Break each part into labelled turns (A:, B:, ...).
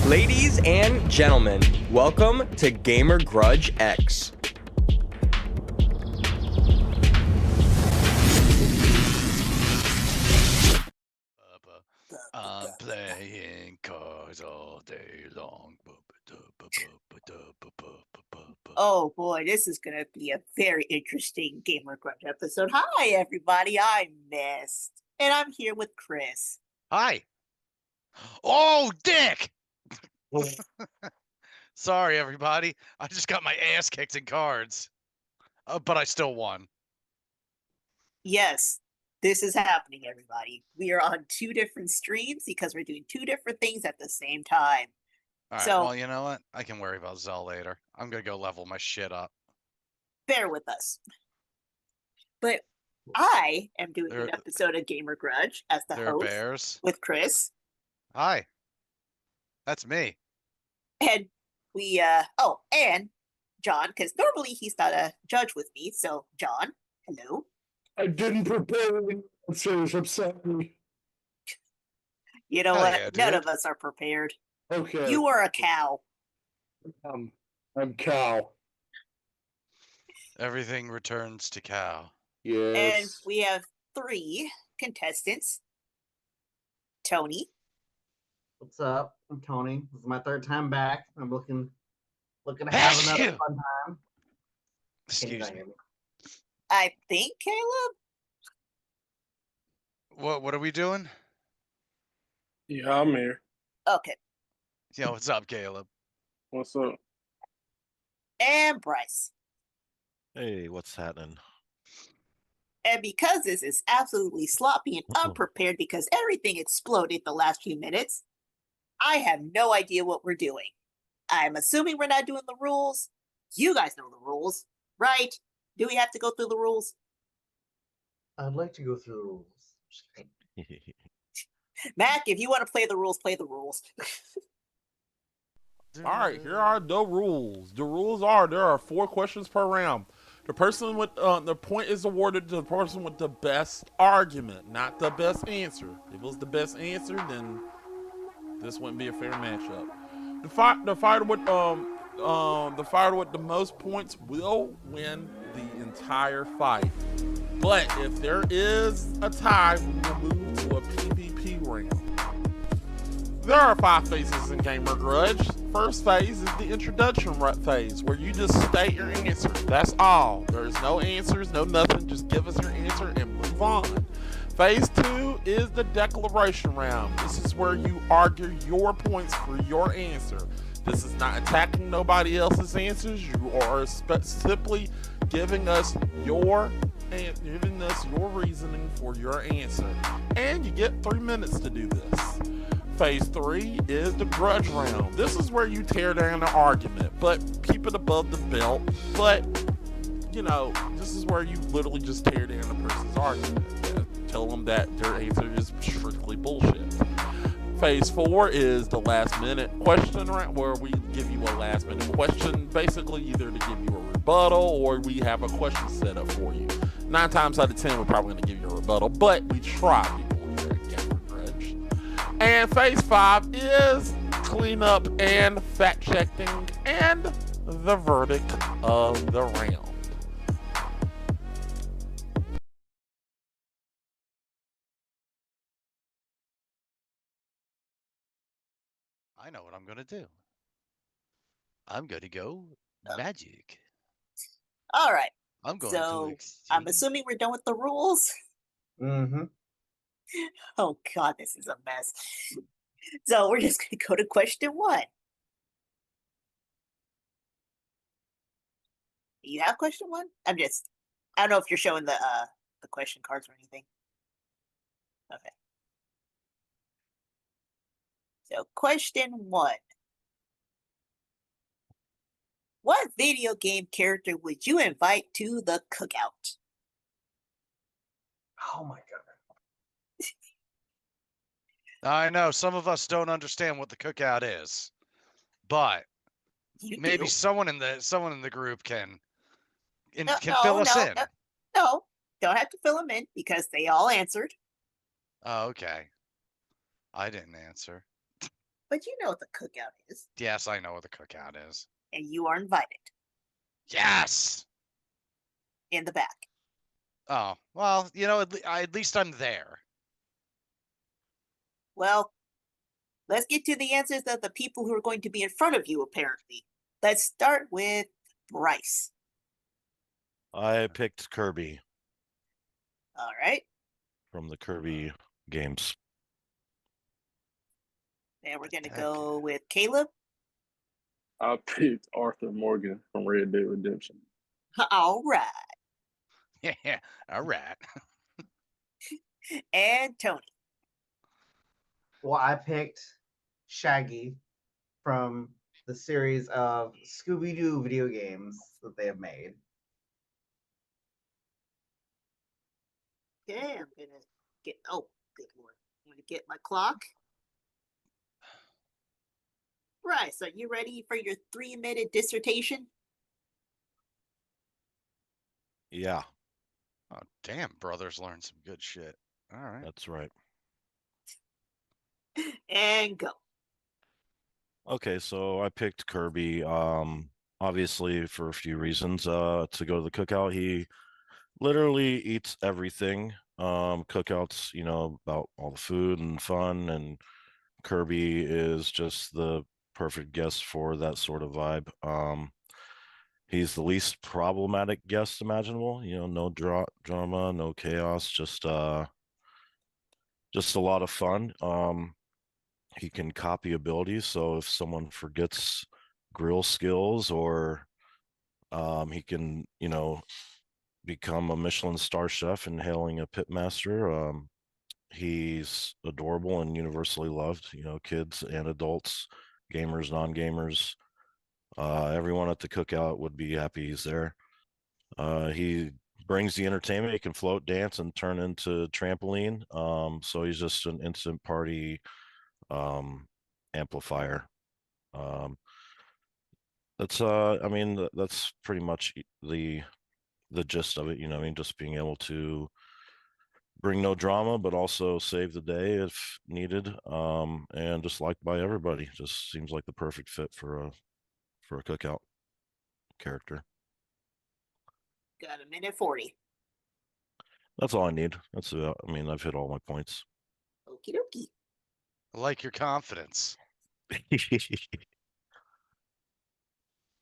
A: Ladies and gentlemen, welcome to Gamer Grudge X.
B: I'm playing cards all day long.
C: Oh boy, this is going to be a very interesting Gamer Grudge episode. Hi, everybody. I'm Mist, and I'm here with Chris.
B: Hi. Oh, Dick! Sorry, everybody. I just got my ass kicked in cards. But I still won.
C: Yes, this is happening, everybody. We are on two different streams because we're doing two different things at the same time.
B: All right,
C: So,
B: well, you know what? I can worry about Zell later. I'm going to go level my shit up.
C: bear with us. But I am doing an episode of Gamer Grudge as the
B: There are
C: host
B: bears.
C: with Chris.
B: Hi. That's me.
C: And we, and John, because normally he's not a judge with me. So, John, hello.
D: I didn't prepare any answers. I'm sorry.
C: You know
B: Hell
C: what?
B: yeah,
C: None
B: dude.
C: of us are prepared.
D: Okay.
C: You are a cow.
D: I'm Cal.
B: Everything returns to cow.
D: Yes.
C: And we have three contestants. Tony.
E: What's up? I'm Tony. This is my third time back. I'm looking to
B: Heck
E: have another
B: you!
E: fun time.
B: Excuse me.
C: I think Caleb.
B: What are we doing?
D: Yeah, I'm here.
C: Okay.
B: Yo, what's up, Caleb?
D: What's up?
C: And Bryce.
F: Hey, what's happening?
C: And because this is absolutely sloppy and unprepared because everything exploded the last few minutes, I have no idea what we're doing. I'm assuming we're not doing the rules. You guys know the rules, right? Do we have to go through the rules?
E: I'd like to go through the rules.
C: Mac, if you want to play the rules, play the rules.
G: All right, here are the rules. The rules are there are 4 questions per round. The person with the point is awarded to the person with the best argument, not the best answer. If it was the best answer, then this wouldn't be a fair matchup. The fighter with the most points will win the entire fight. But if there is a tie, we will move to a PvP round. There are 5 phases in Gamer Grudge. First phase is the introduction phase, where you just state your answer. That's all. There's no answers, no nothing. Just give us your answer and move on. Phase 2 is the declaration round. This is where you argue your points for your answer. This is not attacking nobody else's answers. You are simply giving us your reasoning for your answer. And you get 3 minutes to do this. Phase 3 is the grudge round. This is where you tear down the argument, but keep it above the belt. But, you know, this is where you literally just tear down the person's argument. Tell them that their answer is strictly bullshit. Phase 4 is the last minute question round, where we give you a last minute question, basically either to give you a rebuttal or we have a question set up for you. 9 times out of 10, we're probably going to give you a rebuttal, but we try, people, here at Gamer Grudge. And phase 5 is cleanup and fact checking and the verdict of the round.
B: I know what I'm going to do. I'm going to go magic.
C: All right.
B: I'm going
C: So,
B: to exchange.
C: I'm assuming we're done with the rules.
E: Mm-hmm.
C: Oh God, this is a mess. So we're just gonna go to question 1. You have question 1? I don't know if you're showing the question cards or anything. Okay. So question 1. What video game character would you invite to the cookout?
E: Oh my god.
B: I know some of us don't understand what the cookout is, but
C: You
B: maybe
C: do.
B: someone in the group can
C: No,
B: fill us in.
C: No, don't have to fill them in because they all answered.
B: Oh, okay. I didn't answer.
C: but you know what the cookout is,
B: Yes, I know what the cookout is.
C: and you are invited
B: Yes.
C: in the back.
B: Oh, well, you know, at least I'm there.
C: Well, let's get to the answers of the people who are going to be in front of you, apparently. Let's start with Bryce.
F: I picked Kirby
C: All right.
F: from the Kirby games.
C: And we're going to
B: Heck
C: go
B: yeah.
C: with Caleb.
D: I picked Arthur Morgan from Red Dead Redemption.
C: All right.
B: Yeah, all right.
C: And Tony.
E: Well, I picked Shaggy from the series of Scooby-Doo video games that they have made.
C: Okay, I'm going to get, oh, good lord. I'm going to get my clock. Bryce, are you ready for your 3-minute dissertation?
F: Yeah,
B: Oh, damn, brothers learned some good shit. All right.
F: that's right.
C: And go.
F: Okay, so I picked Kirby, obviously for a few reasons. To go to the cookout, he literally eats everything. Cookouts, about all the food and fun, and Kirby is just the perfect guest for that sort of vibe. He's the least problematic guest imaginable. No drama, no chaos, just a lot of fun. He can copy abilities, so if someone forgets grill skills, or he can, become a Michelin star chef and hailing a pit master. He's adorable and universally loved, kids and adults, gamers, non-gamers. Everyone at the cookout would be happy he's there. He brings the entertainment. He can float, dance, and turn into trampoline. So he's just an instant party amplifier. That's pretty much the gist of it. Just being able to bring no drama, but also save the day if needed. And just liked by everybody. Just seems like the perfect fit for a cookout character.
C: Got a minute 40.
F: That's all I need. I've hit all my points.
C: Okie dokie.
B: I like your confidence.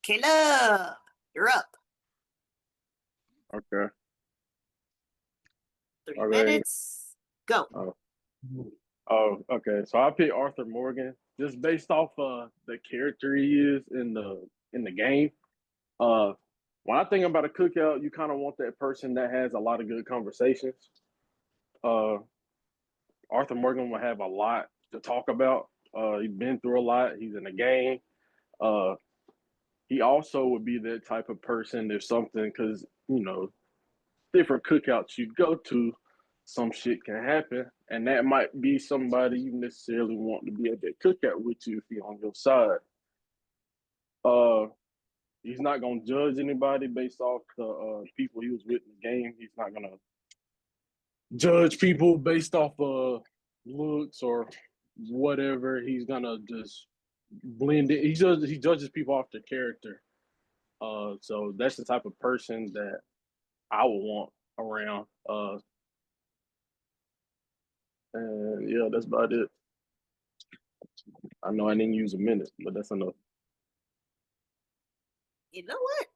C: Caleb, you're up.
D: Okay.
C: 3
D: All right.
C: minutes. Go.
D: Oh, okay. So I picked Arthur Morgan just based off the character he is in the game. When I think about a cookout, you kind of want that person that has a lot of good conversations. Arthur Morgan will have a lot to talk about. He's been through a lot. He's in the game. He also would be that type of person if something, because different cookouts you go to, some shit can happen, and that might be somebody you necessarily want to be at that cookout with you if he's on your side. He's not gonna judge anybody based off the people he was with in the game. He's not gonna judge people based off looks or whatever. He's gonna just blend it. He judges people off their character. So that's the type of person that I would want around. And yeah, that's about it. I know I didn't use a minute, but that's enough.
C: You know what?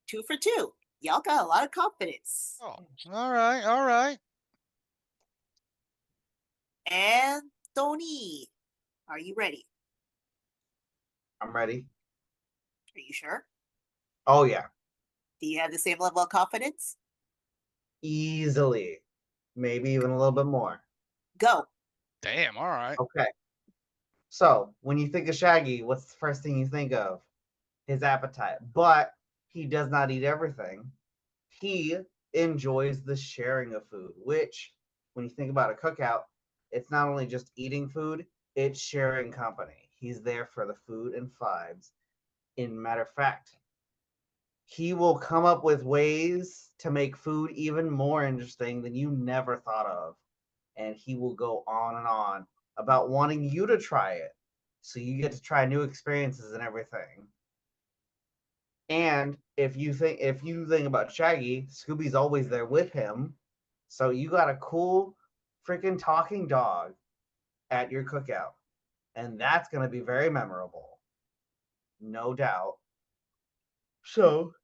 C: 2 for 2. Y'all got a lot of confidence.
B: Oh, all right, all right.
C: And Tony, are you ready?
E: I'm ready.
C: Are you sure?
E: Oh yeah,
C: Do you have the same level of confidence?
E: easily. Maybe even a little bit more.
C: Go.
B: Damn, all right.
E: Okay. So when you think of Shaggy, what's the first thing you think of? His appetite. But he does not eat everything. He enjoys the sharing of food, which, when you think about a cookout, it's not only just eating food, it's sharing company. He's there for the food and vibes. In matter of fact, he will come up with ways to make food even more interesting than you never thought of. And he will go on and on about wanting you to try it. So you get to try new experiences and everything. And if you think about Shaggy, Scooby's always there with him. So you got a cool freaking talking dog at your cookout. And that's going to be very memorable. No doubt. So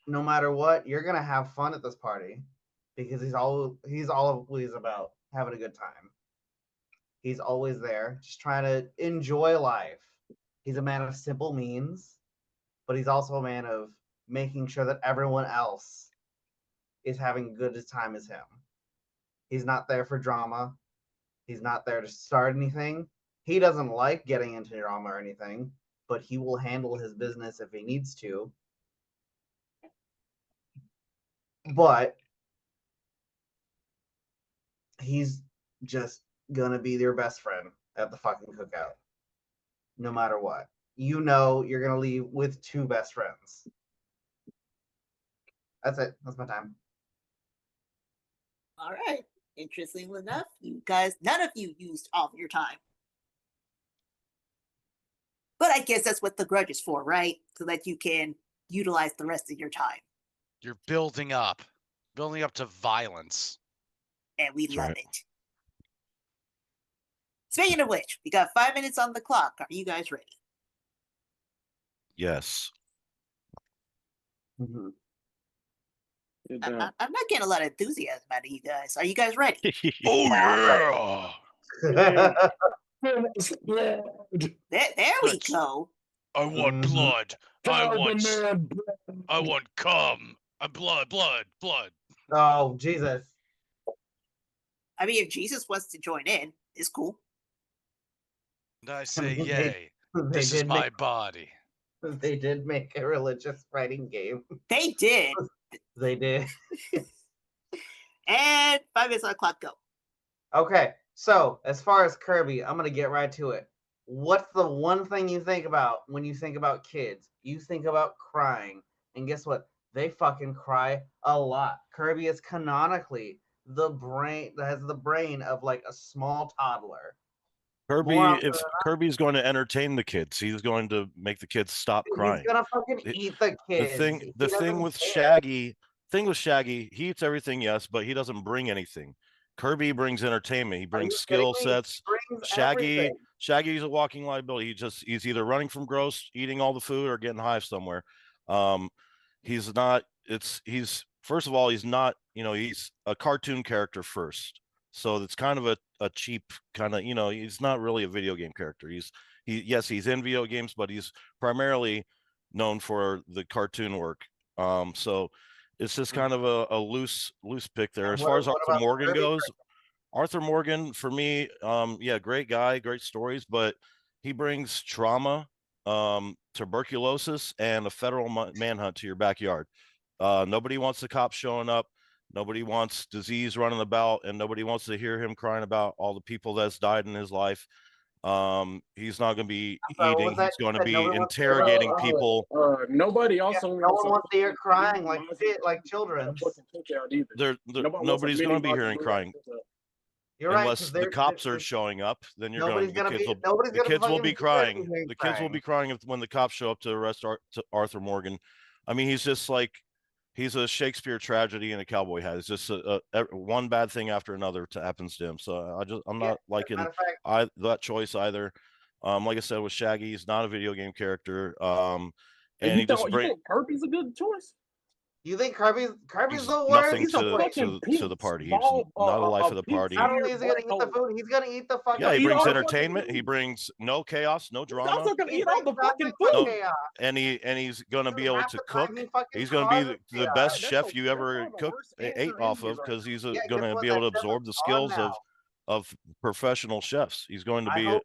E: no matter what, you're going to have fun at this party because he's always about having a good time. He's always there, just trying to enjoy life. He's a man of simple means, but he's also a man of making sure that everyone else is having a good time as him. He's not there for drama. He's not there to start anything. He doesn't like getting into drama or anything, but he will handle his business if he needs to. But he's just gonna be your best friend at the fucking cookout. No matter what. You know you're gonna leave with 2 best friends. That's it. That's my time.
C: All right. Interestingly enough, you guys, none of you used all of your time. But I guess that's what the grudge is for, right? So that you can utilize the rest of your time.
B: You're building up to violence.
C: And we
F: That's
C: love
F: right.
C: it. Speaking of which, we got 5 minutes on the clock. Are you guys ready?
F: Yes.
E: Mm-hmm.
C: I'm not getting a lot of enthusiasm out of you guys. Are you guys ready?
B: Oh yeah!
C: There we go.
B: I want
E: Mhm.
B: blood. I want
D: blood.
B: cum. Blood.
E: Oh, Jesus.
C: I mean, if Jesus wants to join in, it's cool.
B: And I say,
E: mean,
B: yay.
E: They
B: This is
E: did
B: my body.
E: they did make a religious fighting game.
C: They did.
E: They did.
C: And 5 minutes on the clock, go.
E: Okay, so as far as Kirby, I'm gonna get right to it. What's the one thing you think about when you think about kids? You think about crying, and guess what? They fucking cry a lot. Kirby is canonically the brain that has the brain of like a small toddler.
F: Kirby,
E: More often
F: if Kirby's going to entertain the kids, he's going to make the kids stop
E: than not,
F: crying.
E: he's gonna fucking
F: It-
E: eat the
F: The
E: kids.
F: thing,
E: He
F: the thing
E: doesn't
F: with
E: care.
F: Shaggy, he eats everything, yes, but he doesn't bring anything. Kirby brings entertainment. He
E: Are
F: brings
E: you kidding
F: skill
E: me?
F: sets.
E: He brings
F: Shaggy,
E: everything.
F: Shaggy's a walking liability. He's either running from gross, eating all the food, or getting high somewhere. He's not. He's first of all, he's not. He's a cartoon character first, so it's kind of a cheap kind of. He's not really a video game character. Yes, he's in video games, but he's primarily known for the cartoon work. So it's just kind of a loose pick there. As far as
E: What
F: Arthur
E: about
F: Morgan
E: Kirby?
F: goes, Arthur Morgan for me, yeah, great guy, great stories, but he brings trauma, tuberculosis, and a federal manhunt to your backyard. Nobody wants the cops showing up. Nobody wants disease running about, and nobody wants to hear him crying about all the people that's died in his life. He's not going to be
E: sorry, what
F: eating.
E: was that?
F: He's going to
E: You said
F: be
E: nobody wants to hear about
F: interrogating
E: it?
F: people.
D: Nobody
E: Yeah,
D: also
E: no one wants to hear
D: a
E: crying
D: Minnie
E: like
D: Mouse
E: children.
D: fucking cookout either. Nobody wants a
F: Nobody's going
D: Minnie
F: to be
D: Mouse
F: hearing
D: cookout.
F: crying.
E: You're right,
F: Unless
E: because
F: the cops are showing up, then you're going.
E: nobody's gonna be
F: The kids will be crying.
E: hearing
F: The kids will be crying when the cops show up to arrest Arthur Morgan. I mean, he's just like he's a Shakespeare tragedy in a cowboy hat. It's just one bad thing after another happens to him. So I'm not liking
E: Matter of fact,
F: that choice either. Like I said with Shaggy, he's not a video game character.
D: And
F: And
D: you think Kirby's a good choice?
E: you think Kirby's
F: he's
E: the worst?
F: nothing
D: He's a fucking
F: to the party. He's
D: ball,
F: not a life of the
D: pizza
F: party.
E: Not only is he gonna
D: black
E: eat the
D: hole.
E: food, he's gonna eat the fucking.
F: Yeah, he
D: eat
F: brings
D: all the fucking
F: entertainment.
D: food.
F: He brings no chaos, no
D: He's
F: drama.
D: also gonna
E: He
D: eat all the
E: brings
D: fucking
E: nothing but
F: No,
D: food.
E: chaos.
F: and he's going to be able
E: Half
F: to
E: the time
F: cook.
E: he fucking
F: He's going to be
E: causes
F: the
E: chaos.
F: best
D: That's
F: chef
D: the-
F: you
D: that's
F: ever
D: probably the worst
F: ate
D: answer
F: off
D: in
F: of,
D: here
F: because he's
E: Yeah,
F: going
E: guess
F: to
E: what?
F: be able to
E: That chef
F: absorb
E: is
F: the
E: gone
F: skills
E: now.
F: of professional chefs. He's going to
E: I
F: be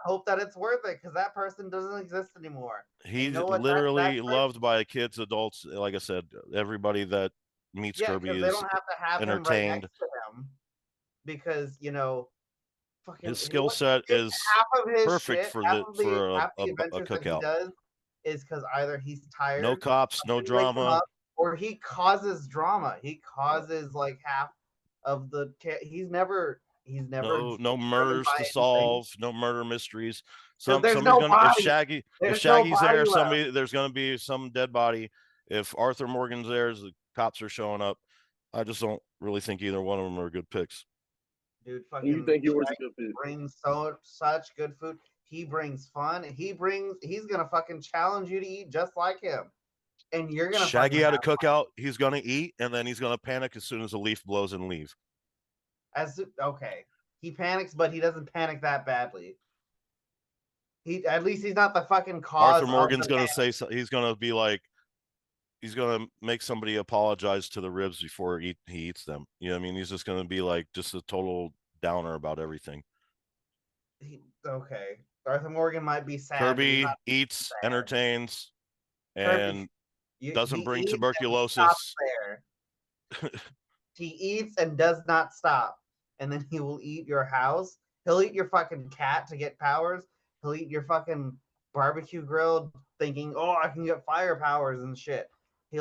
E: hope that it's worth it, because that person doesn't exist anymore.
F: he's
E: you know what?
F: literally
E: That
F: loved by kids, adults. Like I said, everybody that meets
E: Yeah,
F: Kirby
E: because they
F: is
E: don't have to have him right
F: entertained.
E: next to him, because fucking
F: His skill set is
E: half of his
F: perfect
E: shit,
F: for
E: half
F: the
E: the adventures that he
F: cookout.
E: does is because either he's tired,
F: No cops, no
E: somebody wakes him
F: drama.
E: up, or he causes drama. He causes like half of the. He's never He's never
F: No murders to solve, no murder mysteries.
E: there's
F: Somebody's
E: no
F: gonna
E: body.
F: if
E: There's no
F: Shaggy's there,
E: body
F: there's gonna be some dead body. If Arthur Morgan's there, the cops are showing up. I just don't really think either one of them are good picks.
E: Dude,
D: And you
E: fucking
D: think yours is a good fit?
E: brings such good food. He brings fun. He's gonna fucking challenge you to eat just like him. And you're gonna
F: Shaggy
E: fucking
F: at a cookout, he's gonna eat and then he's gonna panic as soon as the leaf blows and leave.
E: okay. He panics, but he doesn't panic that badly. At least he's not the fucking cause.
F: Arthur Morgan's
E: of the
F: gonna
E: panic.
F: say he's gonna be like, he's gonna make somebody apologize to the ribs before he eats them. You know what I mean? He's just gonna be like just a total downer about everything.
E: Okay. Arthur Morgan might be sad.
F: Kirby eats,
E: sad.
F: entertains,
E: Kirby,
F: and doesn't bring
E: eats and
F: tuberculosis.
E: there. He eats and does not stop. And then he will eat your house. He'll eat your fucking cat to get powers. He'll eat your fucking barbecue grill thinking, oh, I can get fire powers and shit. He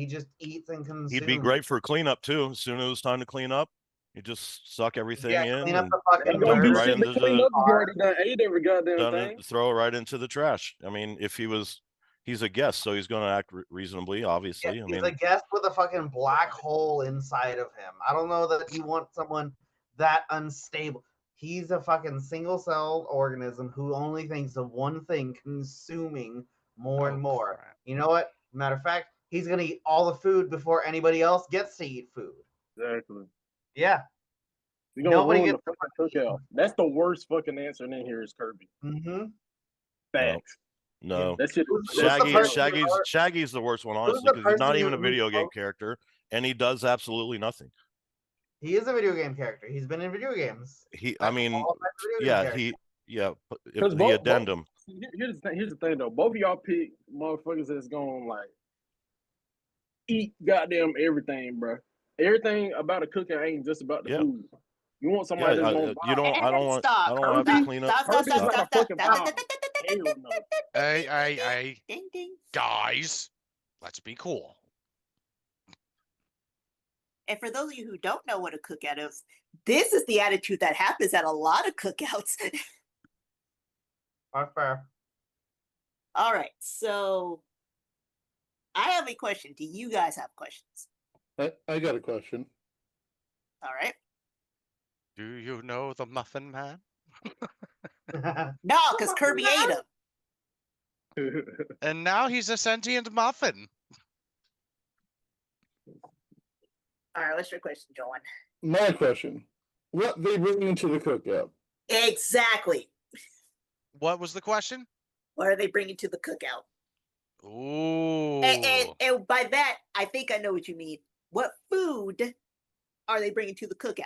E: just eats and consumes.
F: He'd be great for cleanup too. As soon as it was time to clean up, you just suck everything in
E: clean up
F: and
E: the fucking
D: Ain't gonna be
F: right
D: shit
F: into
D: to clean up. You already done ate every goddamn thing.
F: throw it right into the trash. I mean, if he's a guest, so he's going to act reasonably, obviously.
E: Yeah,
F: I
E: he's
F: mean,
E: a guest with a fucking black hole inside of him. I don't know that you want someone that unstable. He's a fucking single-celled organism who only thinks of one thing, consuming more and more.
B: Crap.
E: You know what? Matter of fact, he's gonna eat all the food before anybody else gets to eat food.
D: Exactly.
E: Yeah.
D: You're gonna
E: Nobody
D: ruin
E: gets
D: the fucking cookout. That's the worst fucking answer in here is Kirby.
E: Mm-hmm.
D: Facts.
F: no.
D: That shit.
F: Shaggy's the worst one, honestly,
E: the
F: because he's not
E: person
F: even a
E: who-
F: video game character, and he does absolutely nothing.
E: He is a video game character. He's been in video games.
F: I mean,
D: Because
F: the addendum.
D: Here's the thing though. Both of y'all pick motherfuckers that's gonna like eat goddamn everything, bro. Everything about a cookout ain't just about the food. You want somebody that's gonna
F: I don't want to have to clean up.
C: Stop.
D: Hell no.
B: Hey,
C: Ding ding.
B: guys, let's be cool.
C: And for those of you who don't know what a cookout is, this is the attitude that happens at a lot of cookouts.
E: Fair.
C: All right, so I have a question. Do you guys have questions?
H: I got a question.
C: All right.
B: Do you know the Muffin Man?
C: No, because Kirby ate him.
B: And now he's a sentient muffin.
C: All right, what's your question, Joan?
H: My question: what they bring into the cookout?
C: Exactly.
B: What was the question?
C: What are they bringing to the cookout?
B: Ooh.
C: And by that, I think I know what you mean. What food are they bringing to the cookout?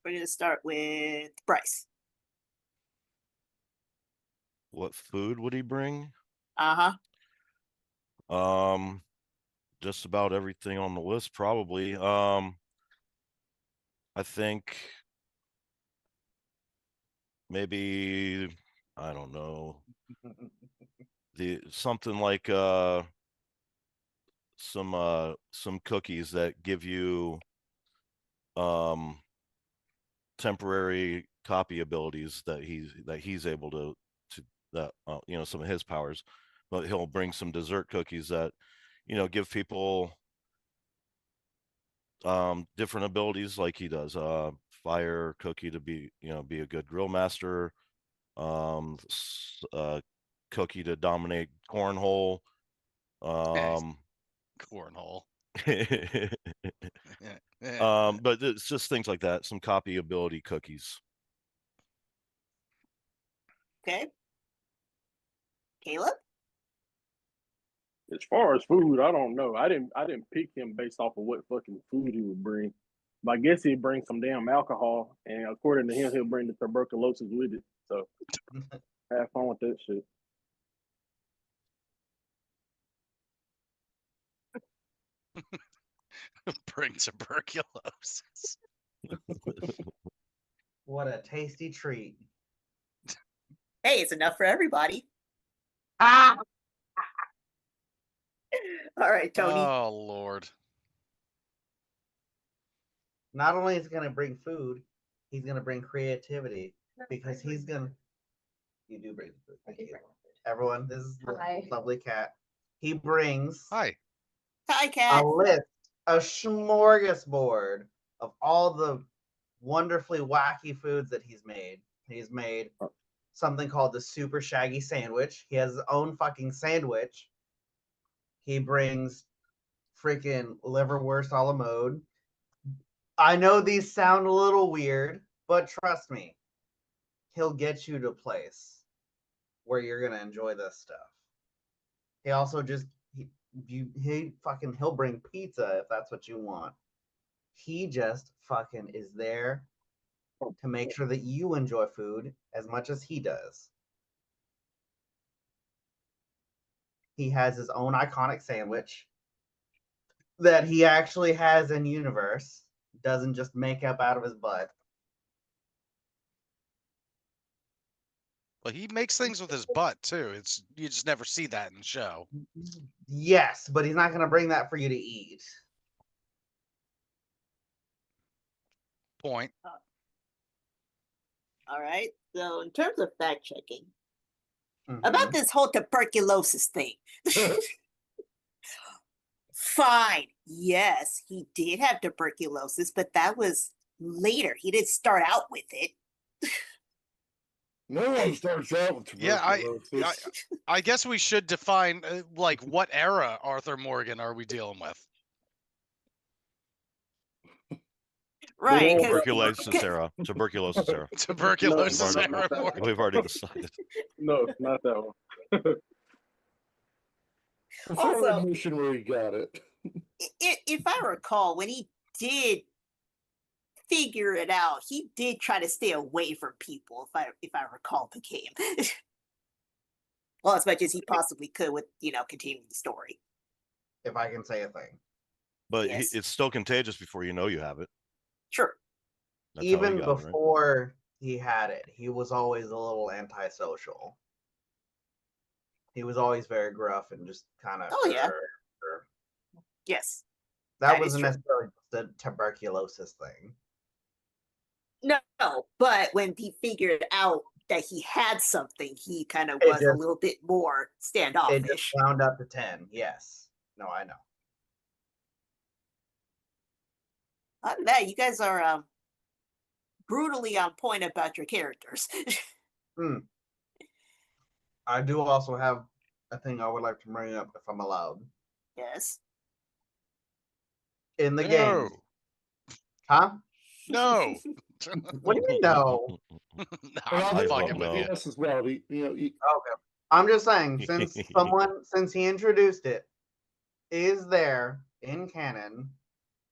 C: We're going to start with Bryce.
F: What food would he bring?
C: Uh-huh.
F: Just about everything on the list, probably. I think maybe, I don't know, something like some cookies that give you temporary copy abilities that he's able to some of his powers, but he'll bring some dessert cookies that give people different abilities like he does. Fire cookie to be a good grill master, cookie to dominate cornhole,
B: Cornhole.
F: but it's just things like that, some copy ability cookies.
C: Okay. Caleb?
D: As far as food, I don't know. I didn't pick him based off of what fucking food he would bring. But I guess he'd bring some damn alcohol, and according to him, he'll bring the tuberculosis with it. So have fun with that shit.
B: Bring tuberculosis.
E: What a tasty treat.
C: Hey, it's enough for everybody.
E: Ah!
C: All right, Tony.
B: Oh, Lord.
E: not only is he gonna bring food, he's gonna bring creativity because he's gonna. You do bring food. Thank you. Everyone, this is the
I: Hi.
E: lovely cat. He brings
B: Hi.
C: Hi,
E: a
C: cat.
E: list, a smorgasbord of all the wonderfully wacky foods that he's made. He's made something called the Super Shaggy Sandwich. He has his own fucking sandwich. He brings freaking liverwurst a la mode. I know these sound a little weird, but trust me, he'll get you to a place where you're gonna enjoy this stuff. He also just he'll bring pizza if that's what you want. He just fucking is there to make sure that you enjoy food as much as he does. He has his own iconic sandwich that he actually has in universe, doesn't just make up out of his butt.
B: Well, he makes things with his butt too. It's you just never see that in the show.
E: Yes, but he's not going to bring that for you to eat.
B: Point.
C: All right. So, in terms of fact checking,
E: Mhm.
C: about this whole tuberculosis thing. Fine. Yes, he did have tuberculosis, but that was later. He didn't start out with it.
H: No one starts out with
B: Yeah,
H: tuberculosis.
B: I guess we should define like what era Arthur Morgan are we dealing with?
C: Right.
D: all-
C: 'cause-
F: Tuberculosis era. Tuberculosis era.
B: Tuberculosis
D: No,
B: era.
D: not that
B: Morgan.
F: We've already decided.
D: No, not that one.
H: Before
C: Also-
H: admission where he got it.
C: if I recall, when he did figure it out, he did try to stay away from people. If I recall the game, well, as much as he possibly could with continuing the story.
E: If I can say a thing.
F: But
C: Yes.
F: it's still contagious before you know you have it.
C: Sure.
F: That's how he
E: Even
F: got it, right?
E: before he had it, he was always a little antisocial. He was always very gruff and just kind of.
C: Oh, yeah. Yes.
E: That
C: That is
E: wasn't
C: true.
E: necessarily the tuberculosis thing.
C: No, but when he figured out that he had something, he kind of
E: It
C: was a
E: just-
C: little bit more
E: It just
C: standoffish.
E: wound up to 10. Yes. No, I know.
C: Other than that, you guys are brutally on point about your characters.
E: I do also have a thing I would like to bring up if I'm allowed.
C: Yes.
E: In the
B: No.
E: game. Huh?
B: No.
E: What do you mean no?
B: No,
H: And
B: I'm
F: I
B: fucking
F: vote
B: with
F: no.
B: you.
H: Yes, as well.
E: Okay. I'm just saying, since he introduced it, is there in canon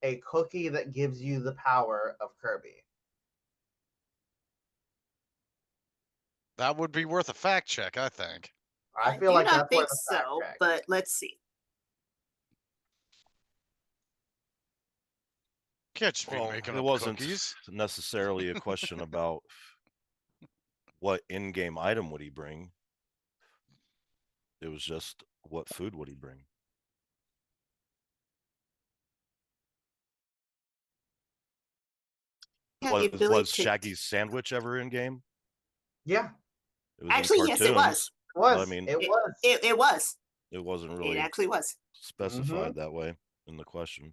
E: a cookie that gives you the power of Kirby?
B: That would be worth a fact check, I think.
E: I feel
C: do
E: like
C: not
E: that's
C: think
E: worth a fact
C: so,
E: check.
C: but let's see.
B: Can't just be
F: Well,
B: making
F: it
B: up
F: wasn't
B: cookies.
F: necessarily a question about what in-game item would he bring. It was just what food would he bring.
C: Yeah, the ability
F: Was
C: to-
F: Shaggy's sandwich ever in game?
E: Yeah,
F: It was
C: Actually,
F: in
C: yes, it was.
E: it was.
F: I mean,
E: it was.
C: It was.
F: it wasn't
C: It
F: really
C: actually was.
F: specified that way in the question.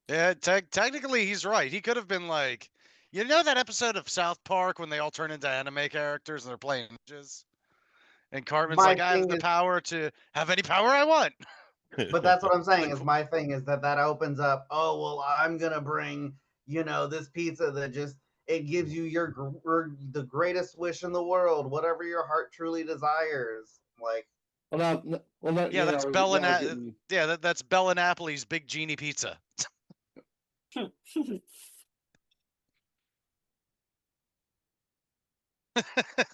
B: Yeah, technically he's right. He could have been like, you know that episode of South Park when they all turn into anime characters and they're playing ninjas? And Cartman's
E: My
B: like, I have
E: thing
B: the
E: is-
B: power to have any power I want.
E: But that's what I'm saying. Is my thing is that opens up. Oh well, I'm gonna bring this pizza that just it gives you the greatest wish in the world, whatever your heart truly desires. Like
B: Yeah, that's that's Bella Napoli's Big Genie Pizza.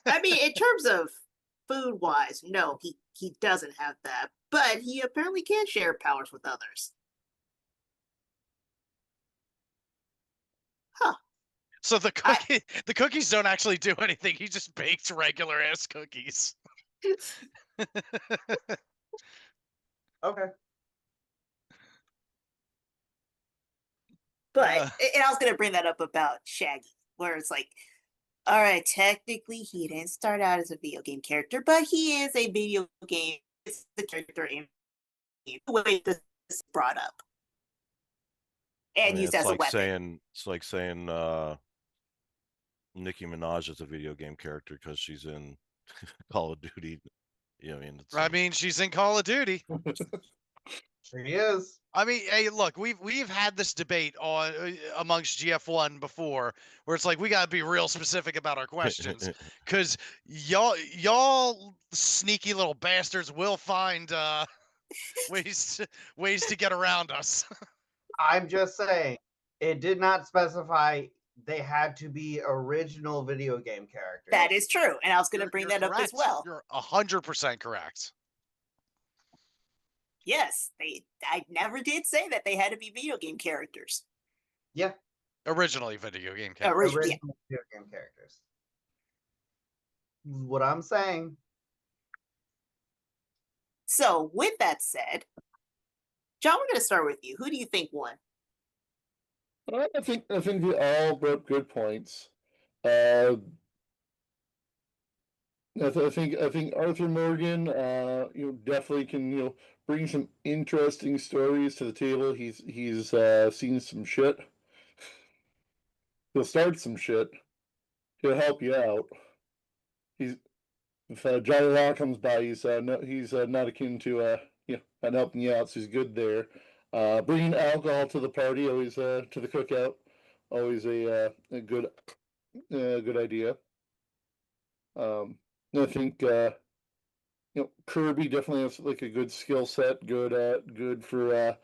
C: I mean, in terms of food wise, no, he doesn't have that, but he apparently can share powers with others. Huh.
B: So the cookies don't actually do anything. He just bakes regular ass cookies.
E: okay,
C: But and I was gonna bring that up about Shaggy, where it's like, all right, technically he didn't start out as a video game character, but he is a video game. It's the character in the way this is brought up
F: I
C: and
F: mean,
C: used
F: it's
C: as a
F: like
C: weapon.
F: saying Nicki Minaj is a video game character because she's in Call of Duty. You know, I mean, it's
B: I
F: like,
B: mean, she's in Call of Duty.
E: She is.
B: I mean, hey, look, we've had this debate on amongst GF1 before, where it's like we gotta be real specific about our questions, because y'all sneaky little bastards will find ways to get around us.
E: I'm just saying, it did not specify they had to be original video game characters.
C: That is true, and I was gonna
B: You're-
C: bring
B: you're
C: that up as
B: correct.
C: well.
B: You're 100% correct.
C: Yes, I never did say that they had to be video game characters.
E: Yeah,
B: Originally video game characters.
E: original video game characters. What I'm saying.
C: So, with that said, John, we're gonna start with you. Who do you think won?
H: I think we all brought good points. I think Arthur Morgan, definitely can bring some interesting stories to the table. He's seen some shit. He'll start some shit. He'll help you out. If Johnny Law comes by, he's not akin to not helping you out, so he's good there. Bringing alcohol to the party, always to the cookout, always a good idea. I think Kirby definitely has like a good skill set, good for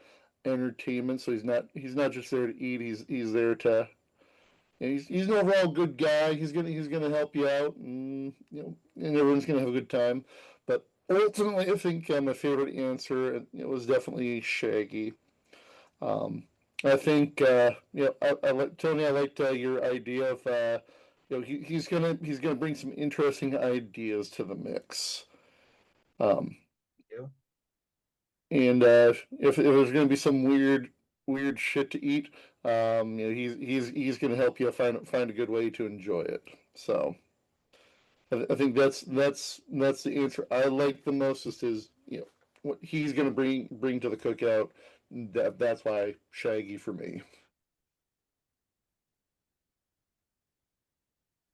H: entertainment. So he's not just there to eat. He's there to. He's an overall good guy. He's gonna help you out, and and everyone's gonna have a good time. But ultimately, I think my favorite answer was definitely Shaggy. I think I like Tony. I liked your idea of he's gonna bring some interesting ideas to the mix.
E: Yeah.
H: And if there's gonna be some weird shit to eat, he's gonna help you find a good way to enjoy it. So I think that's the answer I like the most is what he's gonna bring to the cookout. That's why Shaggy for me.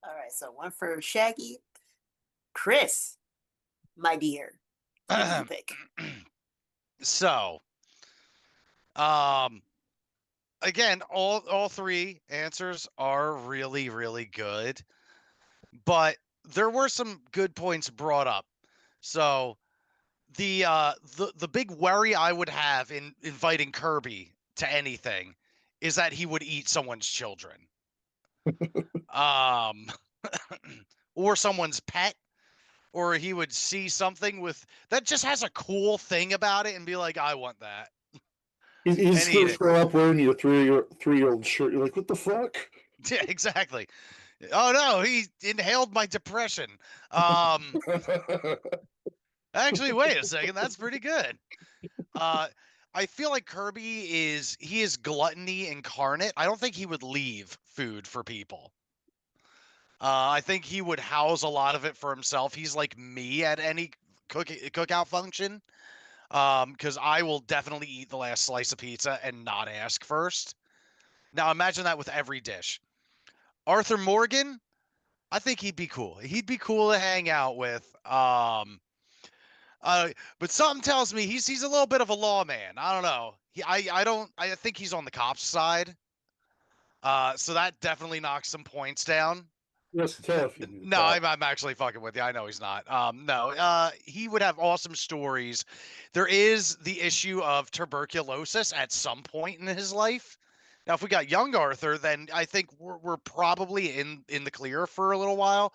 C: All right, so one for Shaggy. Chris, my dear, who do you pick?
B: So, again, all three answers are really, really good, but there were some good points brought up. So, the big worry I would have in inviting Kirby to anything is that he would eat someone's children, or someone's pet, or he would see something with that just has a cool thing about it and be like, I want that.
H: He's
B: And
H: gonna
B: eat it.
H: show up wearing your three-year-old shirt. You're like, what the fuck?
B: Yeah, exactly. Oh no, he inhaled my depression. Actually, wait a second, that's pretty good. I feel like Kirby is gluttony incarnate. I don't think he would leave food for people. I think he would house a lot of it for himself. He's like me at any cookout function. Because I will definitely eat the last slice of pizza and not ask first. Now imagine that with every dish. Arthur Morgan, I think he'd be cool. He'd be cool to hang out with. But something tells me he's a little bit of a lawman. I don't know. I think he's on the cops' side. So that definitely knocks some points down.
H: Yes, tell if you
B: No, I'm actually fucking with you. I know he's not. No, he would have awesome stories. There is the issue of tuberculosis at some point in his life. Now, if we got young Arthur, then I think we're probably in the clear for a little while.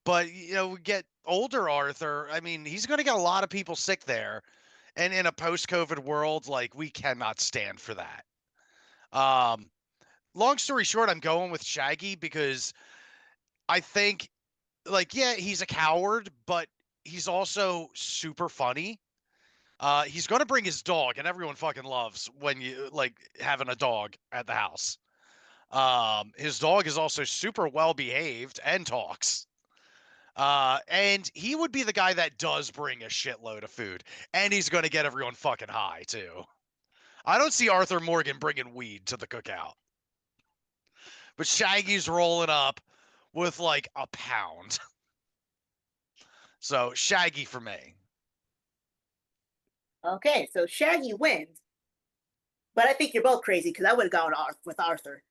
B: But we get older Arthur. I mean, he's going to get a lot of people sick there, and in a post-COVID world, like we cannot stand for that. Long story short, I'm going with Shaggy because I think, like, yeah, he's a coward, but he's also super funny. He's going to bring his dog, and everyone fucking loves when you like having a dog at the house. His dog is also super well behaved and talks. And he would be the guy that does bring a shitload of food, and he's going to get everyone fucking high too. I don't see Arthur Morgan bringing weed to the cookout, but Shaggy's rolling up with like a pound. So Shaggy for me.
C: Okay, so Shaggy wins. But I think you're both crazy because I would have gone with Arthur.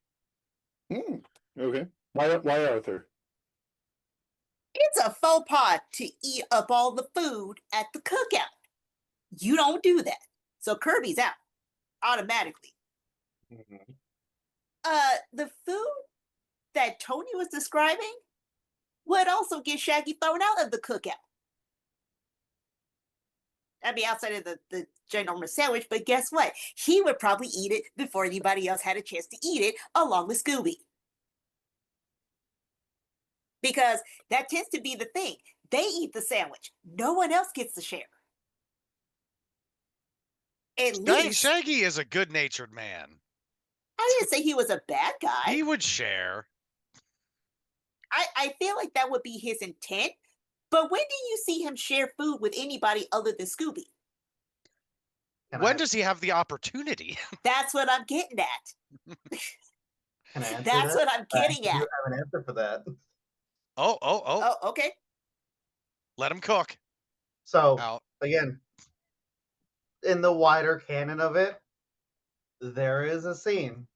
H: Okay. Why Arthur?
C: It's a faux pas to eat up all the food at the cookout. You don't do that. So Kirby's out automatically.
H: Mm-hmm.
C: The food that Tony was describing would also get Shaggy thrown out of the cookout. That'd be outside of the ginormous sandwich, but guess what? He would probably eat it before anybody else had a chance to eat it, along with Scooby. Because that tends to be the thing. They eat the sandwich. No one else gets to share. At least
B: Shaggy is a good-natured man.
C: I didn't say he was a bad guy.
B: He would share.
C: I feel like that would be his intent. But when do you see him share food with anybody other than Scooby?
B: When does he have the opportunity?
C: That's what I'm getting at.
E: Can I answer
C: That's
E: that?
C: what I'm getting
E: I
C: at.
E: do have an answer for that.
B: Oh.
C: Okay.
B: Let him cook.
E: So
B: Out.
E: again, in the wider canon of it, there is a scene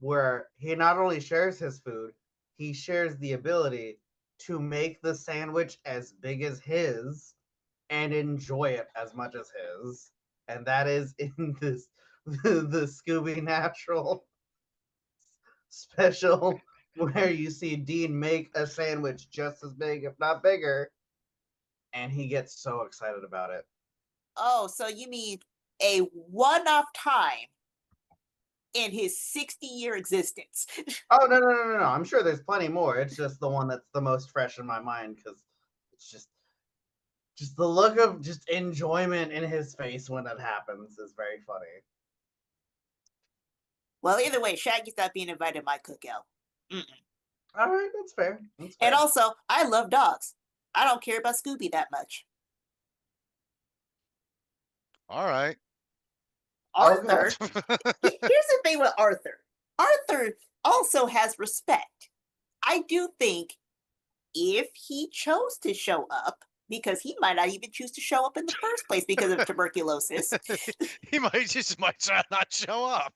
E: where he not only shares his food, he shares the ability to make the sandwich as big as his and enjoy it as much as his. And that is in this the Scooby Natural special where you see Dean make a sandwich just as big, if not bigger, and he gets so excited about it.
C: Oh, so you mean a one-off time in his 60-year existence?
E: Oh no! I'm sure there's plenty more. It's just the one that's the most fresh in my mind because it's just the look of just enjoyment in his face when it happens is very funny.
C: Well, either way, Shaggy's not being invited to my cookout.
E: All right, that's fair.
C: And also, I love dogs. I don't care about Scooby that much.
B: All right.
C: Arthur, here's the thing with Arthur. Arthur also has respect. I do think if he chose to show up, because he might not even choose to show up in the first place because of tuberculosis.
B: He might not show up.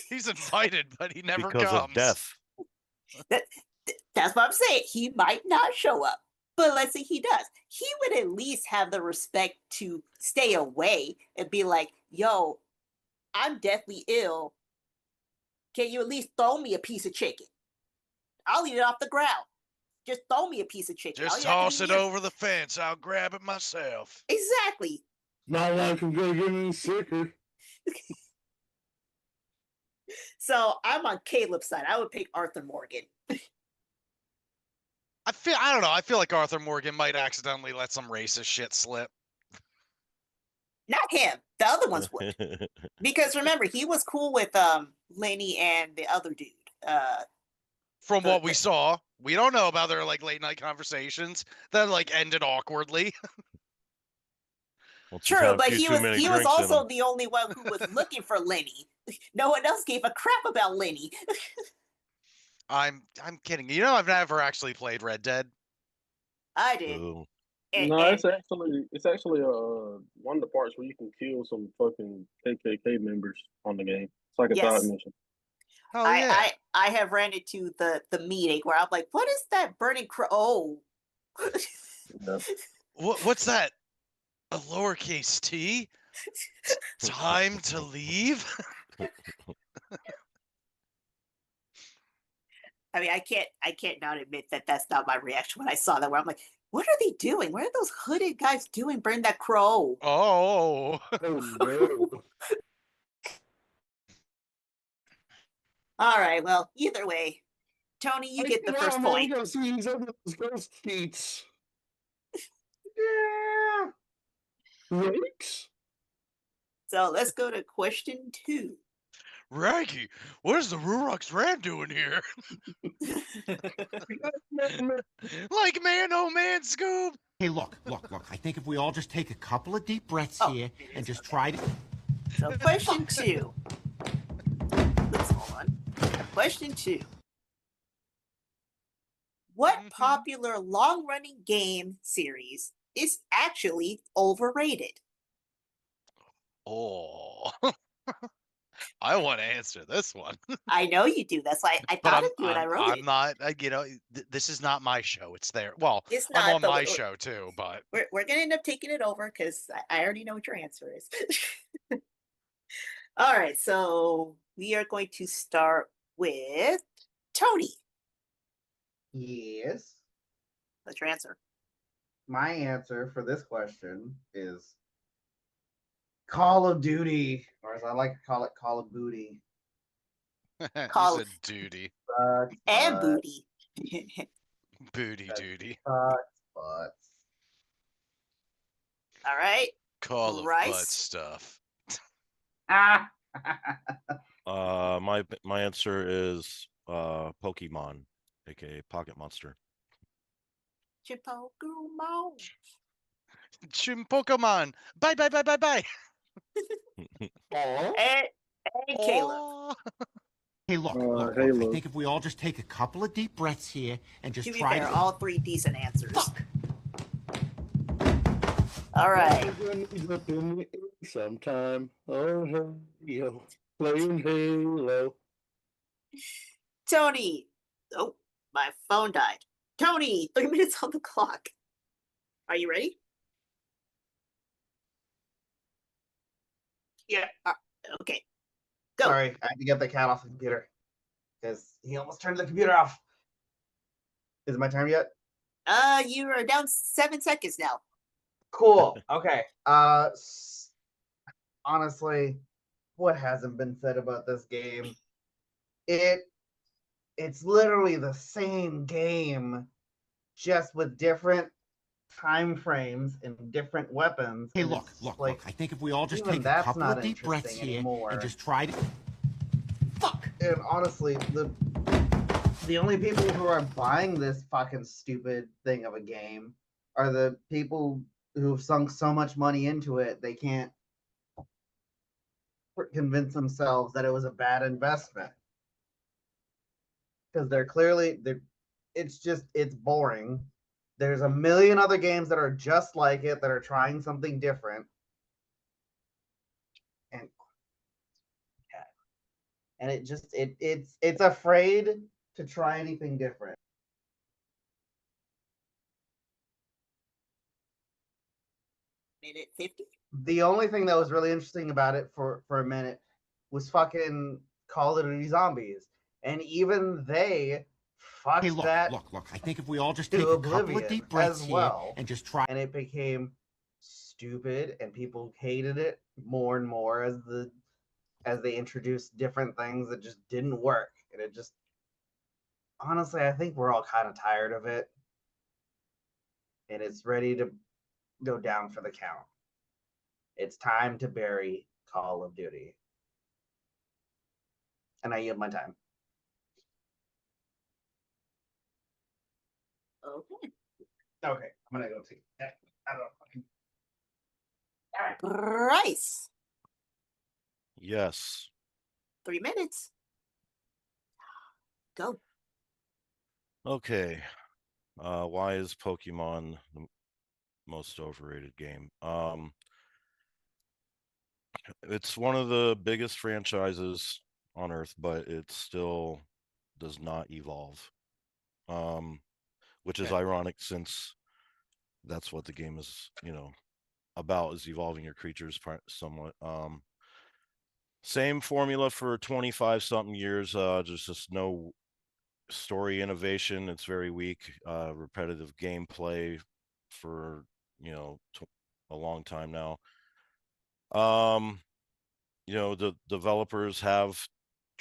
B: He's invited, but he never
F: because
B: comes.
F: of death.
C: That's what I'm saying. He might not show up. But let's say he does. He would at least have the respect to stay away and be like, yo, I'm deathly ill. Can you at least throw me a piece of chicken? I'll eat it off the ground. Just throw me a piece of chicken.
B: Just toss it over the fence. I'll grab it myself.
C: Exactly.
H: Not like I'm gonna get any sicker.
C: So I'm on Caleb's side. I would pick Arthur Morgan.
B: I don't know. I feel like Arthur Morgan might accidentally let some racist shit slip.
C: Not him. The other ones would. Because remember, he was cool with Lenny and the other dude.
B: From what we saw, we don't know about their like late night conversations that like ended awkwardly.
F: Well,
C: True, but he was also
F: him.
C: the only one who was looking for Lenny. No one else gave a crap about Lenny.
B: I'm kidding. You know, I've never actually played Red Dead.
C: I did.
F: Ooh.
D: No, it's actually one of the parts where you can kill some fucking KKK members on the game. It's like a side mission.
B: Oh yeah.
C: I have ran into the meeting where I'm like, what is that burning oh.
D: Yeah.
B: What's that? A lowercase t? Time to leave?
C: I mean, I can't not admit that that's not my reaction when I saw that. Where I'm like, what are they doing? What are those hooded guys doing? Burn that crow.
B: Oh.
H: Oh no.
C: All right. Well, either way, Tony, you get the first point.
H: I'm gonna see these other ghost cheats.
E: Yeah.
H: Yikes.
C: So let's go to question 2.
B: Raggy, what is the Rurox Ram doing here? Like man, oh man, Scoob.
I: Hey, look. I think if we all just take a couple of deep breaths
C: Oh,
I: here
C: it
I: and
C: is,
I: just
C: okay.
I: try to.
C: So question 2. Let's hold on. Question 2. What popular long-running game series is actually overrated?
B: Oh, I want to answer this one,
C: I know you do. That's why I
B: but
C: thought of you and I wrote
B: I'm
C: it.
B: not. This is not my show. It's there. Well,
C: It's
B: I'm
C: not,
B: on
C: but
B: my show too, but
C: we're gonna end up taking it over because I already know what your answer is. All right, so we are going to start with Tony.
E: Yes.
C: What's your answer?
E: My answer for this question is Call of Duty, or as I like to call it, Call of Booty.
B: you
C: Call
B: said duty,
C: and booty.
B: booty duty,
E: But
C: All right.
B: call of butt
C: Rice.
B: stuff.
E: ah,
F: My answer is Pokemon, aka Pocket Monster.
C: Pokemon.
B: Chim Pokemon. Bye bye bye bye bye.
H: Aw.
C: And Caleb.
B: Aw.
I: Hey, look. I
D: Halo.
I: think if we all just take a couple of deep breaths here and just
C: To be
I: try
C: fair,
I: to.
C: all 3 decent answers.
I: Fuck.
C: All right.
H: He's up in the air sometime. Oh, Halo. Playing Halo.
C: Tony. Oh, my phone died. Tony, 3 minutes on the clock. Are you ready?
E: Yeah.
C: Okay. Go.
E: Sorry, I had to get the cat off the computer because he almost turned the computer off. Is it my turn yet?
C: You are down 7 seconds now.
E: Cool. Okay. Honestly, what hasn't been said about this game? It's literally the same game, just with different time frames and different weapons.
I: Hey,
E: and
I: look.
E: it's like,
I: I think if we all just
E: even
I: take a
E: that's
I: couple
E: not
I: of deep breaths
E: interesting
I: here
E: anymore.
I: and just try to. Fuck.
E: And honestly, the only people who are buying this fucking stupid thing of a game are the people who've sunk so much money into it they can't convince themselves that it was a bad investment, because it's boring. There's a million other games that are just like it that are trying something different, and it's afraid to try anything different.
C: Minute 50.
E: The only thing that was really interesting about it for a minute was fucking Call of Duty Zombies, and even they fucked
I: Hey, look.
E: that
I: I think if we all just
E: to
I: take a couple
E: oblivion
I: of deep breaths
E: as
I: here
E: well,
I: and just try.
E: and it became stupid, and people hated it more and more as they introduced different things that just didn't work, and it just honestly, I think we're all kind of tired of it, and it's ready to go down for the count. It's time to bury Call of Duty. And I yield my time.
C: Okay.
E: Okay, I'm gonna go see. I don't know.
C: Bryce.
F: Yes.
C: 3 minutes. Go.
F: Okay. Why is Pokemon the most overrated game? It's one of the biggest franchises on Earth, but it still does not evolve. Which is ironic since that's what the game is, about, is evolving your creatures somewhat. Same formula for 25 something years, just no story innovation. It's very weak, repetitive gameplay for, a long time now. The developers have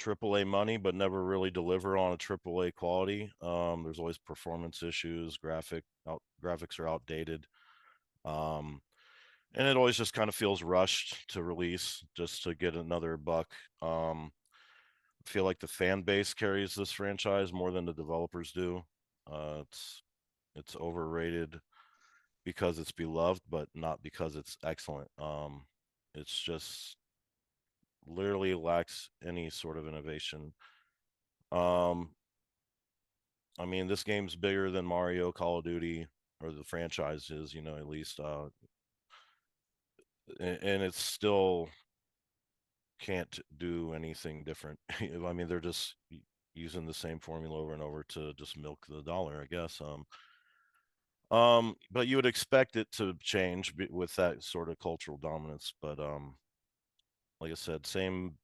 F: AAA money, but never really deliver on a AAA quality. There's always performance issues. Graphics are outdated. and it always just kind of feels rushed to release just to get another buck. I feel like the fan base carries this franchise more than the developers do. It's overrated because it's beloved, but not because it's excellent. It's just literally lacks any sort of innovation. I mean, this game's bigger than Mario, Call of Duty, or the franchise is, at least. And it's still can't do anything different. I mean, they're just using the same formula over and over to just milk the dollar, I guess. But you would expect it to change with that sort of cultural dominance. But like I said, same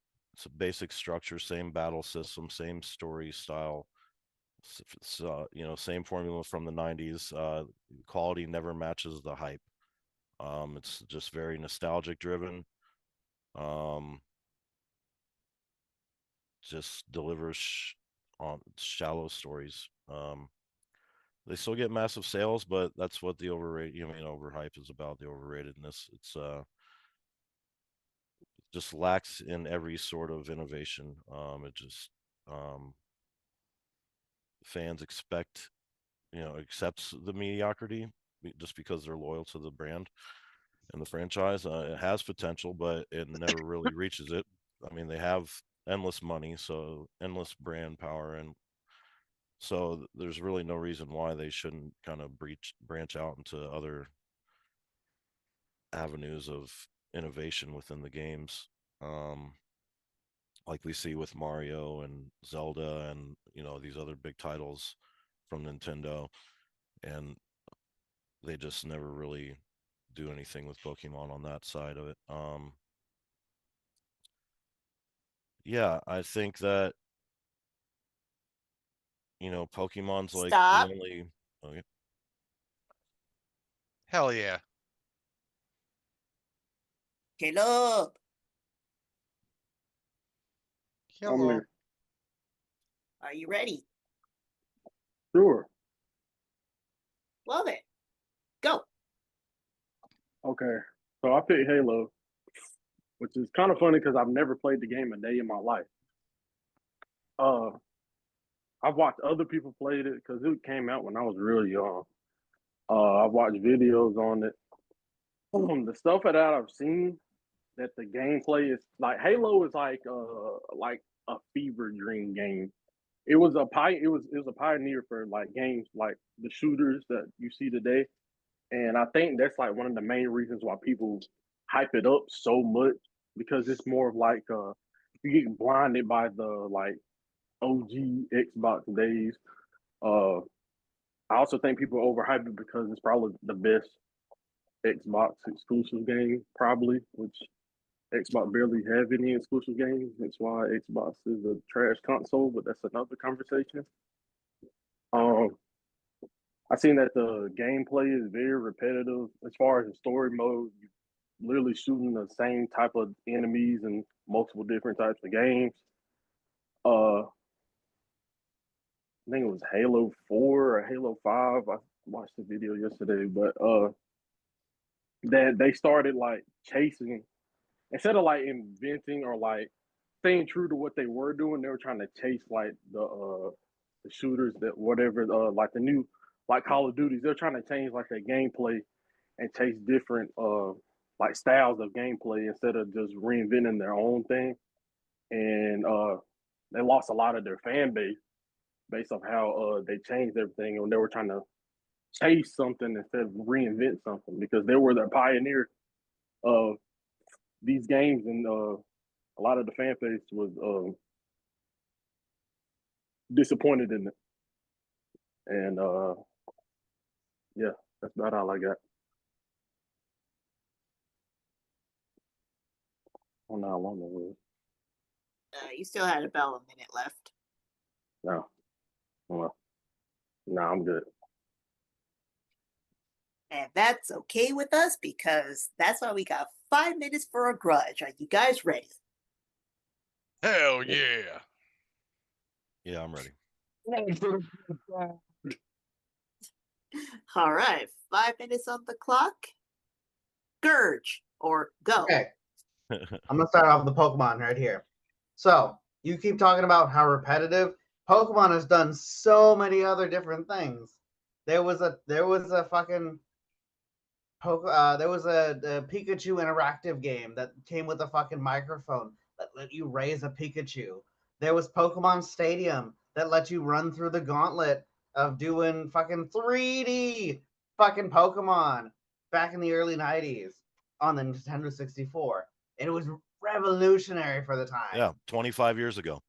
F: basic structure, same battle system, same story style. Same formula from the 90s. Quality never matches the hype. It's just very nostalgic driven. Just delivers on shallow stories. They still get massive sales, but that's what the overhype is about, the overratedness. It's just lacks in every sort of innovation. It just fans accepts the mediocrity just because they're loyal to the brand and the franchise. It has potential, but it never really reaches it. I mean, they have endless money, so endless brand power, and so there's really no reason why they shouldn't kind of branch out into other avenues of innovation within the games. Like we see with Mario and Zelda and these other big titles from Nintendo, and they just never really do anything with Pokemon on that side of it. Yeah, I think that Pokemon's like the
C: Stop.
F: only. Okay.
B: Hell yeah.
C: Caleb.
D: I'm
B: Hello.
D: here.
C: Are you ready?
D: Sure.
C: Love it. Go.
D: Okay. So I picked Halo, which is kind of funny because I've never played the game a day in my life. I've watched other people play it because it came out when I was really young. I watched videos on it. The stuff that I've seen, that the gameplay is like Halo is like a fever dream game. It was a pioneer for like games like the shooters that you see today. And I think that's like one of the main reasons why people hype it up so much, because it's more of like you get blinded by the like OG Xbox days. Uh I also think people overhype it because it's probably the best Xbox exclusive game, probably, which Xbox barely have any exclusive games. That's why Xbox is a trash console, but that's another conversation. Um, I seen that the gameplay is very repetitive as far as the story mode. You literally shooting the same type of enemies in multiple different types of games. I think it was Halo 4 or Halo 5. I watched the video yesterday, but that they started like chasing, instead of like inventing or like staying true to what they were doing, they were trying to chase like the shooters, that whatever like the new like Call of Duties. They're trying to change like their gameplay and chase different like styles of gameplay instead of just reinventing their own thing. And they lost a lot of their fan base based on how they changed everything, and they were trying to chase something instead of reinvent something, because they were the pioneer of these games, and a lot of the fan base was disappointed in it. And yeah, that's about all I got. I don't know how long it was.
C: You still had about a minute left.
D: No, well, no, I'm good.
C: And that's okay with us because that's why we got 5 minutes for a grudge. Are you guys ready?
B: Hell yeah.
F: Yeah, I'm ready.
C: All right, 5 minutes on the clock. Scourge or go.
E: Okay. I'm gonna start off with the Pokemon right here. So you keep talking about how repetitive Pokemon has done so many other different things. There was a fucking there was a Pikachu interactive game that came with a fucking microphone that let you raise a Pikachu. There was Pokemon Stadium that let you run through the gauntlet of doing fucking 3D fucking Pokemon back in the early 90s on the Nintendo 64. And it was revolutionary for the time.
F: Yeah, 25 years ago.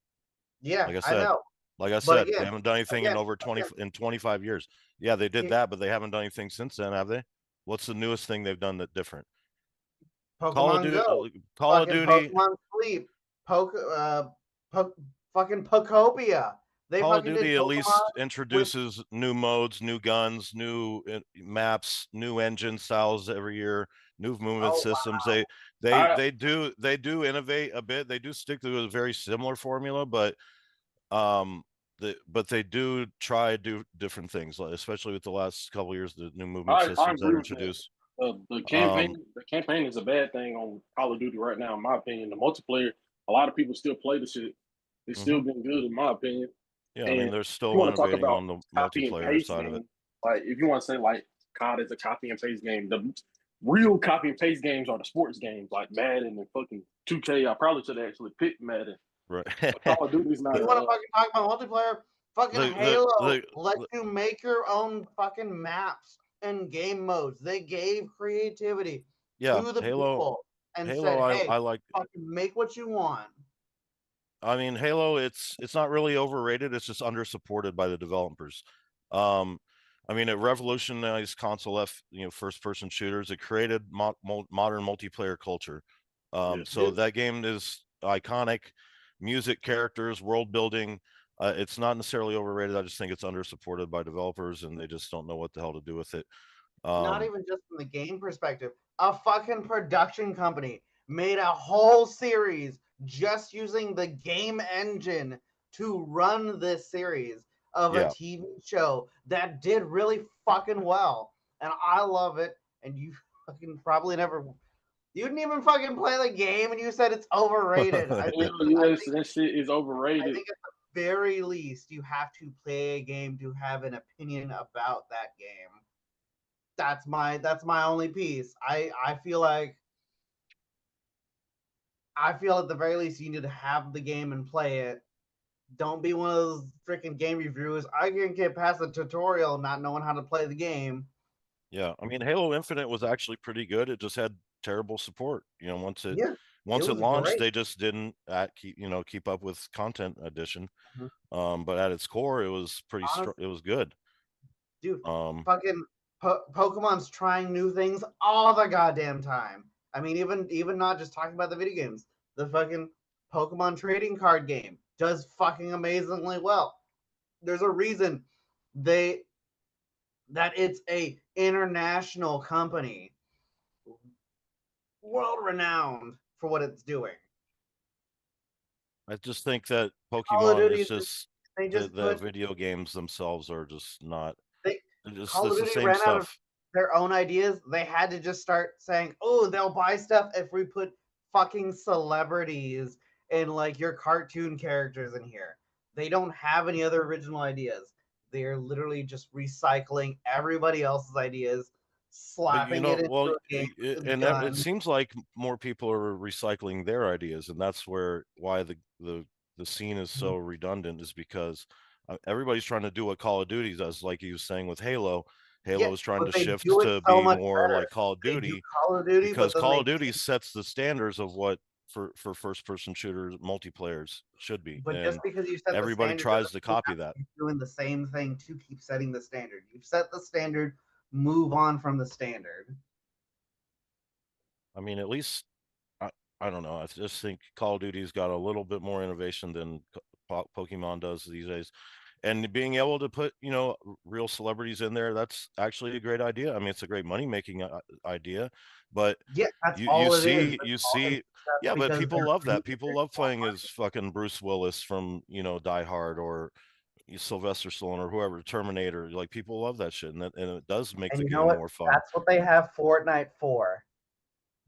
E: Yeah,
F: Like I
E: I
F: said,
E: know.
F: like I
E: But
F: said,
E: again,
F: they haven't done anything in
E: again,
F: over 20 in 25 years. Yeah, they did
E: Yeah.
F: that, but they haven't done anything since then, have they? What's the newest thing they've done that different?
E: Pokemon Go,
F: Call of
E: fucking
F: Duty,
E: Pokemon Sleep, fucking Pokopia. They
F: Call of
E: fucking did
F: Duty at
E: Pokemon
F: least
E: with
F: introduces new modes, new guns, new maps, new engine styles every year, new movement systems.
E: wow.
F: They do innovate a bit. They do stick to a very similar formula, but they do try to do different things, especially with the last couple of years, the new movement
D: I
F: systems that
D: agree
F: are
D: with that.
F: introduced.
D: The campaign is a bad thing on Call of Duty right now, in my opinion. The multiplayer, a lot of people still play the shit. It's still been good, in my opinion.
F: Yeah, I
D: And
F: mean, they're
D: if you
F: still
D: want to talk
F: innovating
D: about
F: on the
D: copy and
F: multiplayer
D: paste
F: side of it.
D: game, like if you want to say like COD is a copy and paste game, the real copy and paste games are the sports games like Madden and fucking 2K. I probably should have actually picked Madden.
F: Right.
D: But Call of Duty's not.
E: You want to fucking talk about multiplayer? Fucking Halo let you make your own fucking maps and game modes. They gave creativity to the people and said, "Hey,
F: I like.
E: fucking make what you want."
F: I mean, Halo, it's not really overrated. It's just under supported by the developers. I mean, it revolutionized console first person shooters. It created modern multiplayer culture. So that game is iconic. Music, characters, world building. It's not necessarily overrated. I just think it's under supported by developers, and they just don't know what the hell to do with it.
E: Not even just from the game perspective. A fucking production company made a whole series just using the game engine to run this series of a TV show that did really fucking well. And I love it. And you fucking probably never. You didn't even fucking play the game and you said it's overrated. I think
D: that shit is overrated.
E: I think at the very least you have to play a game to have an opinion about that game. That's my only piece. I feel at the very least you need to have the game and play it. Don't be one of those freaking game reviewers. I can get past the tutorial not knowing how to play the game.
F: Yeah, I mean, Halo Infinite was actually pretty good. It just had terrible support. Once it launched,
E: great.
F: they just didn't keep up with content addition.
E: Mm-hmm.
F: But at its core, it was pretty it was good.
E: Dude, fucking Pokemon's trying new things all the goddamn time. I mean, even not just talking about the video games. The fucking Pokemon trading card game does fucking amazingly well. There's a reason that it's a international company, world renowned for what it's doing.
F: I just think that Pokemon is just the video games themselves are just not. It's the same
E: ran
F: stuff.
E: Out of their own ideas. They had to just start saying, "Oh, they'll buy stuff if we put fucking celebrities and like your cartoon characters in here." They don't have any other original ideas. They're literally just recycling everybody else's ideas, slapping it into a game.
F: It seems like more people are recycling their ideas, and that's why the scene is so redundant, is because everybody's trying to do what Call of Duty does, like he was saying with Halo. Halo is trying to shift to be more like Call of Duty, because Call of Duty sets the standards of what for first-person shooters multiplayers should be.
E: But just because you set
F: everybody
E: the standard
F: tries to copy that,
E: doing the same thing to keep setting the standard. You've set the standard, move on from the standard.
F: I mean, at least I don't know. I just think Call of Duty's got a little bit more innovation than Pokemon does these days. And being able to put, real celebrities in there, that's actually a great idea. I mean, it's a great money-making idea, but
E: yeah, that's
F: but people love that. People love playing as fucking Bruce Willis from, Die Hard, or Sylvester Stallone, or whoever, Terminator. Like, people love that shit, and it does make the game more fun.
E: That's what they have Fortnite for.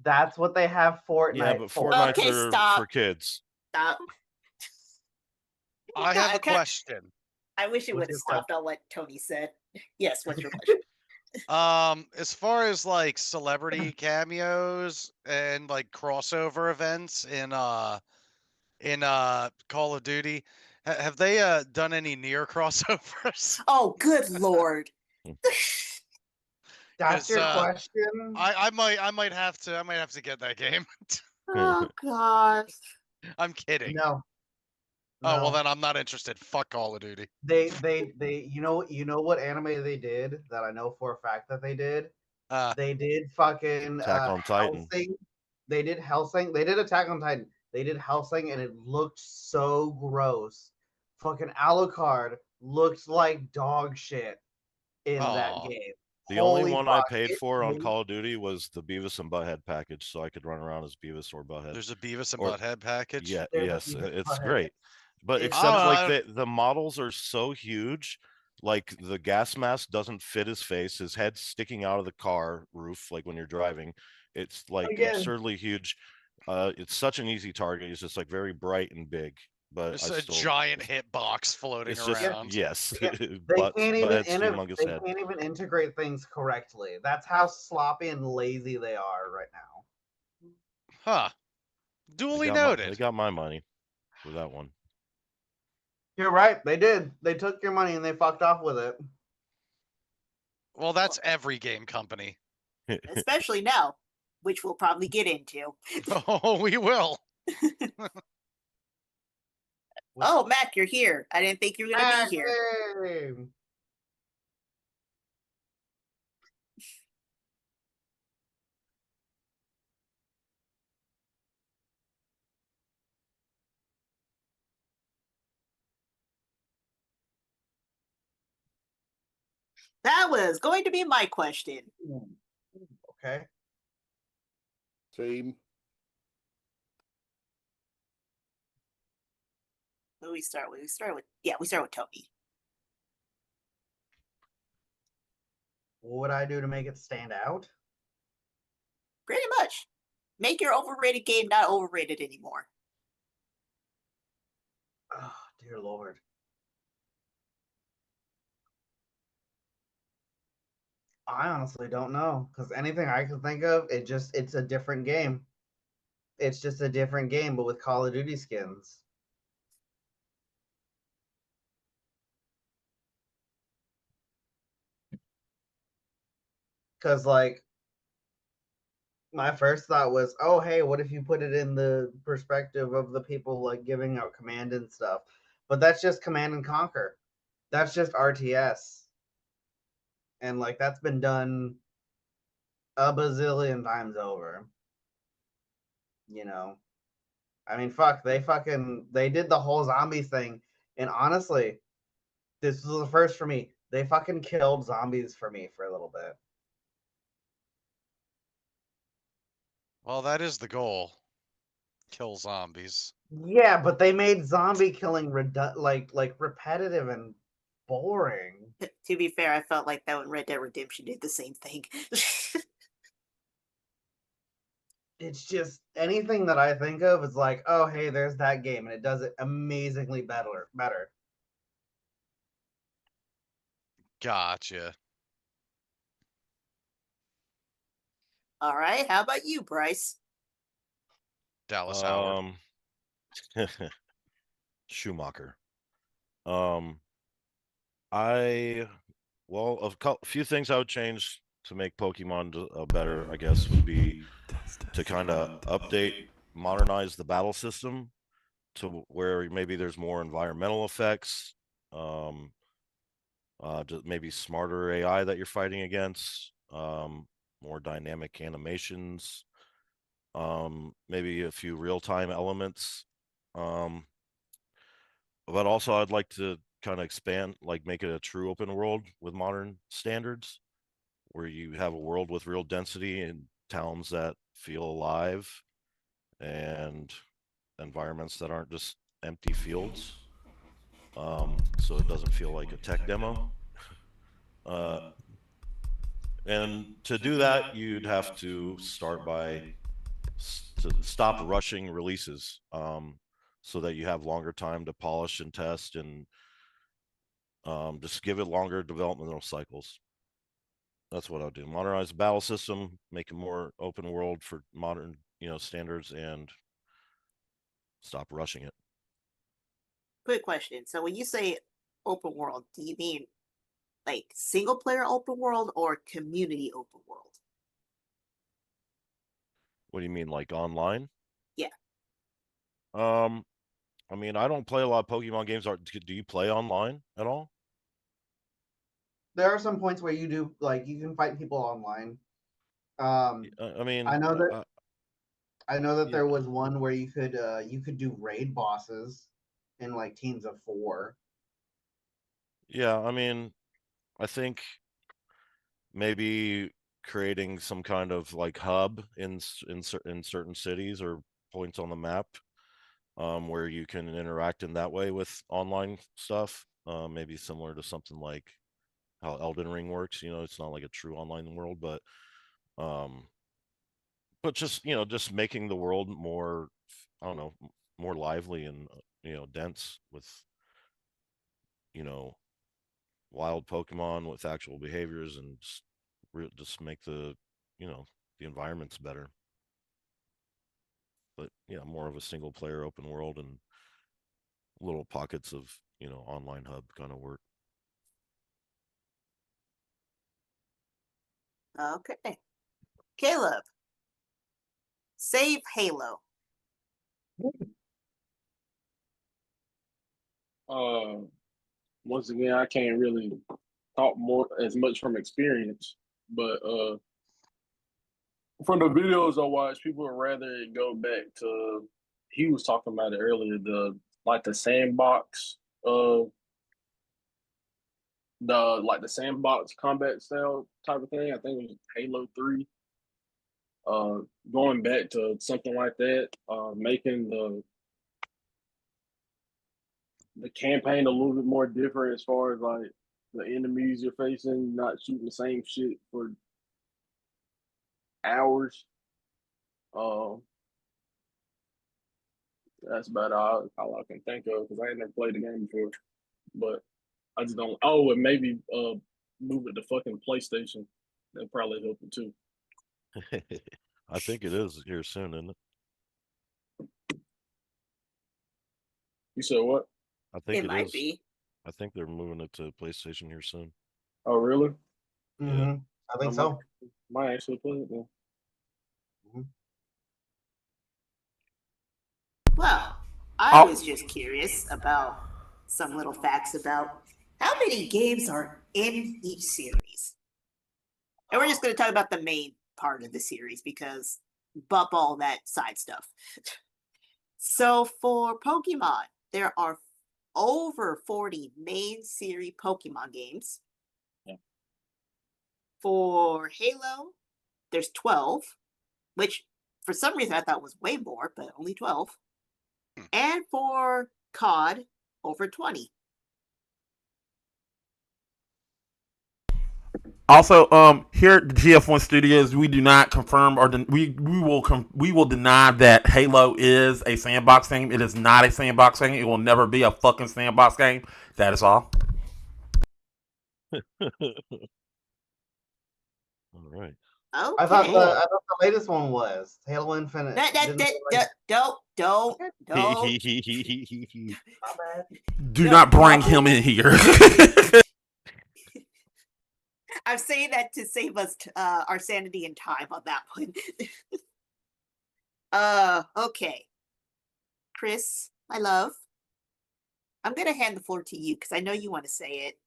E: That's what they have Fortnite
F: Yeah, but
E: for.
F: Fortnite's
C: Okay,
F: are
C: stop.
F: for kids.
C: Stop.
B: I have a
C: kinda-
B: question.
C: I wish it
E: What's
C: would have
E: your
C: stopped on what Tony said. Yes, what's your question?
B: As far as like celebrity cameos and like crossover events in Call of Duty, have they done any near crossovers?
C: Oh, good lord.
E: That's
B: 'Cause,
E: your question.
B: I might have to get that game.
C: Oh gosh.
B: I'm kidding.
E: No.
B: Oh well,
E: No.
B: then I'm not interested. Fuck Call of Duty.
E: They you know what anime they did that I know for a fact that they did? They did fucking
F: Attack on Titan.
E: Hellsing. They did Hellsing. They did Attack on Titan. They did Hellsing and it looked so gross. Fucking Alucard looked like dog shit in that
B: Aw.
E: game.
F: The only
E: Holy
F: one I
E: fuck,
F: paid
E: it
F: for on
E: made-
F: Call of Duty was the Beavis and Butthead package, so I could run around as Beavis or Butthead.
B: There's a Beavis and
F: Or-
B: Butthead package.
F: Yeah,
E: There's a
F: yes,
E: Beavis and
F: it's
E: Butthead.
F: great. But
E: It's-
F: except like
B: I-
F: the models are so huge, like the gas mask doesn't fit his face. His head's sticking out of the car roof, like when you're driving. It's like
E: Again.
F: absurdly huge. It's such an easy target. He's just like very bright and big. But
B: Just
F: I
B: a
F: still,
B: giant hitbox floating
F: it's just
B: around.
F: yes,
E: Yeah, They
F: but
E: can't even
F: it's humongous
E: they
F: head.
E: can't even integrate things correctly. That's how sloppy and lazy they are right now.
B: Huh.
F: They
B: Duly
F: got
B: noted.
F: they got my money for that one.
E: You're right. They did. They took your money and they fucked off with it.
B: Well, that's every game company.
C: Especially now, which we'll probably get into.
B: Oh, we will.
C: Oh, Mac, you're here. I didn't think you were gonna be here.
E: Hey!
C: That was going to be my question.
E: Okay.
H: Same.
C: Who we start with? We start with Tony.
E: What would I do to make it stand out?
C: Pretty much. Make your overrated game not overrated anymore.
E: Oh, dear Lord. I honestly don't know because anything I can think of, it's a different game. It's just a different game, but with Call of Duty skins. Because like my first thought was, oh hey, what if you put it in the perspective of the people like giving out command and stuff? But that's just Command and Conquer. That's just RTS. And like that's been done a bazillion times over. You know. I mean fuck, they did the whole zombies thing. And honestly, this was the first for me. They fucking killed zombies for me for a little bit.
B: Well, that is the goal. Kill zombies.
E: Yeah, but they made zombie killing like repetitive and boring.
C: To be fair, I felt like that when Red Dead Redemption did the same thing.
E: It's just anything that I think of is like, oh hey, there's that game, and it does it amazingly better.
B: Gotcha.
C: All right, how about you, Bryce?
B: Dallas Howard.
F: Schumacher. A few things I would change to make Pokemon better, I guess, would be to kind of update, modernize the battle system to where maybe there's more environmental effects, just maybe smarter AI that you're fighting against, more dynamic animations, maybe a few real-time elements. But also I'd like to kind of expand, like make it a true open world with modern standards, where you have a world with real density and towns that feel alive and environments that aren't just empty fields. So it doesn't feel like a tech demo. And to do that, you'd have to start by to stop rushing releases, so that you have longer time to polish and test, and just give it longer developmental cycles. That's what I'll do. Modernize the battle system, make it more open world for modern, standards, and stop rushing it.
C: Quick question. So when you say open world, do you mean like single player open world or community open world?
F: What do you mean, like online?
C: Yeah.
F: I mean, I don't play a lot of Pokemon games. Do you play online at all?
E: There are some points where you do you can fight people online.
F: I mean,
E: I know that
F: yeah.
E: there was one where you could do raid bosses in like teams of 4.
F: Yeah, I mean, I think maybe creating some kind of like hub in certain cities or points on the map, where you can interact in that way with online stuff. Maybe similar to something like how Elden Ring works. It's not like a true online world, but just making the world more, I don't know, more lively and dense with you know wild Pokemon with actual behaviors, and just make the the environments better. But yeah, more of a single player open world and little pockets of online hub kind of work.
C: Okay. Caleb, save Halo.
D: Once again, I can't really talk more as much from experience, but from the videos I watched, people would rather go back to. He was talking about it earlier. The sandbox, the sandbox combat style type of thing. I think it was Halo 3. Going back to something like that, making the campaign a little bit more different as far as like the enemies you're facing, not shooting the same shit for hours. That's about all I can think of because I ain't never played the game before. But I just don't. Oh, and maybe move it to fucking PlayStation. That'd probably help it too.
F: I think it is here soon, isn't it?
D: You said what?
F: I think
C: It
F: it
C: might
F: is.
C: be.
F: I think they're moving it to PlayStation here soon.
D: Oh, really?
E: Mm-hmm. I think so.
D: Might actually play it then.
E: Mm-hmm.
C: Well, I was just curious about some little facts about how many games are in each series. And we're just going to talk about the main part of the series because bump all that side stuff. So for Pokemon, there are over 40 main series Pokemon games.
D: Yeah.
C: For Halo, there's 12, which for some reason I thought was way more, but only 12. And for COD, over 20.
G: Also, here at the GF1 Studios, we do not confirm or we will deny that Halo is a sandbox game. It is not a sandbox game. It will never be a fucking sandbox game. That is all.
F: All right.
C: Okay.
E: I thought the latest one was Halo Infinite.
C: Don't.
E: My bad.
G: Do not bring him in here.
C: I'm saying that to save us our sanity and time on that one. Okay. Chris, my love, I'm gonna hand the floor to you because I know you want to say it.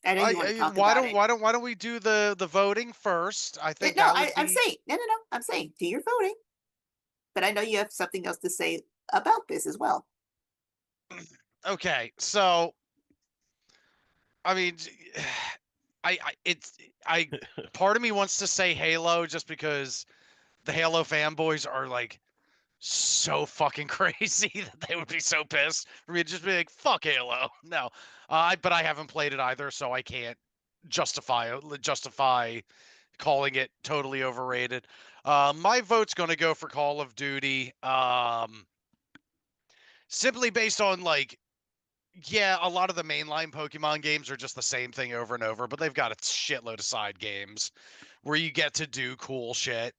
C: I know you want to talk about it.
B: Why don't we do the voting first? I think
C: No,
B: that would
C: I'm
B: be.
C: saying no. I'm saying do your voting, but I know you have something else to say about this as well.
B: Okay, so I mean, part of me wants to say Halo just because the Halo fanboys are like so fucking crazy that they would be so pissed for me to just be like, fuck Halo. No, but I haven't played it either, so I can't justify calling it totally overrated. My vote's going to go for Call of Duty. Simply based on like, yeah, a lot of the mainline Pokemon games are just the same thing over and over, but they've got a shitload of side games where you get to do cool shit.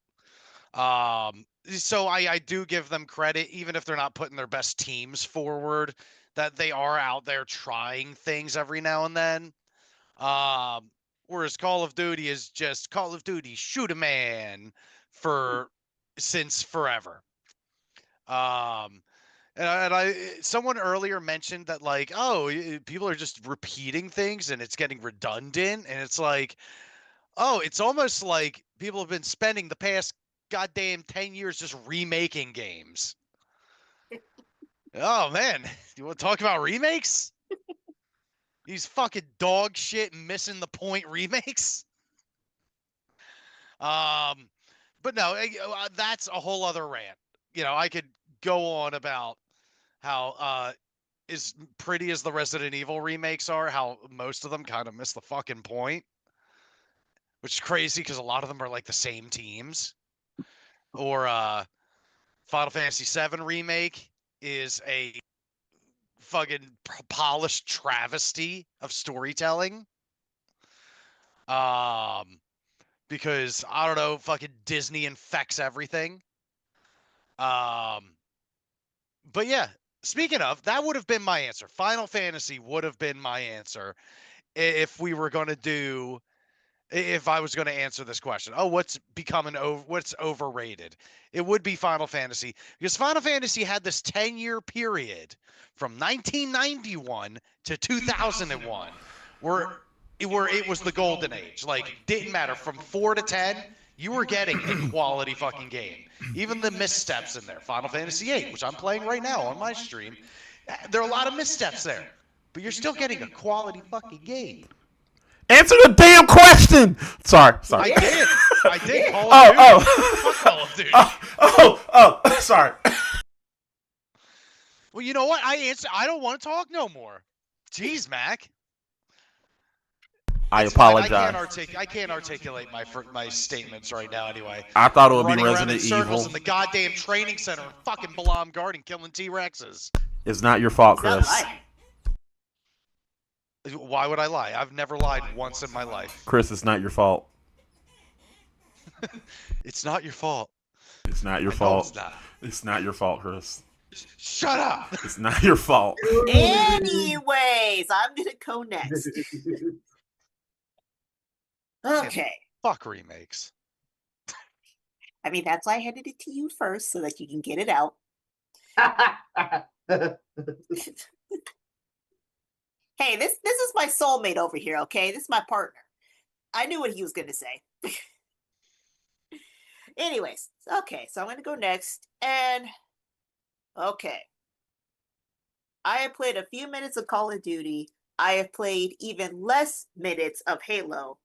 B: So I do give them credit, even if they're not putting their best teams forward, that they are out there trying things every now and then. Whereas Call of Duty is just Call of Duty, shoot a man since forever. Someone earlier mentioned that like, oh, people are just repeating things and it's getting redundant, and it's like, oh, it's almost like people have been spending the past goddamn 10 years just remaking games. Oh man, you want to talk about remakes? These fucking dog shit missing the point remakes. But no, that's a whole other rant. I could go on about how as pretty as the Resident Evil remakes are, how most of them kind of miss the fucking point, which is crazy because a lot of them are like the same teams. Or Final Fantasy VII remake is a fucking polished travesty of storytelling. Because I don't know, fucking Disney infects everything. But yeah, speaking of, that would have been my answer. Final Fantasy would have been my answer if I was going to answer this question. Oh, what's overrated? It would be Final Fantasy, because Final Fantasy had this 10-year period from 1991 to 2001 where it was the golden age. Like, didn't matter, from 4 to 10, you were getting a quality fucking game. Even the missteps in there. Final Fantasy VIII, which I'm playing right now on my stream, there are a lot of missteps there, but you're still getting a quality fucking game.
G: Answer the damn question. Sorry.
B: I did. Call of Duty.
G: Sorry.
B: Well, you know what? I don't want to talk no more. Jeez, Mac.
G: I apologize.
B: I can't articulate my statements right now. Anyway,
G: I thought it would be
B: running around in
G: Resident
B: circles
G: Evil.
B: in the goddamn training center in fucking Balam Garden, killing T-Rexes.
G: It's not your fault,
C: Not
G: Chris.
C: lying.
B: Why would I lie? I've never lied once in my life.
G: Chris, it's not your fault.
B: It's not your fault.
G: It's not your
B: I know
G: fault.
B: it's not.
G: It's not your fault, Chris.
B: Shut up.
G: It's not your fault.
C: Anyways, I'm gonna go next. Okay.
B: Fuck remakes.
C: I mean, that's why I handed it to you first, so that you can get it out. Hey, this is my soulmate over here, okay? This is my partner. I knew what he was gonna say. Anyways, okay, so I'm gonna go next, and okay. I have played a few minutes of Call of Duty. I have played even less minutes of Halo,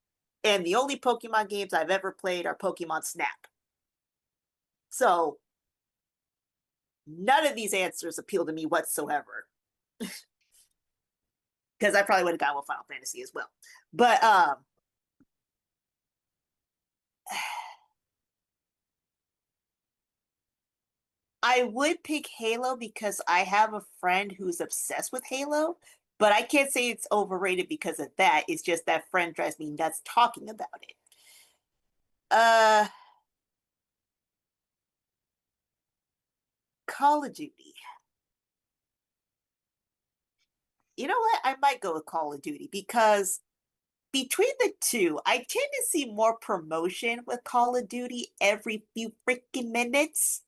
C: and the only Pokemon games I've ever played are Pokemon Snap. So, none of these answers appeal to me whatsoever. Because I probably would have gone with Final Fantasy as well. But, I would pick Halo because I have a friend who's obsessed with Halo, but I can't say it's overrated because of that. It's just that friend drives me nuts talking about it. Call of Duty. You know what? I might go with Call of Duty because between the two, I tend to see more promotion with Call of Duty every few freaking minutes.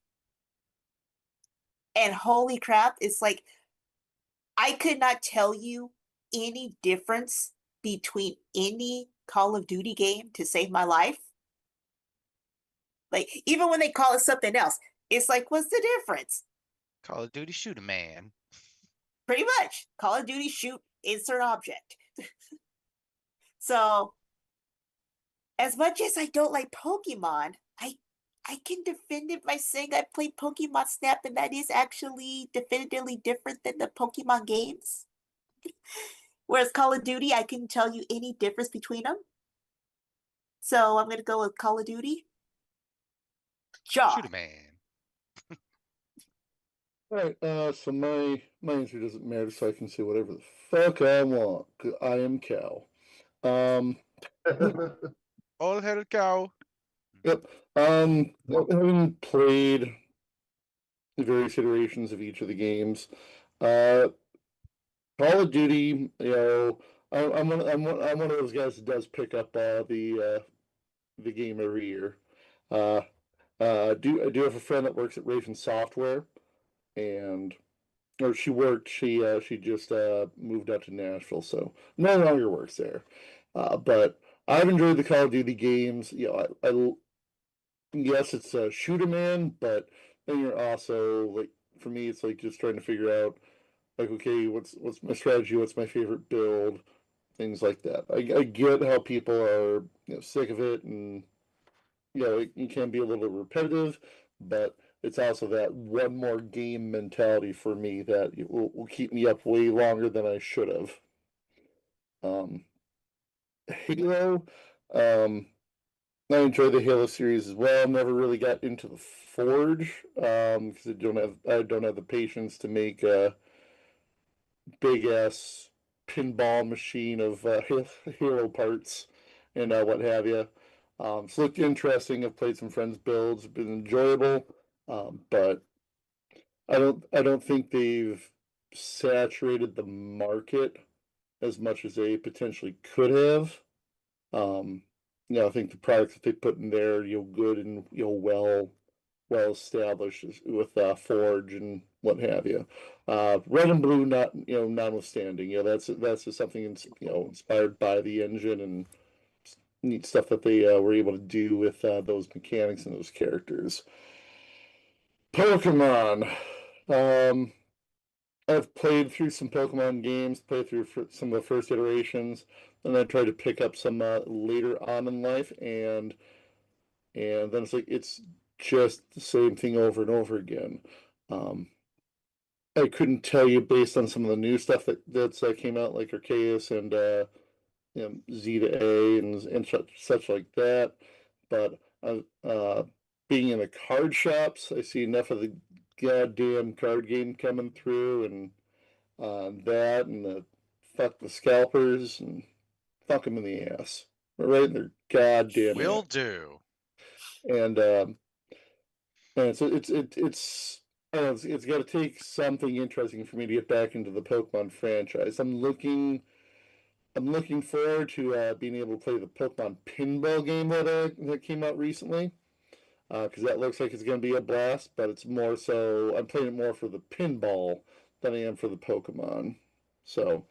C: And holy crap, it's like I could not tell you any difference between any Call of Duty game to save my life. Like, even when they call it something else, it's like, what's the difference?
B: Call of Duty shoot a man.
C: Pretty much. Call of Duty shoot insert object. So, as much as I don't like Pokemon, I can defend it by saying I played Pokemon Snap, and that is actually definitively different than the Pokemon games. Whereas Call of Duty, I couldn't tell you any difference between them. So I'm gonna go with Call of Duty. Josh.
B: Shoot a man.
H: All right. So my answer doesn't matter, so I can say whatever the fuck I want. 'Cause I am Cal.
B: All-headed cow.
H: Yep. Having played the various iterations of each of the games, Call of Duty, I'm one of those guys that does pick up the game every year. I do have a friend that works at Raven Software, and or she just moved out to Nashville, so no longer works there. But I've enjoyed the Call of Duty games. I yes, it's a shoot 'em man, but then you're also like, for me, it's like just trying to figure out like, okay, what's my strategy? What's my favorite build? Things like that. I get how people are sick of it, and it can be a little repetitive, but it's also that one more game mentality for me that will keep me up way longer than I should have. Halo, I enjoy the Halo series as well. Never really got into the Forge because I don't have the patience to make a big ass pinball machine of Halo parts and what have you. It's looked interesting. I've played some friends' builds, been enjoyable, but I don't think they've saturated the market as much as they potentially could have. I think the products that they put in there, good and well established with Forge and what have you. Red and blue, not notwithstanding. That's just something inspired by the engine and neat stuff that they were able to do with those mechanics and those characters. Pokemon. I've played through some Pokemon games, played through some of the first iterations, and I tried to pick up some later on in life, and then it's like it's just the same thing over and over again. I couldn't tell you based on some of the new stuff that's came out, like Arceus and Z to A and such like that. But being in the card shops, I see enough of the goddamn card game coming through, and that and the fuck the scalpers and fuck them in the ass, right in their goddamn
B: Will
H: ass.
B: do.
H: And so it's I don't know, it's got to take something interesting for me to get back into the Pokemon franchise. I'm looking forward to being able to play the Pokemon pinball game that came out recently, because that looks like it's going to be a blast. But it's more so I'm playing it more for the pinball than I am for the Pokemon. So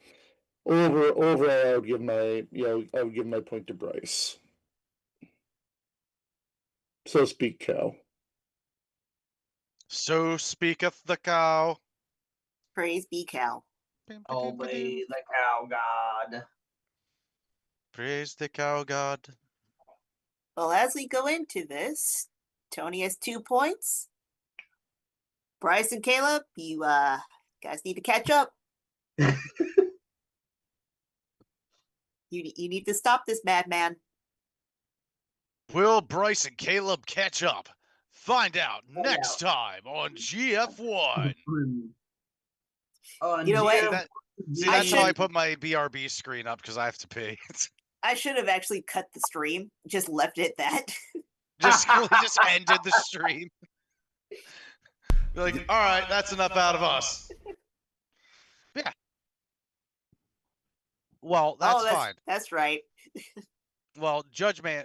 H: overall, I would give my point to Bryce. So speak, cow.
B: So speaketh the cow.
C: Praise be Cal.
E: Obey the cow god.
B: Praise the cow god.
C: Well, as we go into this, Tony has 2 points. Bryce and Caleb, you guys need to catch up. You need to stop this madman.
B: Will Bryce and Caleb catch up? Find out next time on GF1.
E: On
C: You know what?
B: That's how I put my BRB screen up because I have to pee.
C: I should have actually cut the stream, just left it that.
B: just ended the stream. You're like, all right, that's enough out of us. Yeah. Well, that's fine.
C: That's right.
B: Well, Judge Man.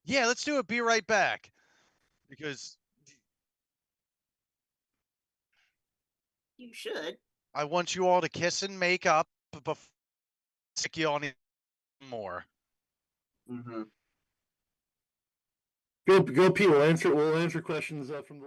B: Yeah, let's do it. Be right back. Because
C: You should.
B: I want you all to kiss and make up before I stick you on it more.
E: Mm-hmm.
H: Go, Pete. We'll answer questions from the.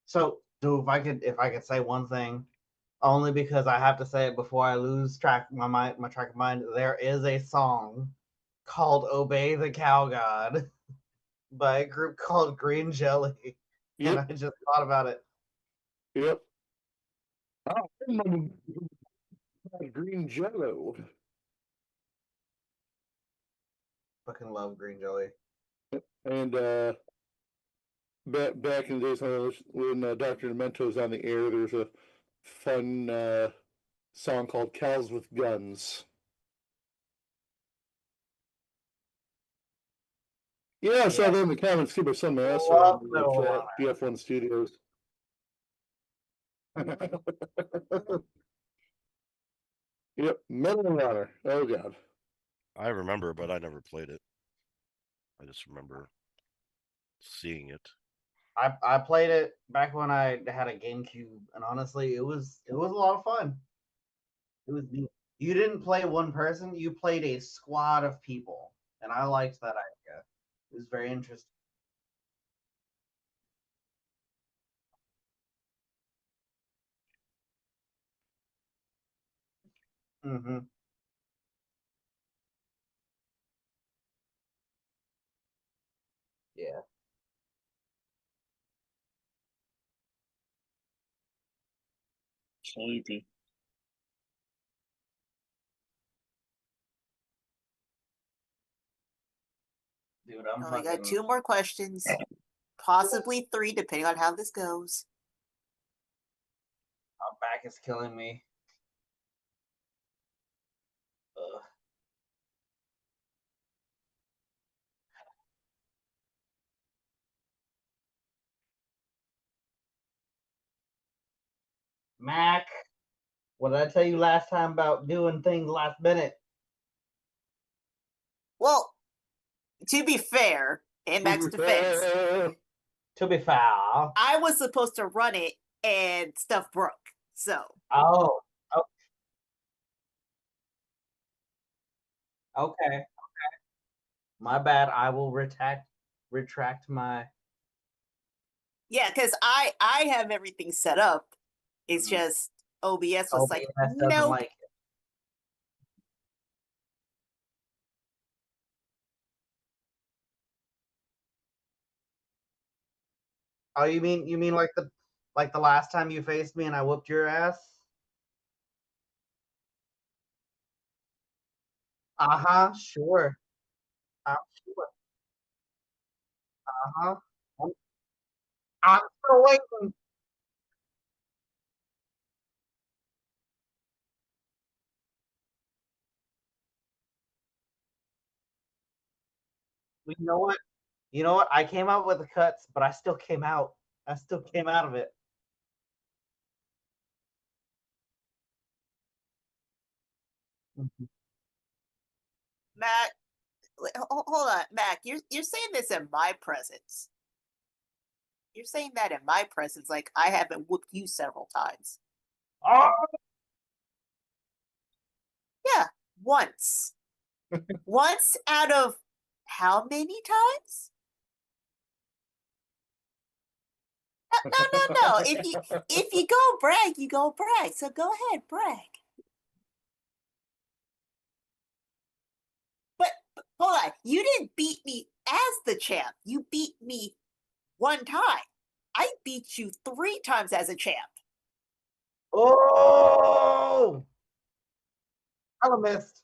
E: So, if I could say one thing, only because I have to say it before I lose track my track of mind. There is a song called "Obey the Cow God" by a group called Green Jelly. And
H: Yep.
E: I just thought about it.
H: Yep. I remember green jello.
E: Fucking love green jelly.
H: And back in the days when Dr. Demento was on the air, there was a fun song called Cows with Guns. Yeah, I saw that in the comments too, but some ass
E: Love
H: in the
E: Medal of
H: chat,
E: Honor.
H: BF1 Studios. Yep, Medal of Honor. Oh god.
F: I remember, but I never played it. I just remember seeing it.
E: I played it back when I had a GameCube, and honestly, it was a lot of fun. It was neat. You didn't play one person; you played a squad of people, and I liked that idea. It was very interesting. Mm-hmm. Yeah.
D: Sleepy.
E: Dude, I'm
C: only
E: fucking.
C: got 2 more questions, possibly 3, depending on how this goes.
E: My back is killing me. Ugh. Mac, what did I tell you last time about doing things last minute?
C: Well, to be fair, in Mac's defense,
E: To be foul.
C: I was supposed to run it and stuff broke. So,
E: Oh. Okay. My bad. I will retract my.
C: yeah, because I have everything set up. It's just OBS was like,
E: OBS doesn't
C: nope.
E: like it. Oh, you mean like the last time you faced me and I whooped your ass? Uh-huh, sure. I'm sure. Uh-huh. I'm, I'm still waiting. You know what? You know what? I came out with the cuts, but I still came out. I still came out of it.
C: Mac, hold on, Mac. You're saying this in my presence. You're saying that in my presence, like I haven't whooped you several times.
E: Oh,
C: Yeah, once. Once out of how many times? No. If you go brag, you go brag. So go ahead, brag. But hold on, you didn't beat me as the champ. You beat me one time. I beat you 3 times as a champ.
E: Oh! I missed.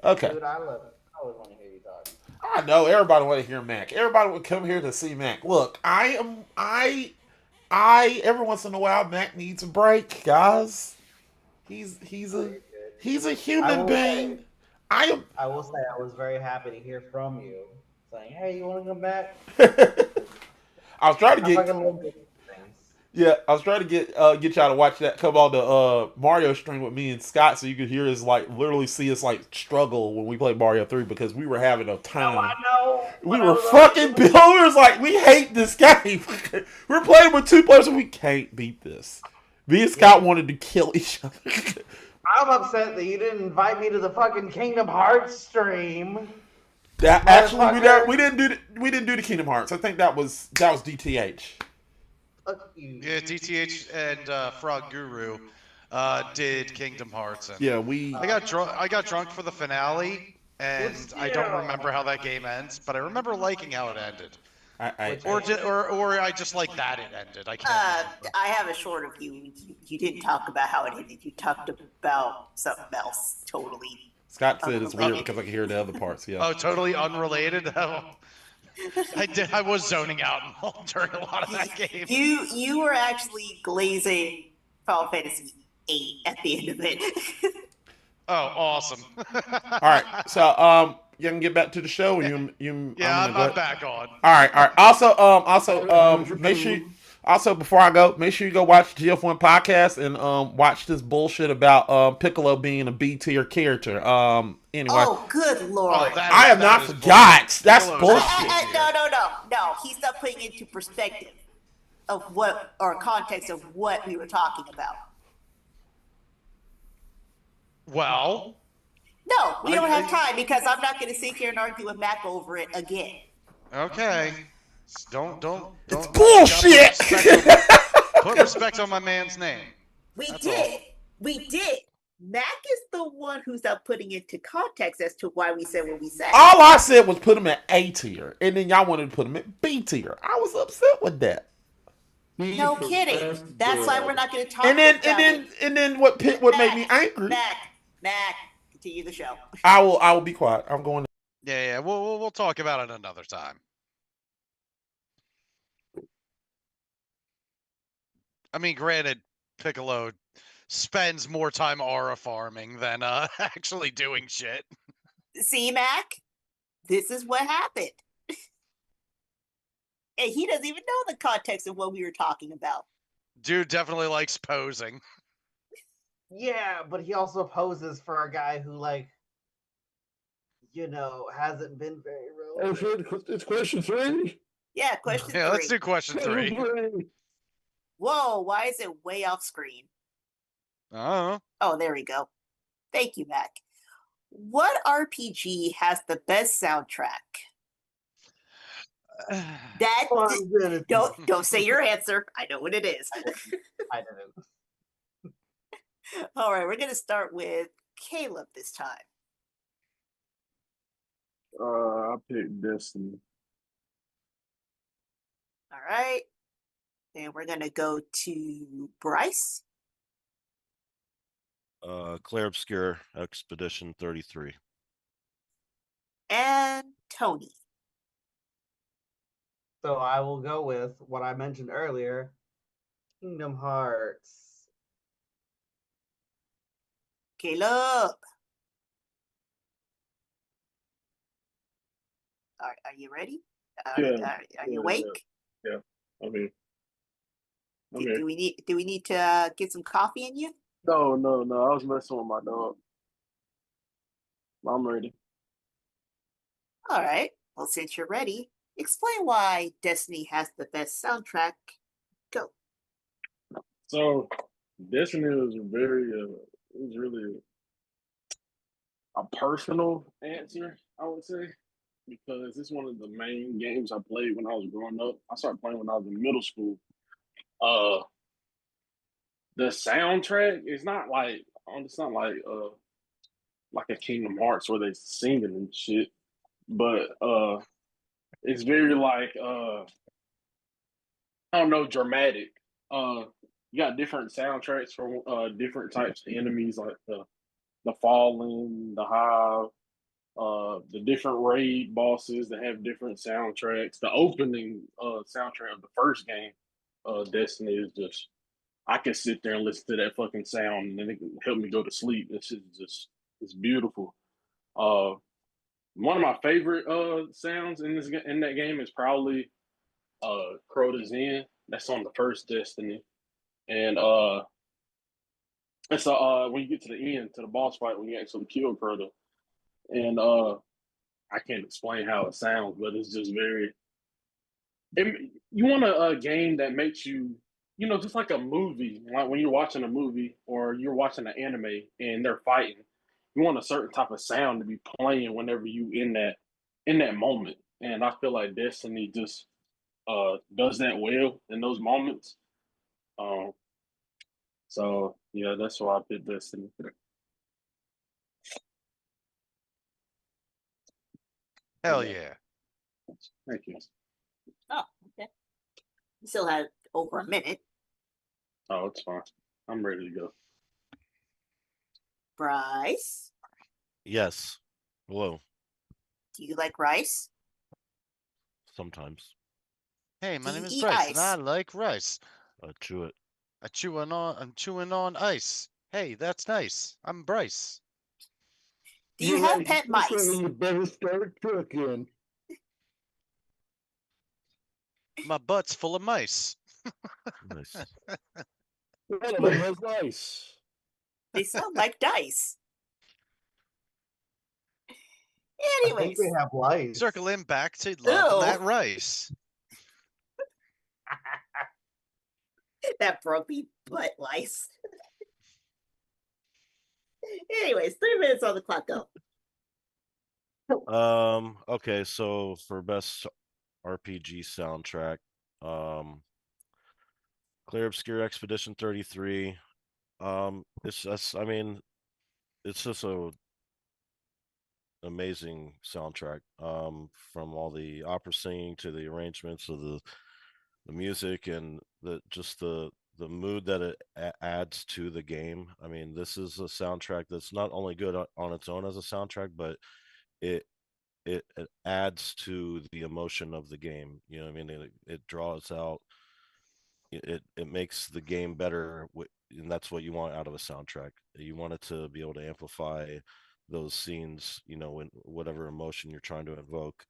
G: Okay.
E: Dude, I love it. I always want to hear you talk.
G: I know everybody want to hear Mac. Everybody would come here to see Mac. Look, I every once in a while Mac needs a break, guys. He's a human being.
E: I will say I was very happy to hear from you saying, "Hey, you want to come back?"
G: I was trying to
E: I
G: get
E: fucking love these things.
G: yeah, I was trying to get y'all to watch that come on the Mario stream with me and Scott, so you could hear us like literally see us like struggle when we played Mario 3 because we were having a time.
E: I know.
G: We were fucking we was like, we hate this game. We're playing with 2 players and we can't beat this. Me and Scott wanted to kill each other.
E: I'm upset that you didn't invite me to the fucking Kingdom Hearts stream.
G: Actually, we didn't do the Kingdom Hearts. I think that was DTH.
E: Fuck you.
B: Yeah, DTH and Frog Guru. did Kingdom Hearts, and
G: Yeah, we.
B: I got drunk. I got drunk for the finale, and I don't remember how that game ends, but I remember liking how it ended. Or I just like that it ended. I can't remember.
C: I have a short of you. You didn't talk about how it ended. You talked about something else totally.
G: Scott said it's weird
C: unrelated.
G: because I can hear the other parts. Yeah.
B: Oh, totally unrelated. I was zoning out during a lot of that game.
C: You were actually glazing Final Fantasy VIII at the end of it.
B: Oh, awesome.
G: All right. So you can get back to the show, and you.
B: Yeah,
G: I'm
B: I'm back on.
G: All right. Also, make sure. Also, before I go, make sure you go watch the GF1 podcast and watch this bullshit about Piccolo being a B tier character. Anyway.
C: Oh, good lord!
G: I have not forgot. That's bullshit.
C: No. He's not putting into perspective of what or context of what we were talking about.
B: Well.
C: No, we don't have time because I'm not going to sit here and argue with Mac over it again.
B: Okay. Don't.
G: It's bullshit.
B: Put respect on my man's name.
C: We did. Mac is the one who's not putting into context as to why we said what we said.
G: All I said was put him at A tier, and then y'all wanted to put him at B tier. I was upset with that.
C: No kidding. That's why we're not going to talk.
G: And then what made me angry?
C: Mac, continue the show.
G: I will be quiet. I'm going.
B: Yeah. We'll talk about it another time. I mean, granted, Piccolo spends more time aura farming than actually doing shit.
C: See, Mac? This is what happened. And he doesn't even know the context of what we were talking about.
B: Dude definitely likes posing.
E: Yeah, but he also poses for a guy who, like, hasn't been very
H: Oh,
E: relevant.
H: shit. It's question 3?
C: Yeah, question 3.
B: Yeah, let's do question 3.
C: Whoa, why is it way off screen?
B: Oh.
C: Oh, there we go. Thank you, Mac. What RPG has the best soundtrack? Don't say your answer. I know what it is.
E: I didn't.
C: All right, we're gonna start with Caleb this time.
D: I picked Destiny.
C: All right. And we're gonna go to Bryce.
F: Claire Obscure Expedition 33.
C: And Tony.
E: So I will go with what I mentioned earlier, Kingdom Hearts.
C: Caleb. Are you ready? Are you awake?
D: Yeah. I'm here.
C: Do we need to get some coffee in you?
D: No. I was messing with my dog. I'm ready.
C: All right. Well, since you're ready, explain why Destiny has the best soundtrack. Go.
D: So, Destiny was really a personal answer, I would say, because it's one of the main games I played when I was growing up. I started playing when I was in middle school. The soundtrack is not like a Kingdom Hearts where they singing and shit, but it's very like I don't know, dramatic. You got different soundtracks for different types of enemies, like the Fallen, the Hive, the different raid bosses that have different soundtracks. The opening soundtrack of the first game, Destiny, is just I could sit there and listen to that fucking sound and then it can help me go to sleep. It's beautiful. One of my favorite sounds in that game is probably Crota's Inn. That's on the first Destiny. And it's when you get to the end, to the boss fight, when you actually kill Crota. And I can't explain how it sounds, but it's just very. You want a game that makes you, just like a movie, like when you're watching a movie or you're watching an anime and they're fighting. You want a certain type of sound to be playing whenever you in that moment, and I feel like Destiny just does that well in those moments. So yeah, that's why I picked Destiny.
B: Hell yeah.
D: Thank you.
C: Oh, okay. You still have over a minute.
D: Oh, it's fine. I'm ready to go.
C: Bryce,
F: Yes. Hello.
C: do you like rice?
F: Sometimes
B: Hey, my
C: Do
B: name
C: you
B: is
C: eat
B: Bryce, and I
C: ice?
B: like rice.
F: I chew it.
B: I'm chewing on ice. Hey, that's nice. I'm Bryce.
C: Do you have pet mice?
H: You better start cooking.
B: My butt's full of mice.
F: Nice.
H: One of them has ice.
C: They sound like dice.
E: I think
C: Anyways,
E: they have lice.
B: Circling back to loving
C: Ew.
B: that rice.
C: that broke me butt lice. Anyways, 3 minutes on the clock. Go.
F: Okay, so for best RPG soundtrack, Clear Obscure Expedition 33. It's just, I mean, it's just a amazing soundtrack. From all the opera singing to the arrangements of the music and the mood that it adds to the game. I mean, this is a soundtrack that's not only good on its own as a soundtrack, but it it adds to the emotion of the game. You know what I mean? It draws out it makes the game better, and that's what you want out of a soundtrack. You want it to be able to amplify those scenes, you know, in whatever emotion you're trying to invoke.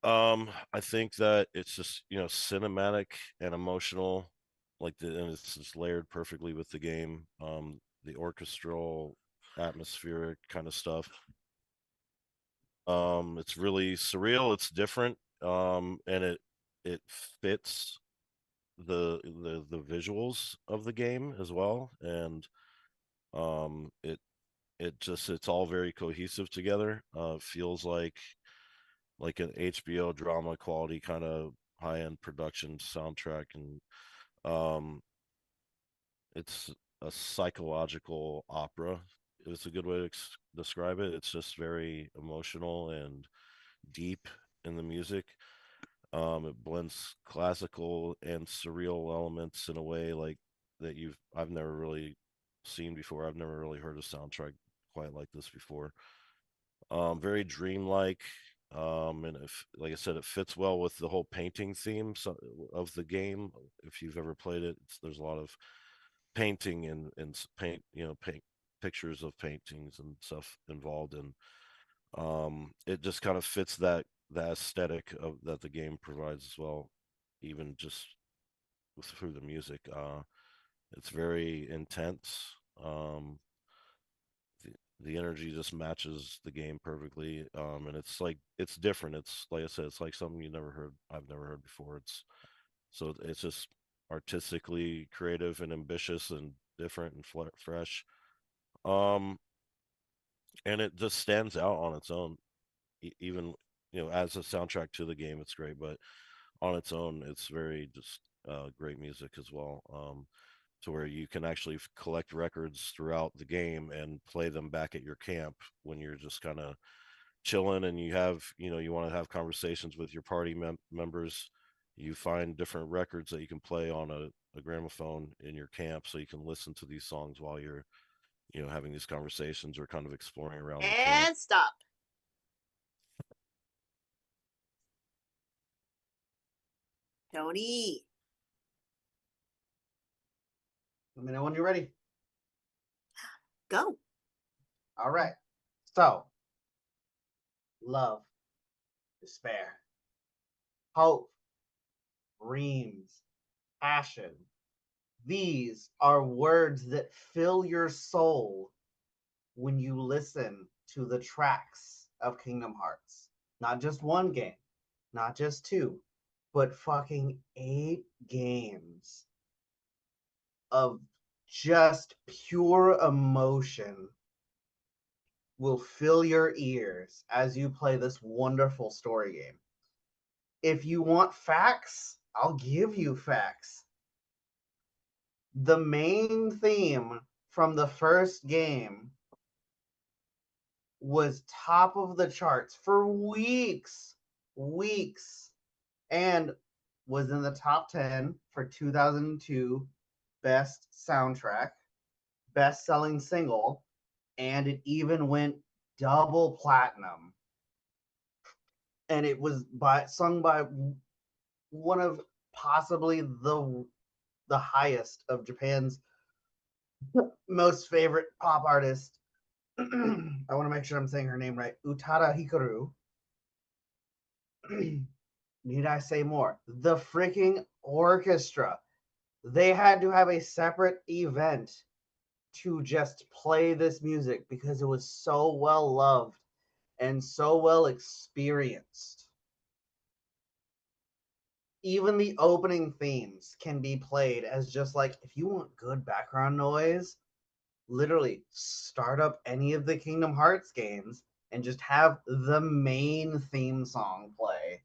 F: I think that it's just, you know, cinematic and emotional, and it's just layered perfectly with the game. The orchestral, atmospheric kind of stuff. It's really surreal. It's different. And it fits the visuals of the game as well, and it's all very cohesive together. Feels like an HBO drama quality kind of high end production soundtrack, and um, it's a psychological opera. It's a good way to describe it. It's just very emotional and deep in the music. It blends classical and surreal elements in a way like that I've never really seen before. I've never really heard a soundtrack quite like this before. Very dreamlike. And if, like I said, it fits well with the whole painting theme of the game. If you've ever played it, there's a lot of painting and paint, you know, paint pictures of paintings and stuff involved, and it just kind of fits that aesthetic of that the game provides as well, even just through the music. It's very intense. The energy just matches the game perfectly. And it's different. It's like I said, it's like something I've never heard before. It's just artistically creative and ambitious and different and fresh. Um, and it just stands out on its own. Even, you know, as a soundtrack to the game, it's great, but on its own, it's very just great music as well. To where you can actually collect records throughout the game and play them back at your camp when you're just kind of chilling, and you want to have conversations with your party members. You find different records that you can play on a gramophone in your camp, so you can listen to these songs while you're, you know, having these conversations or kind of exploring around the camp.
C: And stop. Tony.
E: Let me know when you're ready.
C: Go.
E: All right. So, love, despair, hope, dreams, passion. These are words that fill your soul when you listen to the tracks of Kingdom Hearts. Not just one game, not just two, but fucking 8 games of just pure emotion will fill your ears as you play this wonderful story game. If you want facts, I'll give you facts. The main theme from the first game was top of the charts for weeks, and was in the top 10 for 2002 best soundtrack, best selling single, and it even went double platinum. And it was sung by one of possibly the highest of Japan's most favorite pop artists. I want to make sure I'm saying her name right. Utada Hikaru. Need I say more? The freaking orchestra. They had to have a separate event to just play this music because it was so well loved and so well experienced. Even the opening themes can be played as just like, if you want good background noise, literally start up any of the Kingdom Hearts games and just have the main theme song play,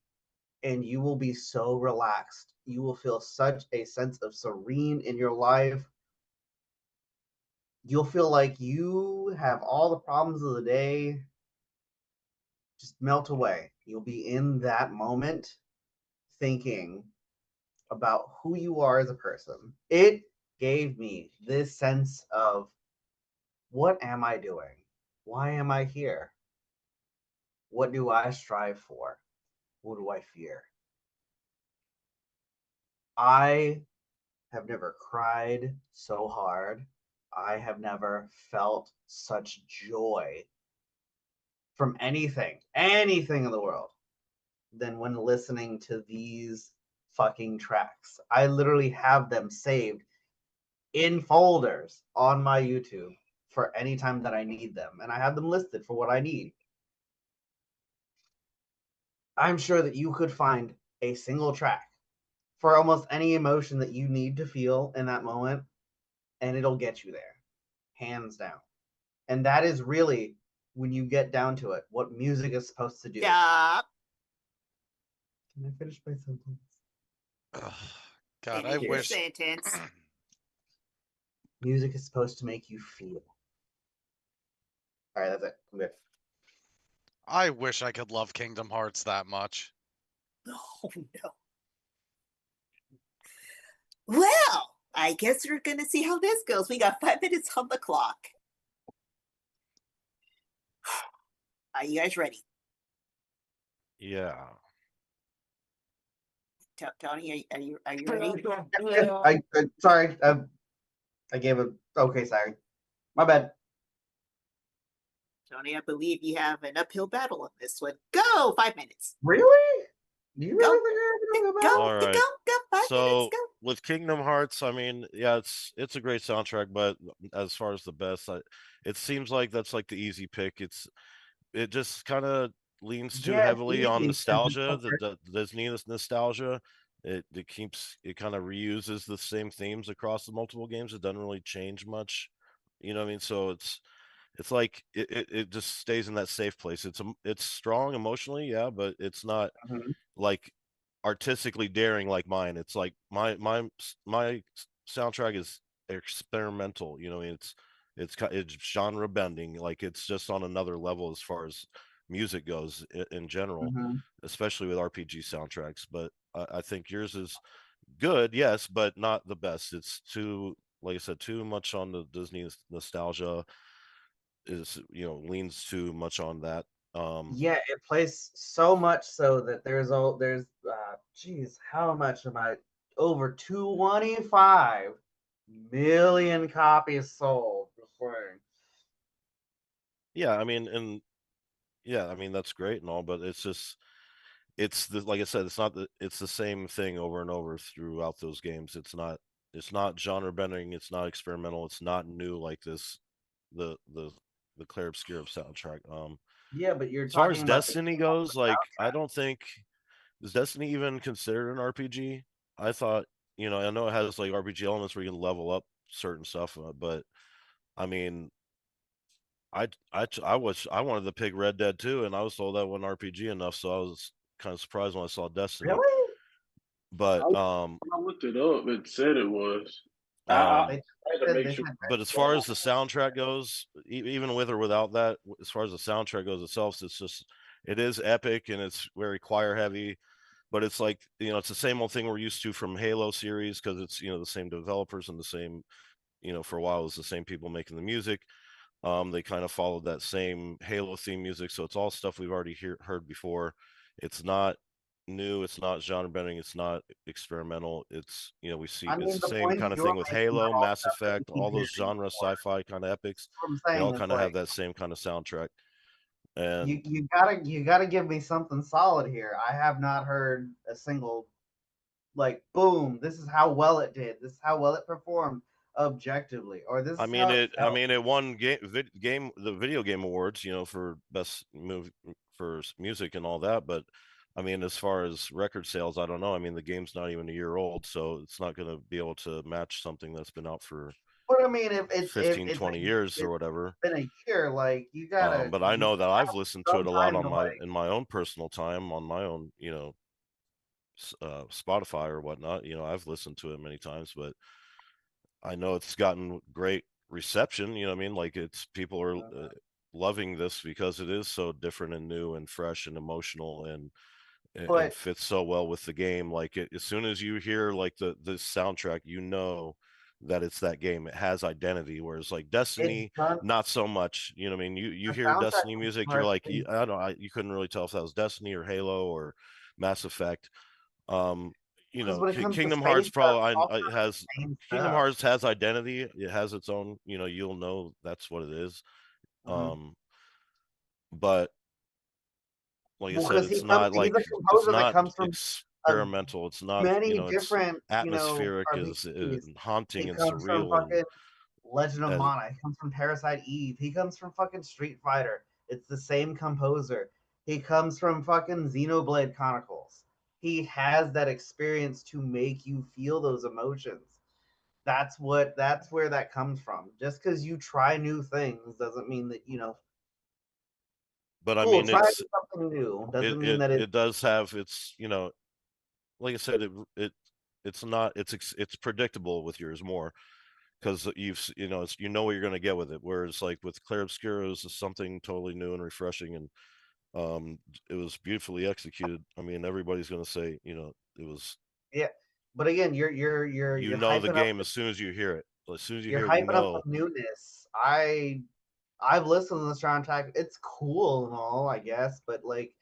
E: and you will be so relaxed. You will feel such a sense of serene in your life. You'll feel like you have all the problems of the day just melt away. You'll be in that moment thinking about who you are as a person. It gave me this sense of, what am I doing? Why am I here? What do I strive for? What do I fear? I have never cried so hard. I have never felt such joy from anything in the world, than when listening to these fucking tracks. I literally have them saved in folders on my YouTube for any time that I need them, and I have them listed for what I need. I'm sure that you could find a single track for almost any emotion that you need to feel in that moment, and it'll get you there, hands down. And that is really, when you get down to it, what music is supposed to do.
C: Stop.
E: Can I finish my sentence?
B: Ugh, God, I
C: Finish your
B: wish.
C: sentence.
E: Music is supposed to make you feel. All right, that's it. I'm good.
B: I wish I could love Kingdom Hearts that much.
C: Oh no. Well, I guess we're gonna see how this goes. We got 5 minutes on the clock. Are you guys ready?
F: Yeah.
C: Tony, are you ready?
E: Sorry. I gave a okay. Sorry, my bad.
C: Tony, I believe you have an uphill battle on this one. Go, 5 minutes.
E: Really? Do you
C: Go.
E: really think I have
C: Go,
F: All right.
C: go, 5
F: So
C: minutes, go.
F: with Kingdom Hearts, I mean, yeah, it's a great soundtrack, but as far as the best, it seems like that's like the easy pick. It just kind of leans too
E: Yeah, it's
F: heavily on
E: easy.
F: nostalgia, the Disney nostalgia. It kind of reuses the same themes across the multiple games. It doesn't really change much, you know what I mean? So it's like it just stays in that safe place. It's strong emotionally, yeah, but it's not
E: Mhm.
F: like artistically daring like mine. It's like my soundtrack is experimental, you know. It's genre bending, like it's just on another level as far as music goes in general,
E: Mhm.
F: especially with RPG soundtracks. But I think yours is good, yes, but not the best. It's too, like I said, too much on the Disney nostalgia. Is, you know, leans too much on that.
E: Yeah, it plays so much so that there's geez, how much am I? Over 25 million copies sold.
F: Yeah, I mean, and yeah, I mean that's great and all, but like I said, it's the same thing over and over throughout those games. It's not genre bending, it's not experimental, it's not new like this the Clair Obscura soundtrack.
E: Yeah, but you're
F: As far
E: talking
F: as
E: about the
F: Destiny goes, like I don't think, is Destiny even considered an RPG? I thought, you know, I know it has like RPG elements where you can level up certain stuff, but I mean, I wanted to pick Red Dead 2, and I was told that wasn't RPG enough, so I was kind of surprised when I saw Destiny.
E: Really?
F: But
D: I looked it up. It said it was.
E: They
D: I had to
E: said
D: make
E: they
D: sure.
E: said
F: But as far as the soundtrack goes, even with or without that, as far as the soundtrack goes itself, it is epic and it's very choir heavy. But it's like, it's the same old thing we're used to from Halo series because it's the same developers and the same, for a while it was the same people making the music. They kind of followed that same Halo theme music, so it's all stuff we've already heard before. It's not new, it's not genre bending, it's not experimental. It's we see
E: I
F: it's
E: mean,
F: the
E: the
F: same
E: points
F: kind of
E: you're
F: thing with
E: making are
F: Halo,
E: all
F: Mass
E: stuff that
F: Effect,
E: we
F: all
E: keep
F: those
E: hearing
F: genre
E: before.
F: sci-fi kind of epics.
E: What I'm
F: They all
E: saying is
F: kind of have
E: like
F: that same kind of soundtrack. And
E: you gotta give me something solid here. I have not heard a single like boom, this is how well it did. This is how well it performed objectively, or this
F: I
E: is
F: mean
E: how it
F: it. I
E: felt.
F: mean it won the video game awards, for best movie for music and all that. But I mean, as far as record sales, I don't know. I mean, the game's not even a year old, so it's not going to be able to match something that's been out for
E: But I mean, if it's if
F: 15,
E: it's
F: 20 years or
E: it's
F: whatever.
E: been a year, like you gotta
F: But I know that I've listened to
E: some
F: it a lot
E: time to like.
F: in my own personal time on my own, Spotify or whatnot. I've listened to it many times, but I know it's gotten great reception. You know what I mean? Like it's people are loving this because it is so different and new and fresh and emotional and
E: But
F: fits so well with the game. Like as soon as you hear like the soundtrack, that it's that game. It has identity. Whereas like
E: it's
F: Destiny,
E: done.
F: not so much. You know what I mean? You
E: The
F: hear
E: soundtrack
F: Destiny
E: for
F: music, you're
E: Hearts
F: like,
E: is
F: I don't know, you couldn't really tell if that was Destiny or Halo or Mass Effect. Um,
E: because when it comes to
F: Kingdom
E: space
F: Hearts
E: stuff,
F: Pro
E: it's all
F: it has
E: the same
F: Kingdom
E: stuff.
F: Hearts has identity. It has its own, you'll know that's what it is.
E: Mhm.
F: But like I
E: Well,
F: said,
E: because he's a
F: it's
E: composer that
F: not
E: comes from
F: experimental. It's not,
E: many
F: it's
E: different,
F: atmospheric, is
E: RPGs.
F: haunting
E: He
F: and
E: comes from
F: surreal and
E: fucking Legend of
F: as
E: Mana. He comes from Parasite Eve. He comes from fucking Street Fighter. It's the same composer. He comes from fucking Xenoblade Chronicles. He has that experience to make you feel those emotions. That's where that comes from. Just because you try new things doesn't mean that,
F: but I
E: cool,
F: mean
E: try something new. Doesn't mean that it's
F: it does have its, like I said, it's not it's predictable with yours more because it's what you're going to get with it. Whereas like with Clair Obscura, it was something totally new and refreshing, and it was beautifully executed. I mean, everybody's going to say, it was.
E: yeah. But again, you're
F: The
E: hyping up
F: game as soon as you hear it. As soon as you
E: you're
F: hear it,
E: hyping up the newness. I've listened to the soundtrack. It's cool and all, I guess, but like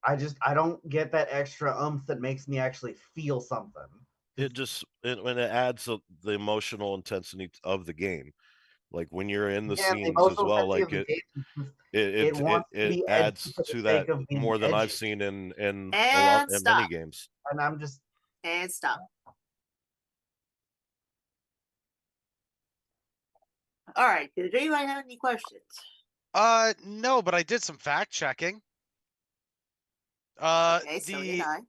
E: I don't get that extra oomph that makes me actually feel something.
F: when it adds the emotional intensity of the game. Like when you're in the
E: Yeah, the
F: scenes as
E: emotional
F: well,
E: intensity of
F: like
E: the game is just it
F: it
E: wants to be edgy
F: adds
E: for the
F: to that
E: sake of being
F: more than I've
E: edgy.
F: seen in a lot
C: And
F: in many
C: stop.
F: games.
E: And I'm just
C: And stop. All right. Did anyone have any questions?
B: No, but I did some fact checking.
C: Okay, so did I.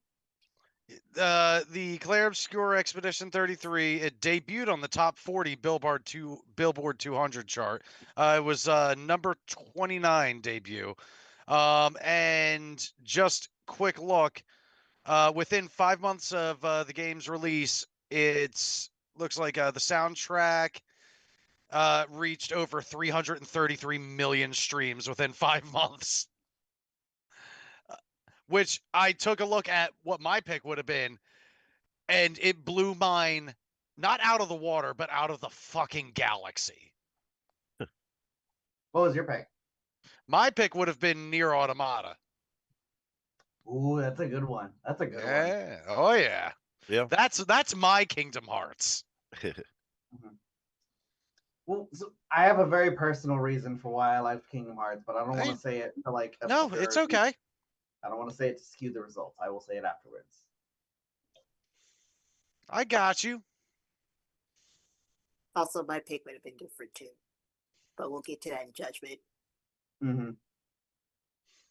B: The Clair Obscura Expedition 33, it debuted on the top 40 Billboard 200 chart. It was number 29 debut. And just quick look, within 5 months of the game's release, it's looks like the soundtrack reached over 333 million streams within 5 months. Which I took a look at what my pick would have been, and it blew mine not out of the water, but out of the fucking galaxy.
E: what was your pick?
B: My pick would have been Near Automata.
E: Ooh, that's a good one. That's a good one.
B: Yeah. Oh yeah.
F: Yeah.
B: That's my Kingdom Hearts.
E: Mhm. Well, so I have a very personal reason for why I liked Kingdom Hearts, but I don't want
B: Hey,
E: to say it to like
B: no, it's okay.
E: I don't want to say it to skew the results. I will say it afterwards.
B: I got you.
C: Also, my pick would have been different too, but we'll get to that in judgment.
E: Mm-hmm.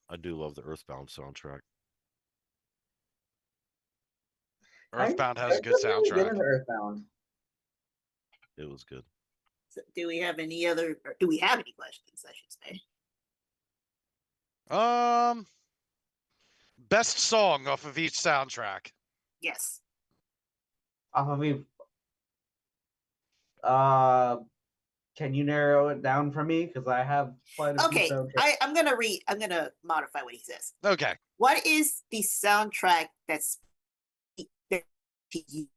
F: I do love the Earthbound soundtrack.
B: Earthbound has
E: I
B: a good
E: couldn't really get
B: soundtrack.
E: into Earthbound.
F: It was good.
C: So do we have any other? Or do we have any questions? I should say.
B: Best song off of each soundtrack.
C: Yes.
E: Off of Eve. Can you narrow it down for me? Because I have quite a few
C: Okay,
E: soundtracks.
C: I'm gonna read. I'm gonna modify what he says.
B: Okay.
C: What is the soundtrack that's to you?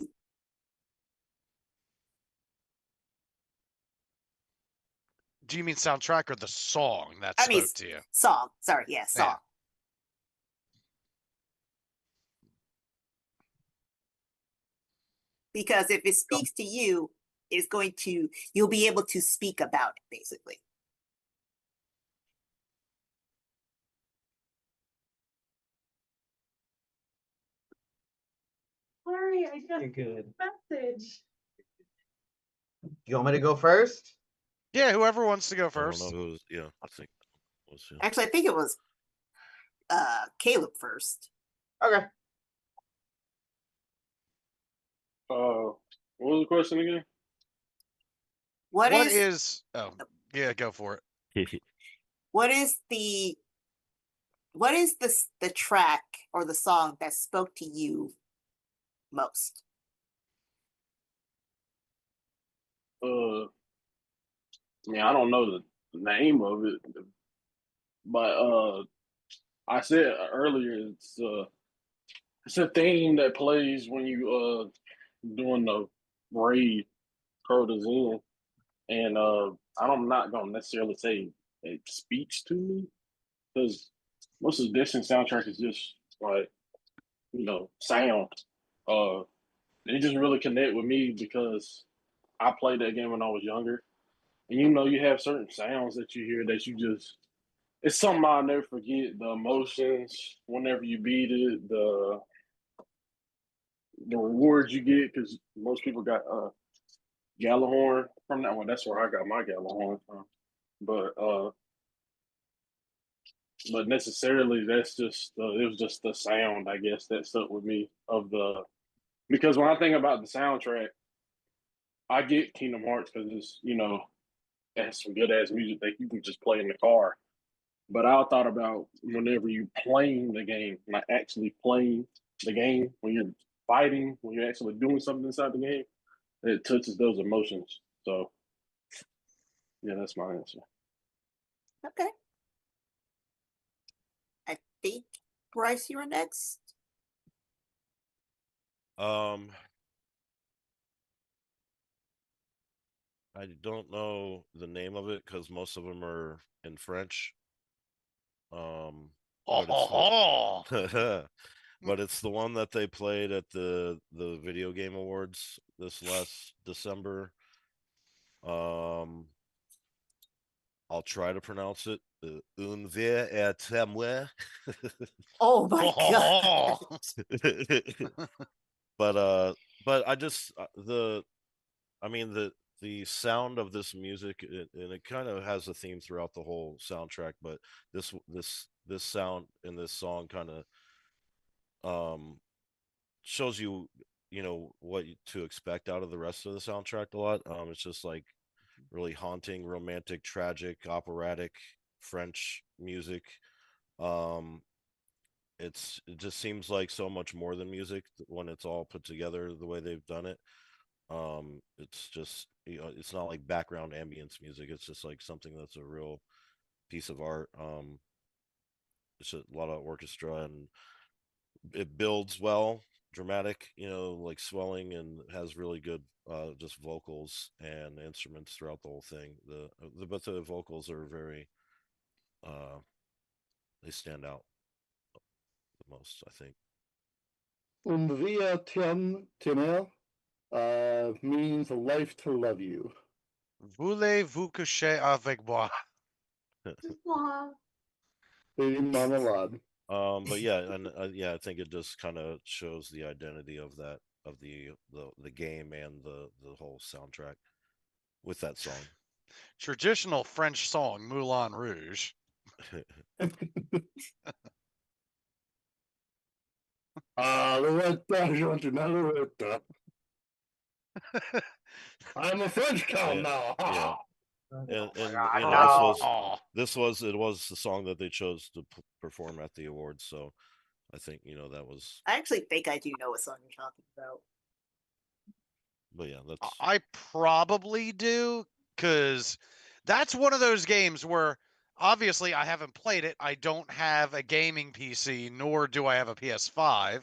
B: Do you mean soundtrack or the song that
C: I mean,
B: spoke to you?
C: song. Sorry, yeah, song.
B: Yeah.
C: Because if it speaks to you, you'll be able to speak about it, basically.
J: Sorry, I got
E: You're good.
J: a message.
E: You want me to go first?
B: Yeah, whoever wants to go
F: I don't
B: first.
F: know who's. Yeah, I think it was. Yeah.
C: Actually, I think it was Caleb first.
E: Okay.
D: What was the question again?
C: What
B: What
C: is
B: is? Oh, yeah, go for it.
C: what is the track or the song that spoke to you most?
D: Yeah, I don't know the name of it, but I said earlier it's a theme that plays when you doing the raid quotas in, and I'm not gonna necessarily say it speaks to me because most of the Destiny soundtrack is just like sound. Uh, it just really connect with me because I played that game when I was younger, and you have certain sounds that you hear that you just it's something I'll never forget. The emotions whenever you beat it, the rewards you get because most people got Gallahorn from that one. That's where I got my Gallahorn from. But but necessarily that's just it was just the sound I guess that stuck with me of the because when I think about the soundtrack, I get Kingdom Hearts because it's it has some good ass music that you can just play in the car. But I thought about whenever you playing the game, not actually playing the game, when you're fighting, when you're actually doing something inside the game, it touches those emotions. So, yeah, that's my answer.
C: Okay. I think Bryce, you were next.
F: I don't know the name of it because most of them are in French. But but it's the one that they played at the video game awards this last December. I'll try to pronounce it. Un verre est témoin.
C: Oh my god.
F: But I just the sound of this music and it kind of has a theme throughout the whole soundtrack, but this sound in this song kind of shows you what to expect out of the rest of the soundtrack a lot. It's just like really haunting, romantic, tragic, operatic French music. It just seems like so much more than music when it's all put together the way they've done it. It's just it's not like background ambience music. It's just like something that's a real piece of art. It's a lot of orchestra and it builds well, dramatic, like swelling, and has really good just vocals and instruments throughout the whole thing. But the vocals are very they stand out the most, I think.
H: Un via tenel means a life to love you.
B: Voulez-vous coucher avec moi?
H: Lady Marmalade.
F: But yeah, and yeah, I think it just kind of shows the identity of that of the game and the whole soundtrack with that song.
B: Traditional French song, Moulin Rouge.
H: Loretta, Loretta. I'm a French count now.
F: Yeah.
E: Oh
F: And
E: my God,
F: this was the song that they chose to perform at the awards, so I think that was
C: I actually think I do know what song you're talking about.
F: But yeah, that's
B: I probably do, because that's one of those games where obviously I haven't played it. I don't have a gaming PC, nor do I have a PS5.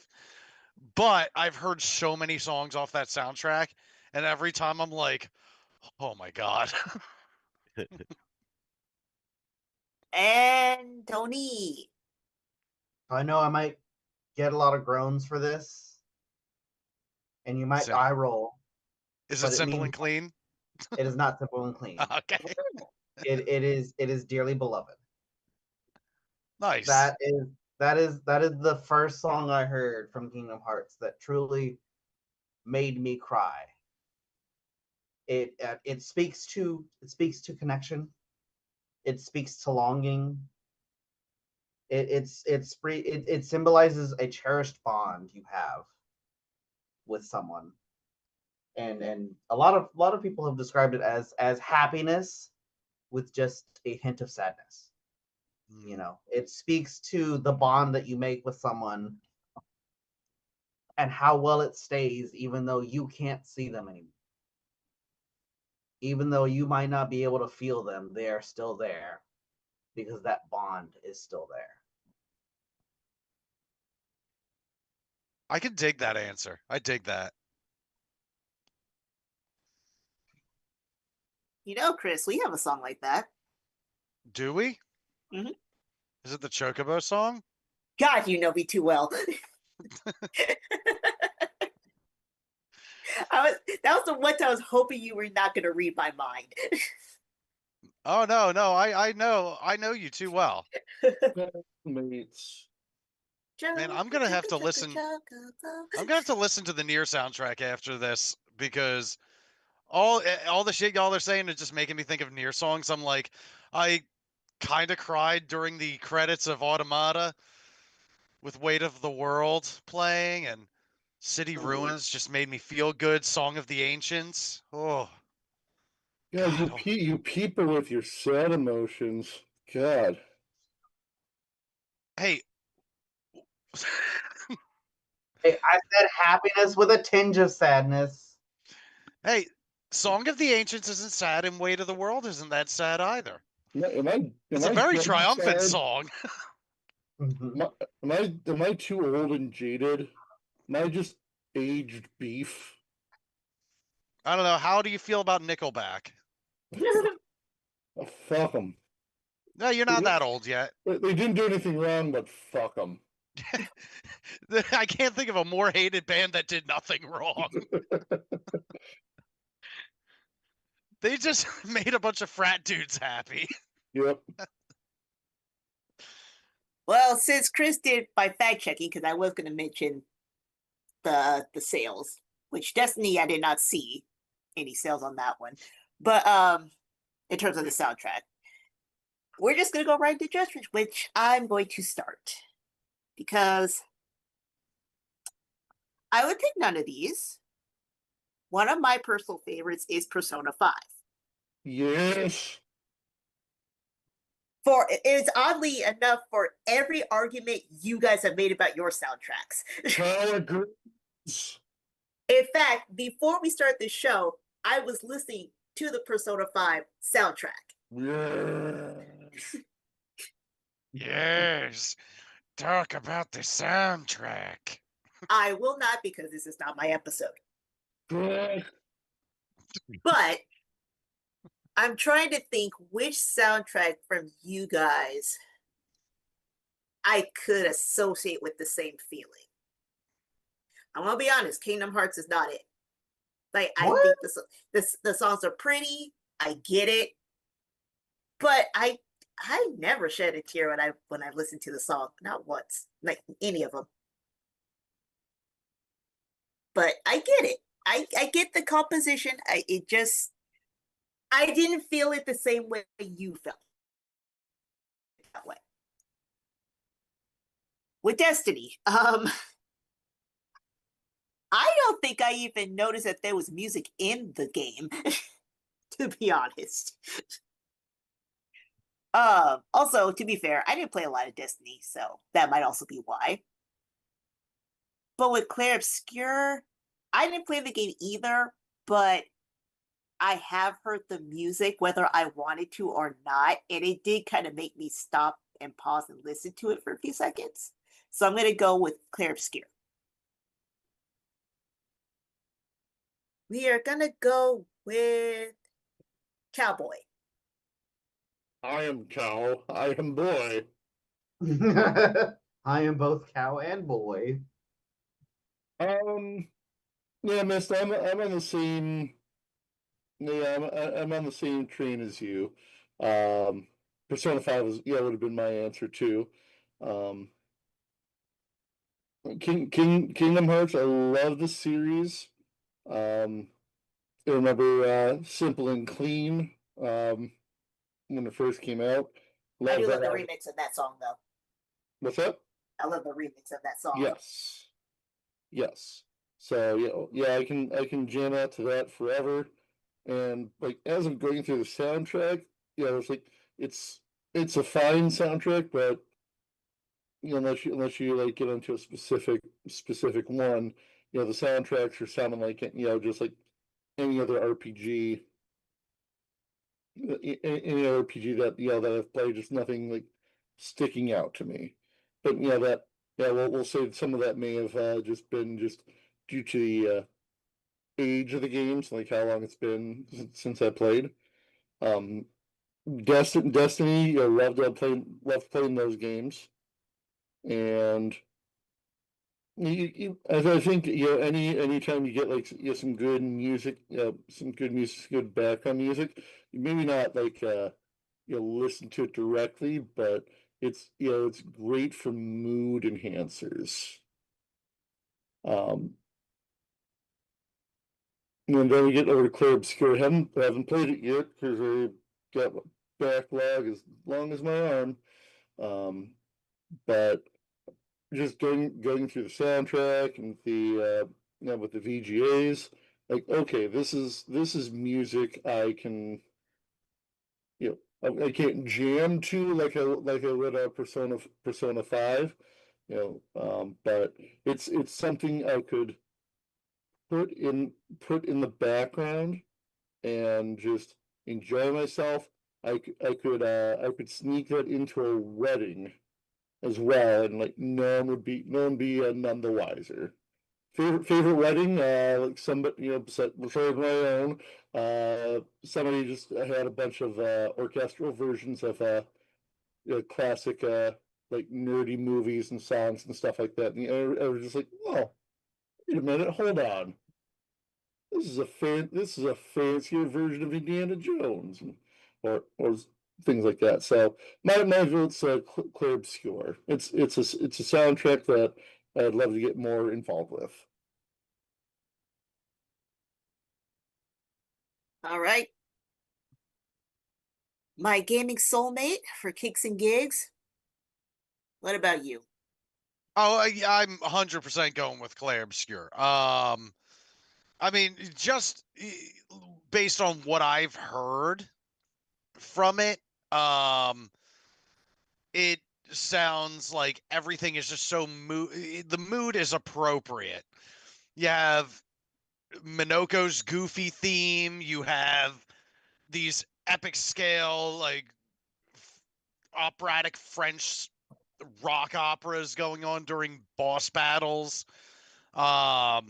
B: But I've heard so many songs off that soundtrack, and every time I'm like, oh my God.
C: And Tony.
E: I know I might get a lot of groans for this, and you might
B: Sim-
E: eye roll.
B: Is
E: But
B: it
E: it
B: simple
E: means
B: and clean?
E: it is not simple and clean.
B: Okay.
E: It is dearly beloved.
B: Nice.
E: That is the first song I heard from Kingdom Hearts that truly made me cry. It speaks to connection. It speaks to longing. It symbolizes a cherished bond you have with someone, and a lot of people have described it as happiness with just a hint of sadness. You know, it speaks to the bond that you make with someone and how well it stays, even though you can't see them anymore. Even though you might not be able to feel them, they are still there because that bond is still there.
B: I can dig that answer. I dig that.
C: You know, Chris, we have a song like that.
B: Do we?
C: Mhm.
B: Is it the Chocobo song?
C: God, you know me too well. That was the one time I was hoping you were not going to read my mind.
B: Oh no, I know you too well.
H: Mates.
B: Man, I'm gonna have to listen. I'm gonna have to listen to the Nier soundtrack after this, because all the shit y'all are saying is just making me think of Nier songs. I'm like, I kind of cried during the credits of Automata with Weight of the World playing, and City Ruins just made me feel good. Song of the Ancients. Oh,
H: God,
B: God.
H: you people with your sad emotions. God.
B: Hey.
E: Hey, I said happiness with a tinge of sadness.
B: Hey, Song of the Ancients isn't sad, and Weight of the World isn't that sad either. It's a very triumphant song.
H: Am I too old and jaded? Am I just aged beef?
B: I don't know. How do you feel about Nickelback?
H: Oh, fuck them.
B: No, you're not that old yet.
H: They didn't do anything wrong, but fuck them.
B: I can't think of a more hated band that did nothing wrong. They just made a bunch of frat dudes happy.
H: Yep.
C: Well, since Chris did by fact checking, because I was going to mention the sales, which Destiny I did not see any sales on that one, but in terms of the soundtrack, we're just going to go right into judgment, which I'm going to start because I would pick none of these. One of my personal favorites is Persona 5.
H: Yes.
C: For it's oddly enough for every argument you guys have made about your soundtracks. In fact, before we start the show, I was listening to the Persona 5 soundtrack.
H: Yes.
B: Yes. Talk about the soundtrack.
C: I will not, because this is not my episode.
H: Yes.
C: But I'm trying to think which soundtrack from you guys I could associate with the same feeling. I'm gonna be honest, Kingdom Hearts is not it. Like, I think the songs are pretty, I get it, but I never shed a tear when I listened to the song, not once, like any of them. But I get it. I get the composition. I didn't feel it the same way you felt that way. With Destiny, I don't think I even noticed that there was music in the game, to be honest. Also, to be fair, I didn't play a lot of Destiny, so that might also be why. But with Clair Obscur, I didn't play the game either, but I have heard the music whether I wanted to or not, and it did kind of make me stop and pause and listen to it for a few seconds. So I'm going to go with Claire Obscure. We are going to go with Cowboy.
H: I am cow. I am boy.
E: I am both cow and boy.
H: Yeah, Mist. I'm on the same. Yeah, I'm on the same train as you. Persona 5 would have been my answer too. Um, Kingdom Hearts. I love the series. I remember Simple and Clean when it first came out.
C: I do love
H: that
C: the
H: album.
C: remix of that song, though.
H: What's that?
C: I love the remix of that song.
H: Yes. Yes. So yeah, I can jam out to that forever. And like as I'm going through the soundtrack, it's like it's a fine soundtrack, but unless you like get into a specific one, the soundtracks are sounding like just like any other RPG, any other RPG that that I've played, just nothing like sticking out to me. But we'll say some of that may have just been just due to the age of the games, like how long it's been since I played. Destiny, loved playing those games, and I think anytime you get like some good music, good background music, maybe not like listen to it directly, but it's great for mood enhancers. And then we get over to Claire Obscure. Haven't played it yet because I got a backlog as long as my arm. But just going through the soundtrack and the with the VGAs, like okay, this is music I can I can't jam to like I would Persona 5, but it's something I could put in the background and just enjoy myself. I could sneak that into a wedding as well, and like no one be none the wiser. Favorite wedding, like somebody besides my own, somebody just had a bunch of orchestral versions of classic like nerdy movies and songs and stuff like that. And I was just like, oh, wait a minute, hold on. This is a fancier version of Indiana Jones, or things like that. So my vote's Claire Obscure. It's a soundtrack that I'd love to get more involved with.
C: All right. My gaming soulmate for kicks and gigs. What about you?
B: Oh, I'm 100% going with Claire Obscure. I mean, just based on what I've heard from it, it sounds like everything is just so the mood is appropriate. You have Minoko's goofy theme, you have these epic scale like operatic French rock operas going on during boss battles. And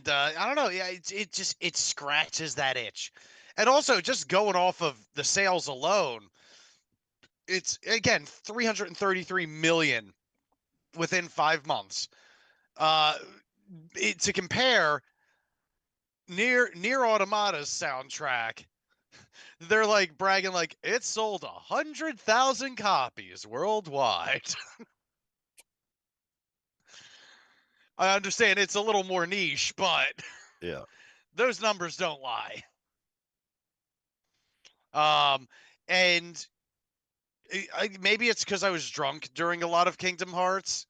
B: I don't know, yeah, it scratches that itch. And also just going off of the sales alone, it's again 333 million within 5 months. To compare, near Automata's soundtrack, they're like bragging like it sold 100,000 copies worldwide. I understand it's a little more niche, but
F: Yeah.
B: those numbers don't lie. And maybe it's because I was drunk during a lot of Kingdom Hearts,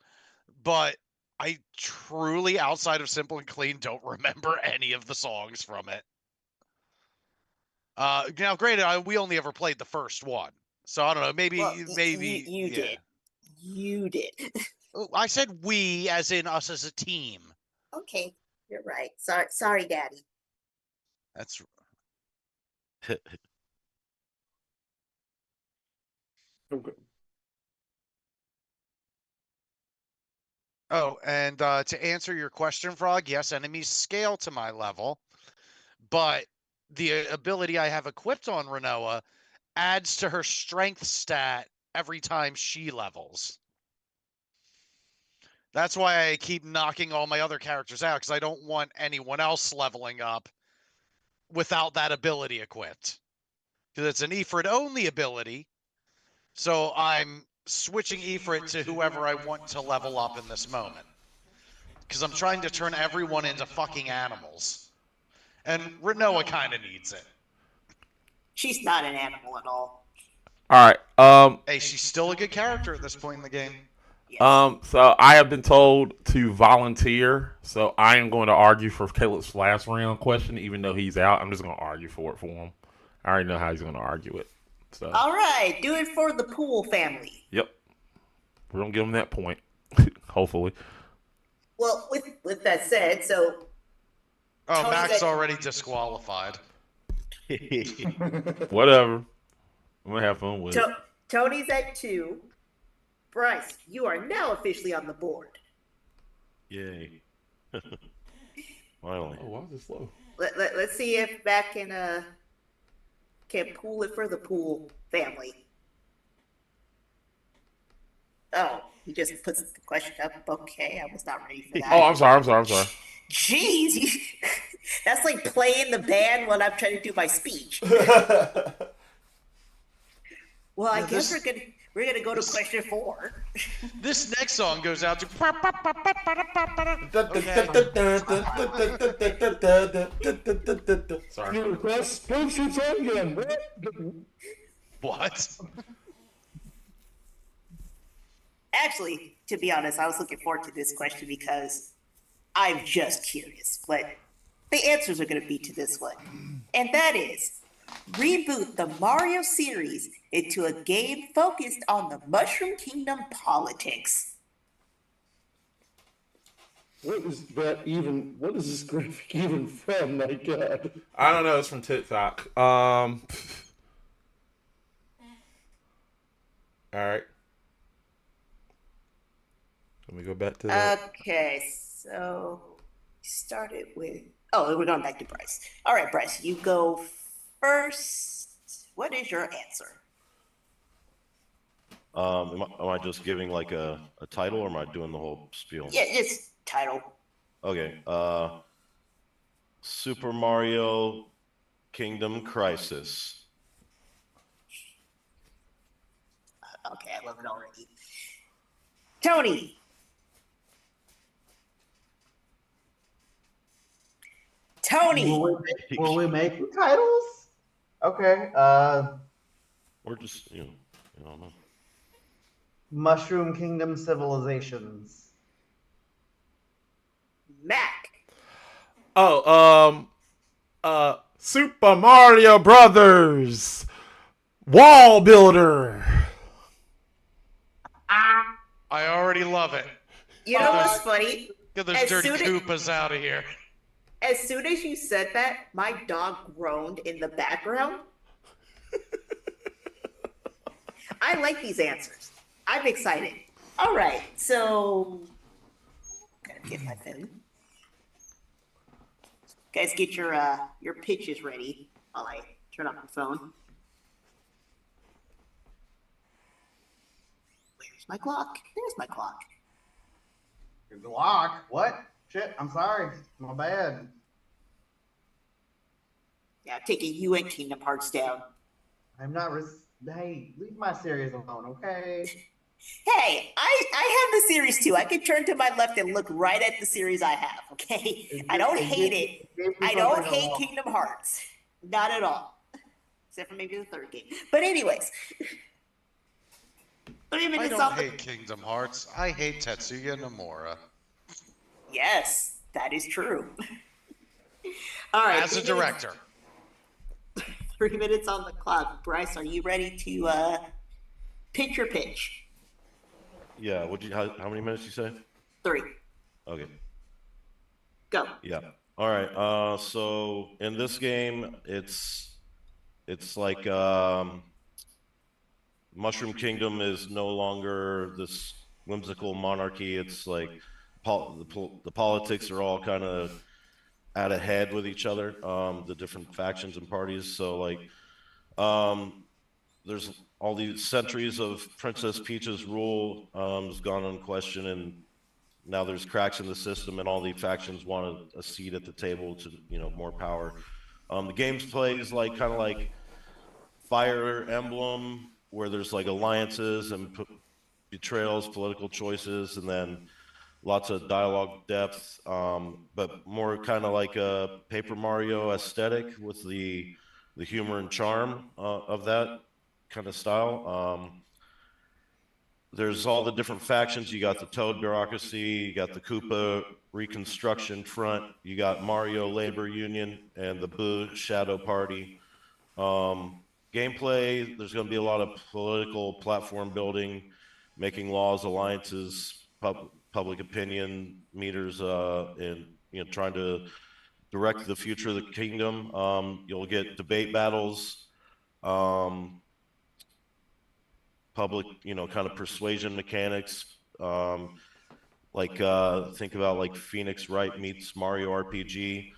B: but I truly, outside of Simple and Clean, don't remember any of the songs from it. Now, granted, we only ever played the first one, so I don't know. Maybe
C: You
B: yeah.
C: did. You did.
B: I said we, as in us as a team.
C: Okay. You're right. Sorry, Daddy.
B: That's
H: Okay.
B: Oh, and to answer your question, Frog, yes, enemies scale to my level, but the ability I have equipped on Renoa adds to her strength stat every time she levels. That's why I keep knocking all my other characters out, because I don't want anyone else leveling up without that ability equipped. Because it's an Ifrit only ability, so I'm switching Ifrit to whoever I want to level up in this moment. Because I'm trying to turn everyone into fucking animals. And Renoa kind of needs it.
C: She's not an animal at all.
G: All right.
B: Hey, she's still a good character at this point in the game.
C: Yes.
G: So I have been told to volunteer. So I am going to argue for Caleb's last round question, even though he's out. I'm just going to argue for it for him. I already know how he's going to argue it. So.
C: All right, do it for the Pool family.
G: Yep. We're going to give him that point. Hopefully.
C: Well, with that said, so.
B: Oh,
C: Tony's
B: Mac's
C: at-
B: already disqualified.
G: Whatever. I'm going to have fun with it.
C: Tony's at 2. Bryce, you are now officially on the board.
F: Yay. Finally.
G: Oh, why is it slow?
C: Let's see if Mac can pool it for the Pool family. Oh, he just puts the question up. Okay, I was not ready for that.
G: Oh, I'm sorry.
C: Jeez, that's like playing the band when I'm trying to do my speech. Well, I guess we're gonna go to question 4.
B: This next song goes out to.
G: Sorry.
H: Request your time again.
B: What?
C: Actually, to be honest, I was looking forward to this question because I'm just curious what the answers are going to be to this one. And that is, reboot the Mario series into a game focused on the Mushroom Kingdom politics.
H: What is that even? What is this graphic even from? My God.
G: I don't know. It's from TikTok. All right. Let me go back to that.
C: Okay, so started with. Oh, we're going back to Bryce. All right, Bryce, you go first. What is your answer?
F: Am I just giving like a title, or am I doing the whole spiel?
C: Yeah, just title.
F: Okay. Super Mario Kingdom Crisis.
C: Okay, I love it already. Tony. Tony.
E: Will we make the titles? Okay.
F: Or just, I don't know.
E: Mushroom Kingdom Civilizations.
C: Mac.
G: Oh, Super Mario Brothers Wall Builder.
B: I already love it.
C: You know what's funny?
B: Get those
C: As
B: dirty
C: soon as-
B: Koopas out of here.
C: As soon as you said that, my dog groaned in the background. I like these answers. I'm excited. All right, so gotta get my phone. Guys, get your pitches ready while I turn on my phone. Where's my clock? There's my clock.
E: Your Glock? What? Shit, I'm sorry. My bad.
C: Yeah, I'm taking you and Kingdom Hearts down.
E: I'm not. Hey, leave my series alone, okay?
C: Hey, I have the series too. I can turn to my left and look right at the series I have, okay? I don't hate it. I don't hate Kingdom Hearts. Not at all. Except for maybe the third game. But anyways. 3
B: I
C: minutes
B: don't
C: off the...
B: hate Kingdom Hearts. I hate Tetsuya Nomura.
C: Yes, that is true. All right.
B: As a director.
C: 3 minutes on the clock. Bryce, are you ready to pitch your pitch?
F: Yeah. How many minutes you say?
C: 3.
F: Okay.
C: Go.
F: Yeah. All right. So in this game, it's like Mushroom Kingdom is no longer this whimsical monarchy. It's like the politics are all kind of at a head with each other. The different factions and parties. So like, there's all these centuries of Princess Peach's rule has gone unquestioned, and now there's cracks in the system, and all the factions want a seat at the table to, more power. The game's plays like kind of like Fire Emblem, where there's like alliances and betrayals, political choices, and then lots of dialogue depth, but more kind of like a Paper Mario aesthetic with the humor and charm of that kind of style. There's all the different factions. You got the Toad bureaucracy, you got the Koopa Reconstruction Front, you got Mario Labor Union, and the Boo Shadow Party. Gameplay, there's going to be a lot of political platform building, making laws, alliances, public opinion meters, and trying to direct the future of the kingdom. You'll get debate battles, public, kind of persuasion mechanics. Think about like Phoenix Wright meets Mario RPG.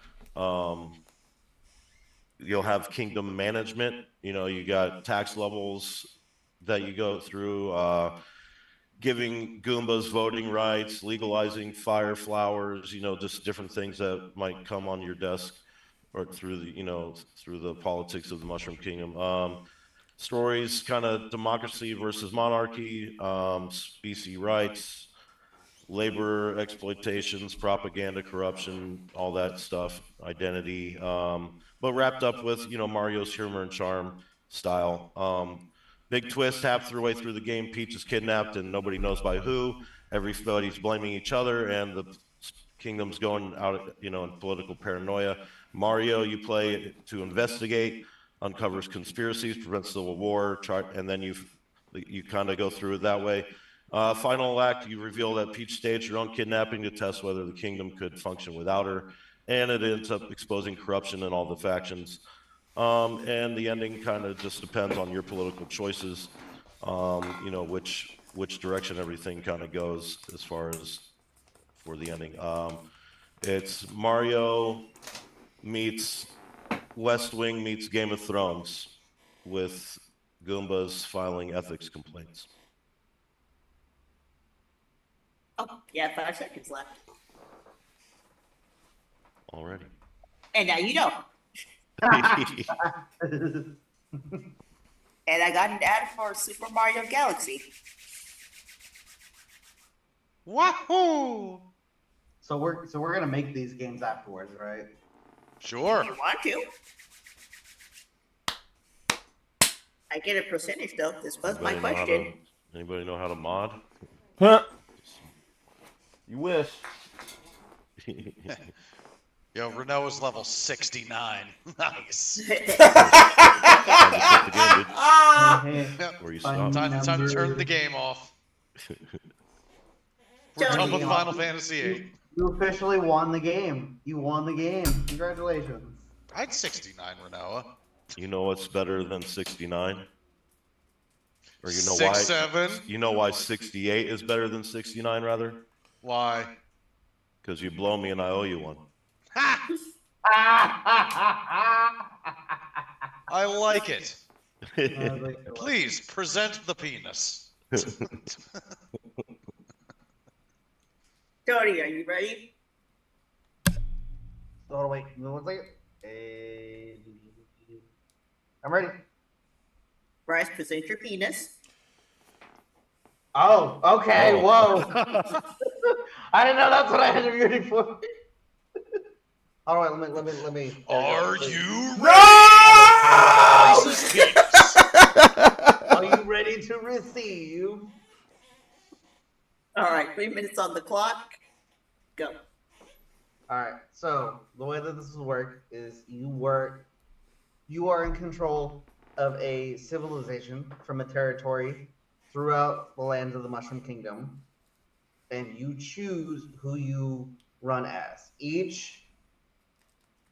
F: You'll have kingdom management. You got tax levels that you go through, giving Goombas voting rights, legalizing fire flowers, just different things that might come on your desk or through the politics of the Mushroom Kingdom. Stories, kind of democracy versus monarchy, species rights, labor exploitations, propaganda, corruption, all that stuff, identity, but wrapped up with Mario's humor and charm style. Big twist, half the way through the game, Peach is kidnapped and nobody knows by who. Everybody's blaming each other, and the kingdom's going out, in political paranoia. Mario, you play to investigate, uncovers conspiracies, prevents civil war, and then you kind of go through it that way. Final act, you reveal that Peach staged her own kidnapping to test whether the kingdom could function without her, and it ends up exposing corruption in all the factions. And the ending kind of just depends on your political choices, which direction everything kind of goes as far as for the ending. It's Mario meets West Wing meets Game of Thrones, with Goombas filing ethics complaints.
C: Oh, yeah, 5 seconds left.
F: Already.
C: And now you know. And I got an ad for Super Mario Galaxy.
B: Wahoo!
E: So we're gonna make these games afterwards, right?
B: Sure.
C: If you want to. I get a percentage though. This was my question.
F: Anybody know how to mod?
G: Huh? You wish.
B: Yo, Renault's level 69. Nice.
F: Where you
E: Fun
F: stop.
B: Time to turn
E: number.
B: the game off. We're done with Final Fantasy VIII.
E: You officially won the game. You won the game. Congratulations.
B: I had 69, Renault.
F: You know what's better than 69? Or you know
B: 6-7.
F: You know why 68 is better than 69, rather?
B: Why?
F: Because you blow me and I owe you one.
B: Ha! I like it. Please present the penis.
C: Tony, are you ready?
E: Hold on, wait. 1 second. I'm ready.
C: Bryce, present your penis.
E: Oh, okay.
F: Oh.
E: Whoa. I didn't know that's what I had to be ready for. All right, let me.
B: Are you
G: No!
B: Bryce's penis?
E: Are you ready to receive?
C: All right, 3 minutes on the clock. Go.
E: All right. So the way that this will work is you are in control of a civilization from a territory throughout the lands of the Mushroom Kingdom, and you choose who you run as. Each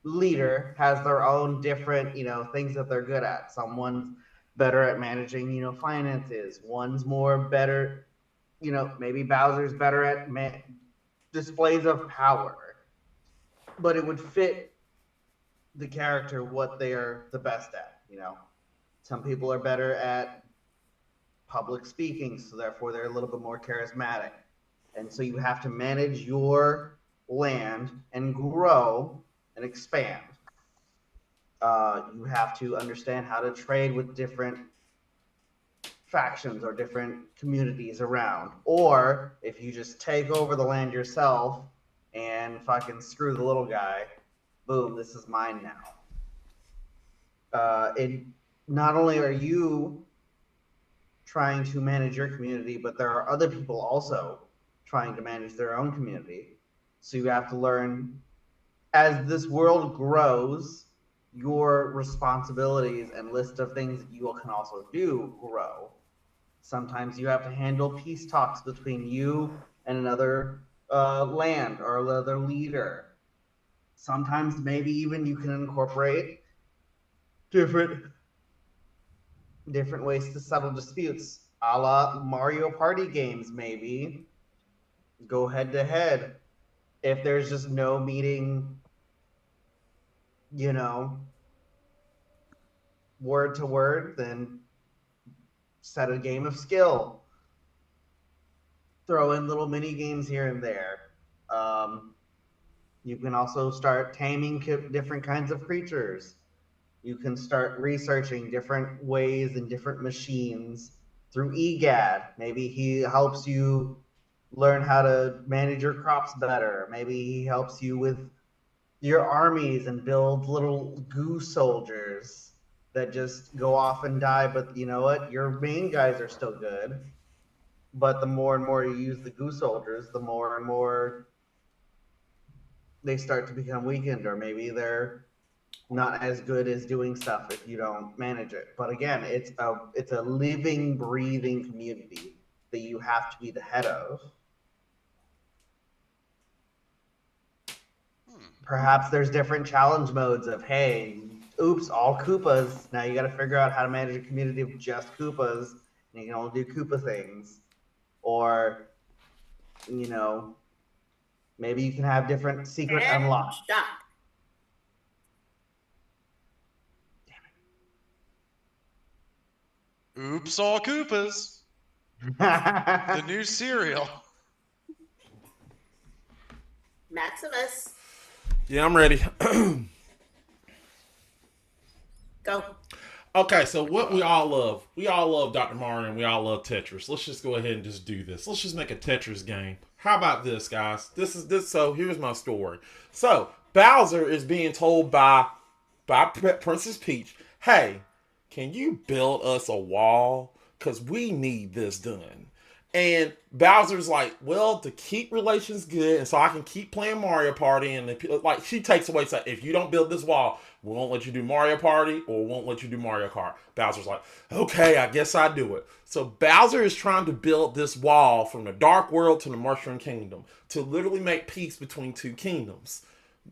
E: leader has their own different, things that they're good at. Someone's better at managing, finances. One's more better, maybe Bowser's better at displays of power. But it would fit the character what they're the best at, Some people are better at public speaking, so therefore they're a little bit more charismatic. And so you have to manage your land and grow and expand. You have to understand how to trade with different factions or different communities around. Or if you just take over the land yourself and fucking screw the little guy, boom, this is mine now. Not only are you trying to manage your community, but there are other people also trying to manage their own community. So you have to learn, as this world grows, your responsibilities and list of things that you can also do grow. Sometimes you have to handle peace talks between you and another land or another leader. Sometimes maybe even you can incorporate different ways to settle disputes, a la Mario Party games, maybe. Go head to head. If there's just no meeting, word to word, then set a game of skill. Throw in little mini games here and there. You can also start taming different kinds of creatures. You can start researching different ways and different machines through EGAD. Maybe he helps you learn how to manage your crops better. Maybe he helps you with your armies and build little goo soldiers that just go off and die. But you know what? Your main guys are still good. But the more and more you use the goo soldiers, the more and more they start to become weakened, or maybe they're not as good as doing stuff if you don't manage it. But again, it's a living, breathing community that you have to be the head of. Perhaps there's different challenge modes of, hey, oops, all Koopas. Now you got to figure out how to manage a community of just Koopas, and you can only do Koopa things. Or, maybe you can have different secret unlocks.
C: Stop.
B: Oops, all Koopas. The new cereal.
C: Maximus,
G: Yeah, I'm ready.
C: go.
G: Okay, so what we all love Dr. Mario and we all love Tetris. Let's just go ahead and just do this. Let's just make a Tetris game. How about this, guys? So here's my story. So Bowser is being told by Princess Peach, hey, can you build us a wall? Because we need this done. And Bowser's like, well, to keep relations good and so I can keep playing Mario Party, and she takes away, so if you don't build this wall, we won't let you do Mario Party or won't let you do Mario Kart. Bowser's like, okay, I guess I do it. So Bowser is trying to build this wall from the Dark World to the Mushroom Kingdom to literally make peace between two kingdoms.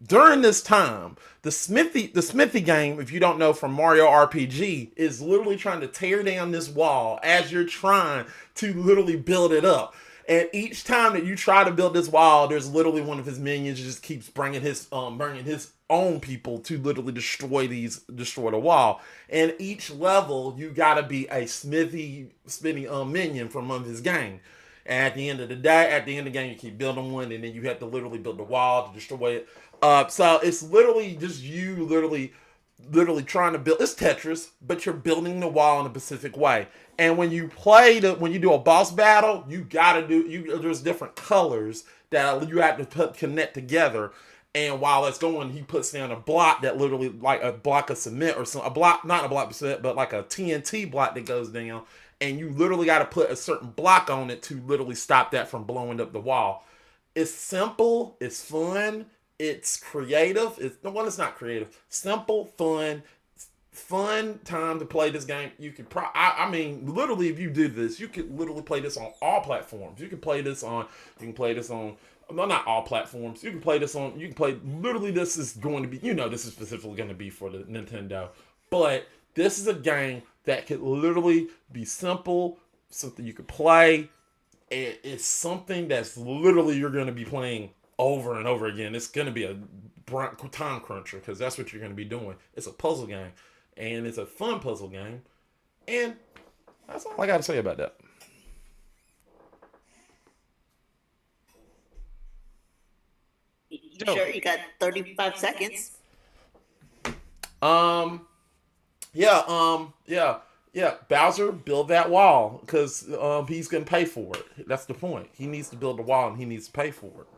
G: During this time, the Smithy game, if you don't know from Mario RPG, is literally trying to tear down this wall as you're trying to literally build it up. And each time that you try to build this wall, there's literally one of his minions just keeps bringing his own people to literally destroy the wall. And each level, you gotta be a Smithy minion from one of his gang. And at the end of the game, you keep building one, and then you have to literally build the wall to destroy it. So it's literally just you literally trying to build. It's Tetris, but you're building the wall in a specific way. And when you do a boss battle, there's different colors that you have to connect together. And while that's going, he puts down a block that literally, like a block of cement or something, not a block of cement, but like a TNT block that goes down. And you literally got to put a certain block on it to literally stop that from blowing up the wall. It's simple. It's fun. It's creative. It's not creative. Simple, fun time to play this game. You could literally, if you do this, you could literally play this on all platforms. You can play this on No, not all platforms. You can play this on. You can play. Literally, this is going to be. This is specifically going to be for the Nintendo. But this is a game that could literally be simple, something you could play. It's something that's literally you're going to be playing over and over again. It's going to be a time cruncher because that's what you're going to be doing. It's a puzzle game, and it's a fun puzzle game, and that's all I got to say about that.
C: Sure, you got 35 seconds.
G: Yeah. Bowser, build that wall because he's gonna pay for it. That's the point. He needs to build the wall and he needs to pay for it.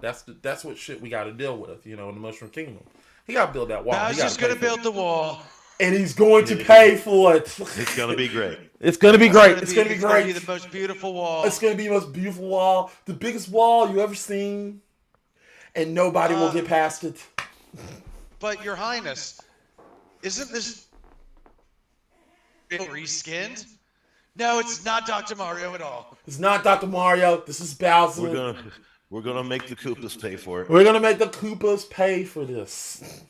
G: That's what shit we got to deal with. In the Mushroom Kingdom, he got to build that wall.
B: Bowser's gonna build the wall,
G: and he's going to pay for it.
F: It's gonna be great.
G: It's gonna be great. It's gonna be
B: It's gonna be
G: great.
B: the most beautiful wall.
G: It's gonna be the most beautiful wall, the biggest wall you ever seen, and nobody will get past it.
B: But Your Highness, isn't this reskinned? No, it's not Dr. Mario at all.
G: It's not Dr. Mario. This is Bowser.
F: We're gonna make the Koopas pay for it.
G: We're gonna make the Koopas pay for this.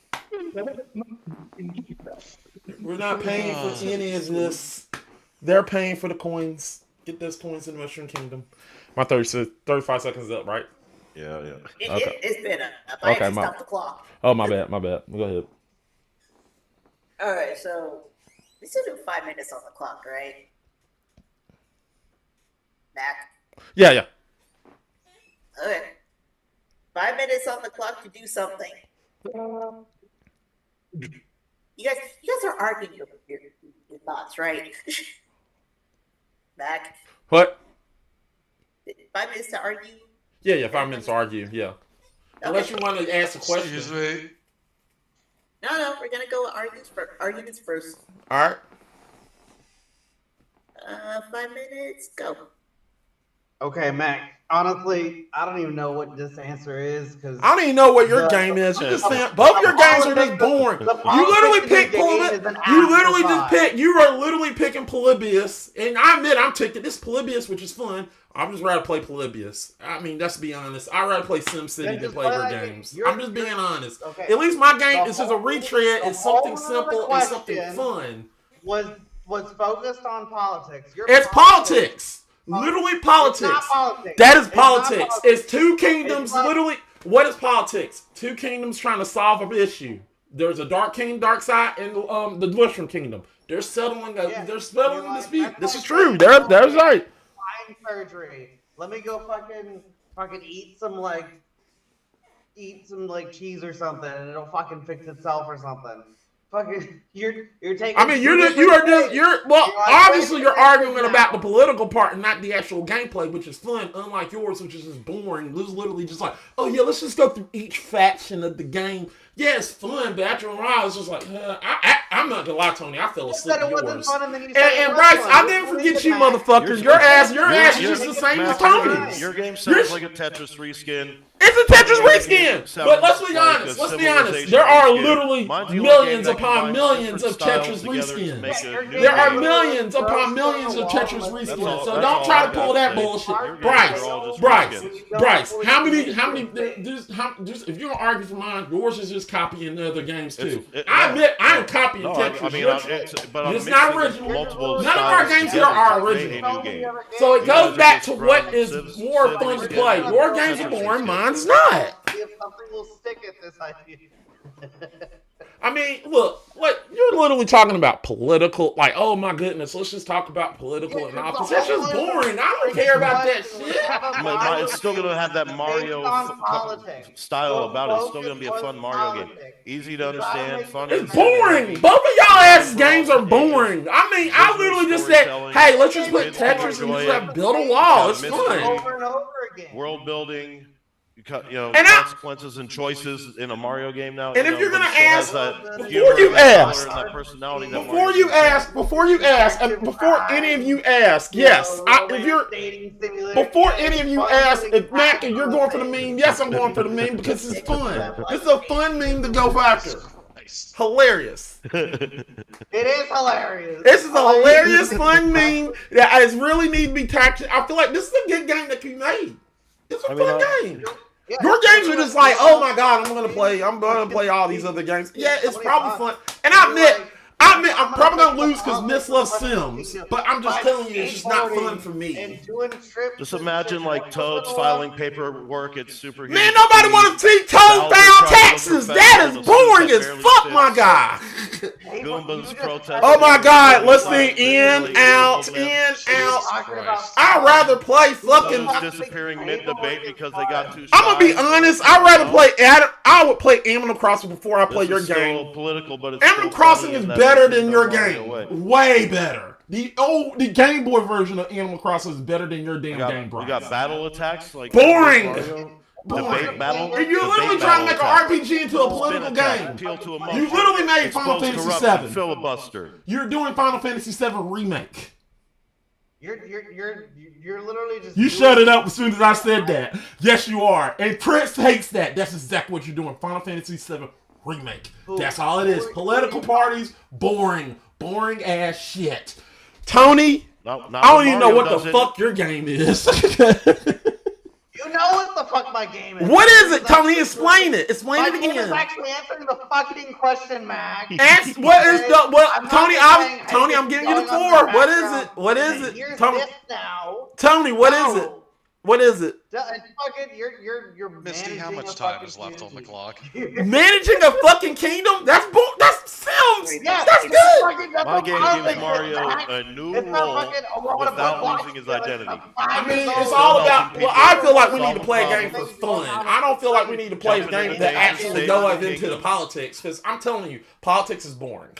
G: We're not paying for any of this. They're paying for the coins. Get those coins in the Mushroom Kingdom. My 35 seconds is up, right?
F: Yeah.
G: Okay.
C: It's been up. I had to
G: my-
C: stop the clock.
G: Oh, my bad. Go ahead.
C: All right, so we still do 5 minutes on the clock, right? Mac.
G: Yeah.
C: Okay. 5 minutes on the clock to do something. You guys are arguing your thoughts, right? Mac.
G: What?
C: 5 minutes to argue.
G: Yeah. 5 minutes to argue. Yeah. Unless you want to ask a question.
B: Excuse me.
C: No, we're gonna go arguments first.
G: All right.
C: 5 minutes, go.
E: Okay, Mac. Honestly, I don't even know what this answer is because
G: I don't even know what your game is. You just saying both your games are just boring. You literally pick Polybius. You are literally picking Polybius, and I admit I'm taking this Polybius, which is fun. I'm just rather play Polybius. I mean, let's be honest. I'd rather play SimCity than play your games. I'm just being honest.
E: Okay.
G: At least my game is just a retread. It's something simple and something fun.
E: was focused on politics.
G: It's politics. Literally politics.
E: It's not politics.
G: That is
E: It's not
G: politics.
E: politics.
G: It's two kingdoms. Literally, what is politics? Two kingdoms trying to solve an issue. There's a dark king, dark side, and the Mushroom Kingdom. They're settling a dispute. This is true. That's right.
E: Spine surgery. Let me go fucking eat some cheese or something, and it'll fucking fix itself or something. Fucking, you're taking.
G: I mean, you're obviously you're arguing about the political part and not the actual gameplay, which is fun. Unlike yours, which is just boring. This is literally just like, oh yeah, let's just go through each faction of the game. Yeah, it's fun, but after a while, it's just like, I'm not gonna lie, Tony. I fell asleep in yours. And Bryce, I didn't forget you, motherfucker. Your ass is just the same as Tony's.
F: Your game sounds like a Tetris reskin.
G: It's a Tetris reskin. But let's be honest. There are literally millions upon millions of Tetris reskins. There are millions upon millions of Tetris reskins. So don't try to pull that bullshit. Bryce, how many, if you're gonna argue for mine, yours is just copying the other games too. I admit, I am copying Tetris. It's not original. None of our games here are original. So it goes back to what is more fun to play. Your games are boring, mine's not.
E: See if something will stick at this idea.
G: I mean, look, you're literally talking about political, like, oh my goodness, let's just talk about political and office. That's just boring. I don't care about that shit.
F: It's still going to have that Mario style about it. It's still going to be a fun Mario game. Easy to understand, fun.
G: It's boring. Both of y'all ass games are boring. I mean, I literally just said, hey, let's just put Tetris and just build a wall. It's fun.
E: Over and over again.
F: World building.
G: And
F: consequences and choices in a Mario game now.
G: And if you're gonna ask, before you ask, and before any of you ask, yes, before any of you ask, if Mac, if you're going for the meme, yes, I'm going for the meme because it's fun. It's a fun meme to go after. Hilarious.
E: It is hilarious.
G: This is a hilarious, fun meme that is really need to be tactical. I feel like this is a good game that can be made. It's a fun game.
E: Yeah,
G: Your games are just like,
E: yeah.
G: oh my god, I'm gonna play all these other games. Yeah, it's probably fun. And I admit, I'm probably gonna lose because Miss loves Sims. But I'm just telling you, it's just not fun for me.
F: Just imagine like Toads filing paperwork at superhero.
G: Man, nobody wants to see Toad file taxes. That is boring as fuck, my guy.
F: Goombas protest.
G: Oh my god, let's see in, out, in, out. I'd rather play fucking.
F: Disappearing mid-debate because they got too.
G: I'm gonna be honest. I'd rather play. I would play Animal Crossing before I play your game.
F: Political, but it's
G: Animal Crossing is better than your game. Way better. The Game Boy version of Animal Crossing is better than your damn game, bro.
F: We got battle attacks like
G: boring.
F: Debate battle.
G: You're literally trying to make an RPG into a political game. You literally made Final Fantasy VII.
F: Filibuster.
G: You're doing Final Fantasy VII remake.
E: You're literally just.
G: You shut it up as soon as I said that. Yes, you are. And Chris hates that. That's exactly what you're doing. Final Fantasy VII remake. That's all it is. Political parties, boring ass shit. Tony, I don't even know what the fuck your game is.
E: You know what the fuck my game is.
G: What is it, Tony? Explain it. Explain it again.
E: My game is actually answering the fucking question, Mac.
G: Ask what is the Tony? I'm giving you the floor. What is it? What is it, Tony? Tony, what is it? What is it?
E: You're
B: Misty, how much time is left on the clock?
G: Managing a fucking kingdom? That's Sims.
E: Yeah,
G: that's good.
F: My game gives Mario a new role without losing his identity.
G: I mean, it's all about. Well, I feel like we need to play a game for fun. I don't feel like we need to play a game that actually goes into the politics. Because I'm telling you, politics is boring.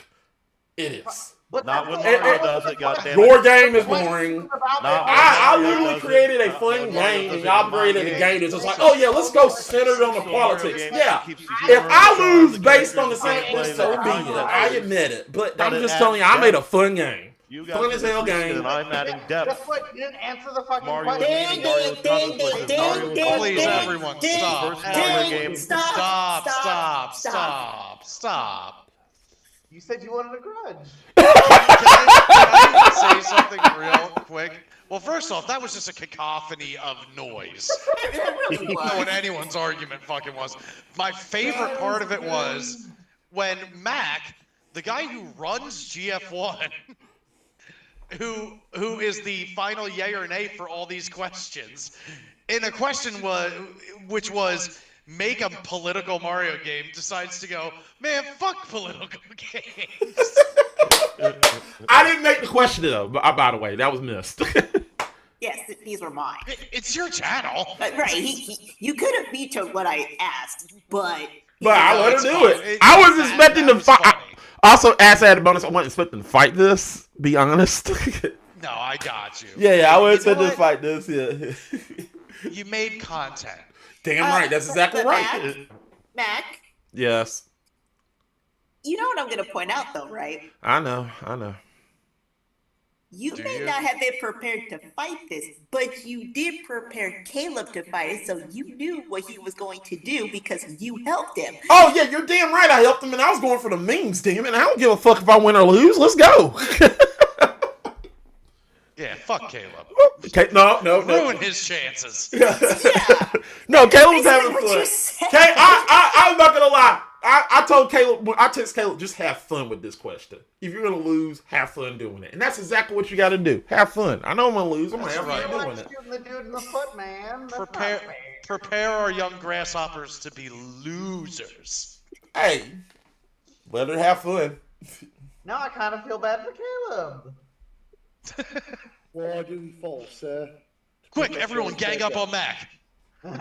G: It is.
F: Not when Mario does it, goddamn.
G: Your game is boring. I literally created a fun game, and y'all created a game that's just like, oh yeah, let's go centered on the politics. Yeah, if I lose based on the same, so be it. I admit it, but I'm just telling you, I made a fun game. Fun as hell game.
F: And I'm adding depth.
E: Guess what? You didn't answer the fucking
B: question. Please, everyone, stop.
E: You said you wanted a grudge.
B: Can I say something real quick? Well, first off, that was just a cacophony of noise. I don't know what anyone's argument fucking was. My favorite part of it was when Mac, the guy who runs GF1, who is the final yay or nay for all these questions, in a question which was make a political Mario game, decides to go, man, fuck political games.
G: I didn't make the question though, by the way. That was missed.
C: Yes, these were mine.
B: It's your channel.
C: Right, you could have vetoed what I asked, but
G: I let her do it. I was expecting to fight. I also asked at the bonus, I wasn't expecting to fight this, be honest.
B: No, I got you.
G: Yeah, I wasn't expecting to fight this, yeah.
B: You made content.
G: Damn right, that's exactly right.
C: Mac?
G: Yes.
C: You know what I'm going to point out, though, right?
G: I know.
C: You may not have been prepared to fight this, but you did prepare Caleb to fight it, so you knew what he was going to do because you helped him.
G: Oh, yeah, you're damn right I helped him, and I was going for the memes, damn it. I don't give a fuck if I win or lose. Let's go.
B: Yeah, fuck Caleb.
G: No.
B: Ruin his chances.
C: Yeah.
G: No, Caleb was having fun. I'm not gonna lie. I told Caleb, I text Caleb, just have fun with this question. If you're gonna lose, have fun doing it, and that's exactly what you got to do. Have fun. I know I'm gonna lose. I'm gonna have fun doing it.
E: Shooting the dude in the foot, man.
B: Prepare our young grasshoppers to be losers.
G: Hey, let her have fun.
E: Now I kind of feel bad for Caleb.
H: Why do we fall, sir?
B: Quick, everyone, gang up on Mac.
G: Go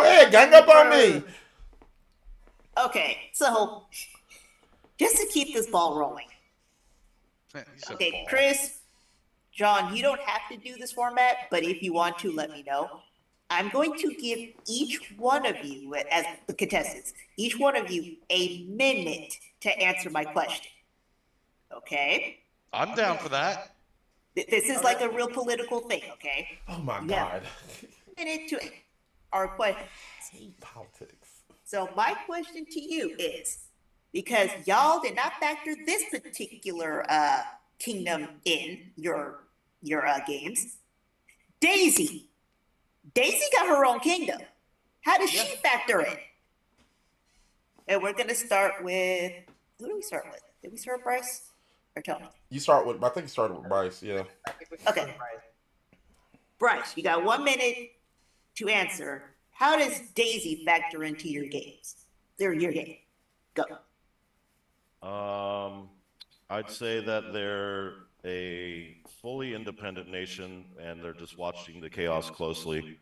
G: ahead, gang up on me.
C: Okay, so just to keep this ball rolling. Okay, Chris, John, you don't have to do this format, but if you want to, let me know. I'm going to give each one of you, as the contestants, each one of you a minute to answer my question. Okay?
B: I'm down for that.
C: This is like a real political thing, okay?
G: Oh my God.
C: Minute to our question.
G: Politics.
C: So my question to you is, because y'all did not factor this particular kingdom in your games, Daisy got her own kingdom. How does she factor in? And we're gonna start with, who do we start with? Did we start with Bryce or Tony?
G: You start with, I think you started with Bryce. Yeah.
C: Okay. Bryce, you got 1 minute to answer. How does Daisy factor into your games? They're your game. Go.
F: I'd say that they're a fully independent nation and they're just watching the chaos closely.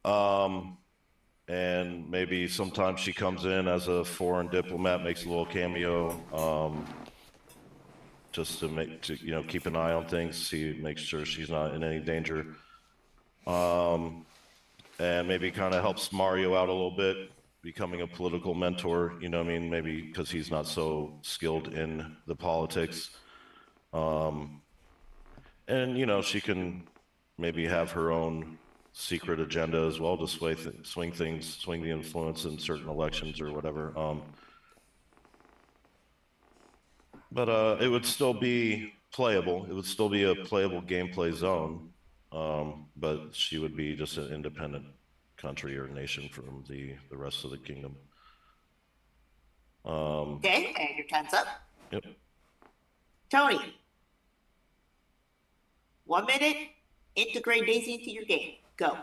F: And maybe sometimes she comes in as a foreign diplomat, makes a little cameo, just to keep an eye on things, make sure she's not in any danger. And maybe kind of helps Mario out a little bit, becoming a political mentor, you know what I mean? Maybe because he's not so skilled in the politics. And, she can maybe have her own secret agenda as well to swing the influence in certain elections or whatever. But it would still be playable. It would still be a playable gameplay zone. But she would be just an independent country or nation from the rest of the kingdom.
C: Okay, and your time's up.
F: Yep.
C: Tony, 1 minute, integrate Daisy into your game. Go.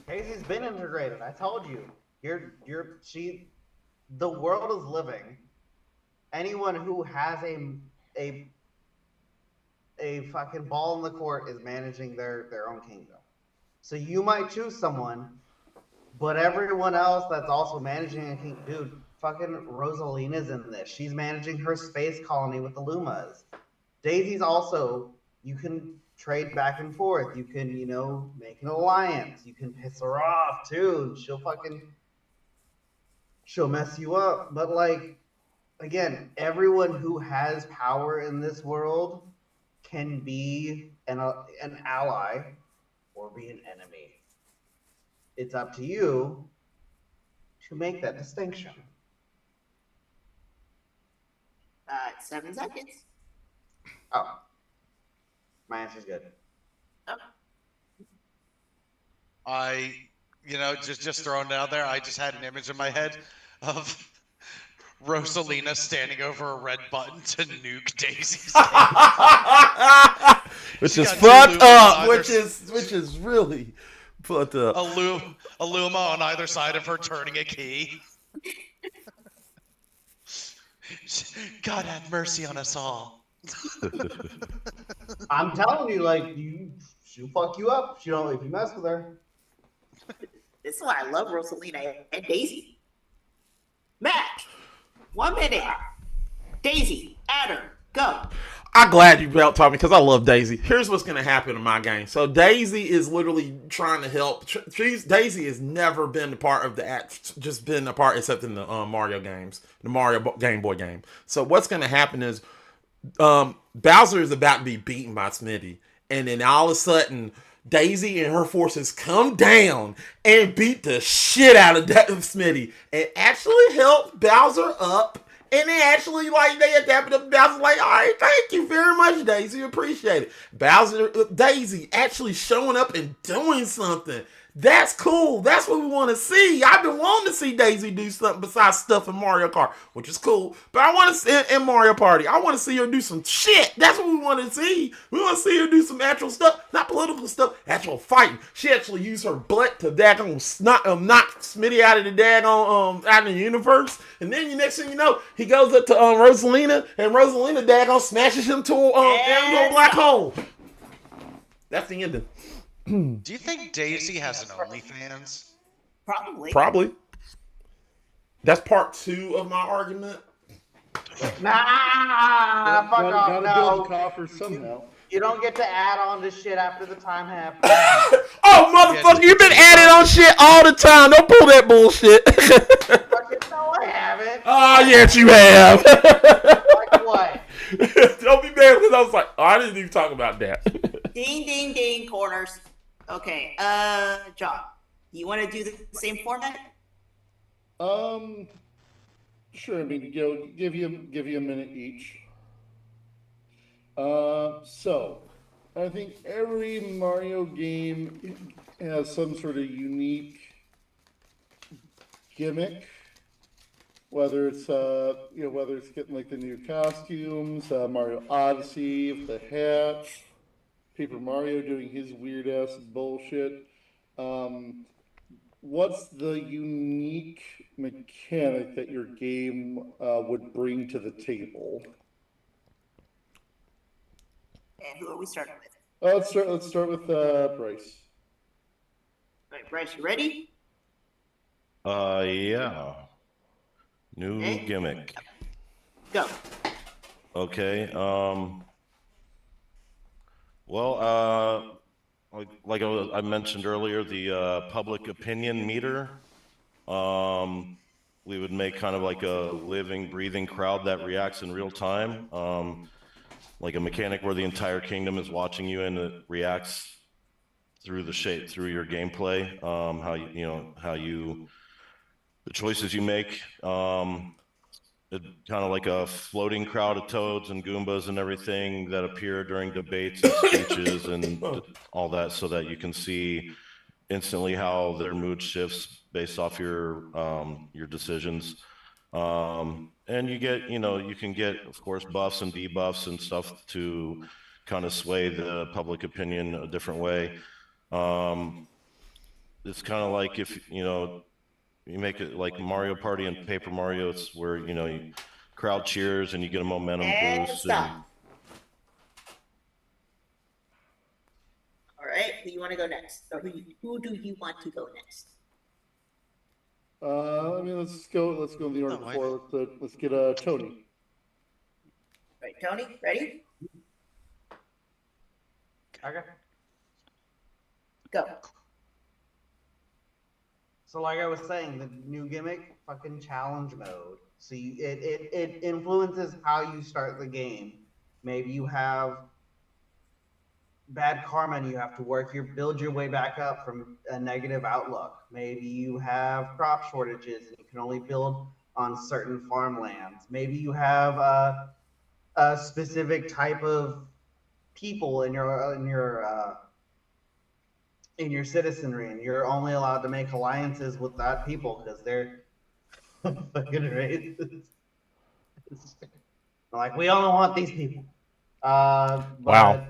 E: Daisy's been integrated. I told you. The world is living. Anyone who has a fucking ball in the court is managing their own kingdom. So you might choose someone, but everyone else that's also managing a kingdom, dude, fucking Rosalina's in this. She's managing her space colony with the Lumas. Daisy's also, you can trade back and forth. You can, make an alliance. You can piss her off too. She'll mess you up. But again, everyone who has power in this world can be an ally or be an enemy. It's up to you to make that distinction.
C: 7 seconds.
E: Oh, my answer's good.
C: Oh.
B: Just throwing it out there, I just had an image in my head of Rosalina standing over a red button to nuke Daisy's game.
G: Which
B: She
G: is
B: got two
G: fucked
B: Lumas
G: up.
B: on
G: Which
B: either
G: is really fucked up.
B: a Luma on either side of her turning a key. God have mercy on us all.
E: I'm telling you, she'll fuck you up. If you mess with her.
C: This is why I love Rosalina and Daisy. Matt, 1 minute. Daisy, adder, go.
G: I'm glad you belt taught me because I love Daisy. Here's what's going to happen in my game. So Daisy is literally trying to help. Daisy has never been a part of the act, just been a part except in the Mario games, the Mario Game Boy game. So what's going to happen is Bowser is about to be beaten by Smitty. And then all of a sudden, Daisy and her forces come down and beat the shit out of Smitty and actually help Bowser up. And they actually, they adapted up. Bowser all right, thank you very much, Daisy. Appreciate it. Daisy actually showing up and doing something. That's cool. That's what we want to see. I've been wanting to see Daisy do something besides stuff in Mario Kart, which is cool. But I want to see in Mario Party. I want to see her do some shit. That's what we want to see. We want to see her do some actual stuff, not political stuff, actual fighting. She actually used her butt to knock Smitty out of the out of the universe. And then the next thing you know, he goes up to Rosalina, and Rosalina smashes him to a black hole. That's the ending.
B: Do you think Daisy has an OnlyFans?
C: Probably.
G: That's part 2 of my argument.
E: Nah, fuck off,
H: gotta
E: no.
H: build the coffers somehow.
E: You don't get to add on to shit after the time happens.
G: Oh, motherfucker, you've been adding on shit all the time. Don't pull that bullshit.
E: No, I haven't.
G: Oh, yes, you have.
E: Like what?
G: Don't be mad because I was like, I didn't even talk about that.
C: Ding, ding, ding, corners. Okay, John, you want to do the same format?
H: Sure. I mean, give you a minute each. So, I think every Mario game has some sort of unique gimmick, whether it's whether it's getting like the new costumes, Mario Odyssey, the hat, Paper Mario doing his weird ass bullshit. What's the unique mechanic that your game would bring to the table?
C: And who are we starting with?
H: Let's start with Bryce.
C: All right, Bryce, you ready?
F: Yeah. New
C: Okay.
F: gimmick.
C: Go.
F: Okay. Well, like I mentioned earlier, the public opinion meter. We would make kind of like a living, breathing crowd that reacts in real time. Like a mechanic where the entire kingdom is watching you and it reacts through through your gameplay. The choices you make. Kind of like a floating crowd of toads and goombas and everything that appear during debates and speeches and all that, so that you can see instantly how their mood shifts based off your decisions. And you can get, of course, buffs and debuffs and stuff to kind of sway the public opinion a different way. It's kind of like if, you make it like Mario Party and Paper Mario, it's where, you crowd cheers and you get a momentum
C: And
F: boost.
C: stop. All right, who you want to go next? Or who do you want to go next?
H: Let's go in the order before. Let's get Tony.
C: Right, Tony, ready?
E: Okay.
C: Go.
E: So like I was saying, the new gimmick, fucking challenge mode. So it influences how you start the game. Maybe you have bad karma and you have to build your way back up from a negative outlook. Maybe you have crop shortages and you can only build on certain farmlands. Maybe you have a specific type of people in your citizenry, and you're only allowed to make alliances with that people because they're fucking racist. Like, we only want these people. But,
G: Wow.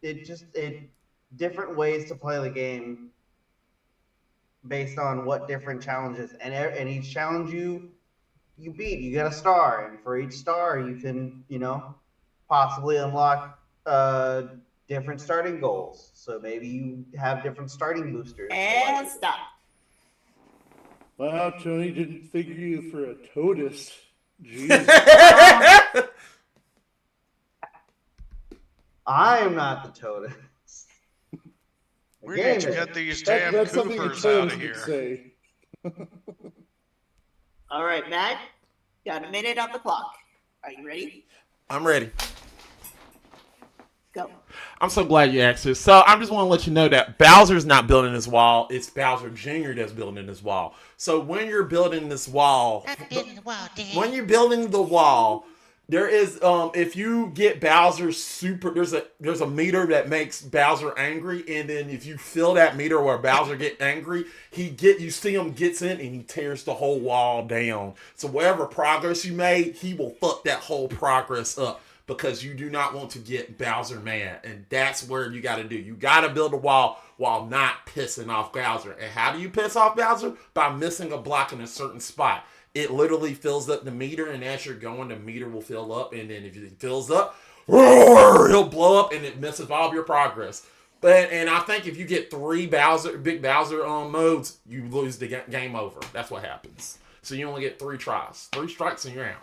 E: it different ways to play the game based on what different challenges, and each challenge you beat, you get a star, and for each star you can possibly unlock different starting goals. So maybe you have different starting boosters.
C: And stop.
H: Wow, Tony, didn't figure you for a Toadist. Jeez.
E: I'm not the Toadist.
B: Where did you get these damn
H: that's something a
B: Coopers out
H: Toadist
B: of
H: would
B: here?
H: say.
C: All right, Matt, got a minute on the clock. Are you ready?
G: I'm ready.
C: Go.
G: I'm so glad you asked this. So I just want to let you know that Bowser's not building this wall. It's Bowser Jr. that's building this wall. So when you're building this wall, when you're building the wall, there is if you get Bowser's super, there's a meter that makes Bowser angry, and then if you fill that meter where Bowser get angry, you see him gets in and he tears the whole wall down. So whatever progress you made, he will fuck that whole progress up, because you do not want to get Bowser mad. And that's where you got to do. You got to build a wall while not pissing off Bowser. And how do you piss off Bowser? By missing a block in a certain spot. It literally fills up the meter, and as you're going, the meter will fill up. And then if it fills up, roar, he'll blow up, and it misses all of your progress. And I think if you get 3 big Bowser modes, you lose the game over. That's what happens. So you only get 3 tries. 3 strikes and you're out.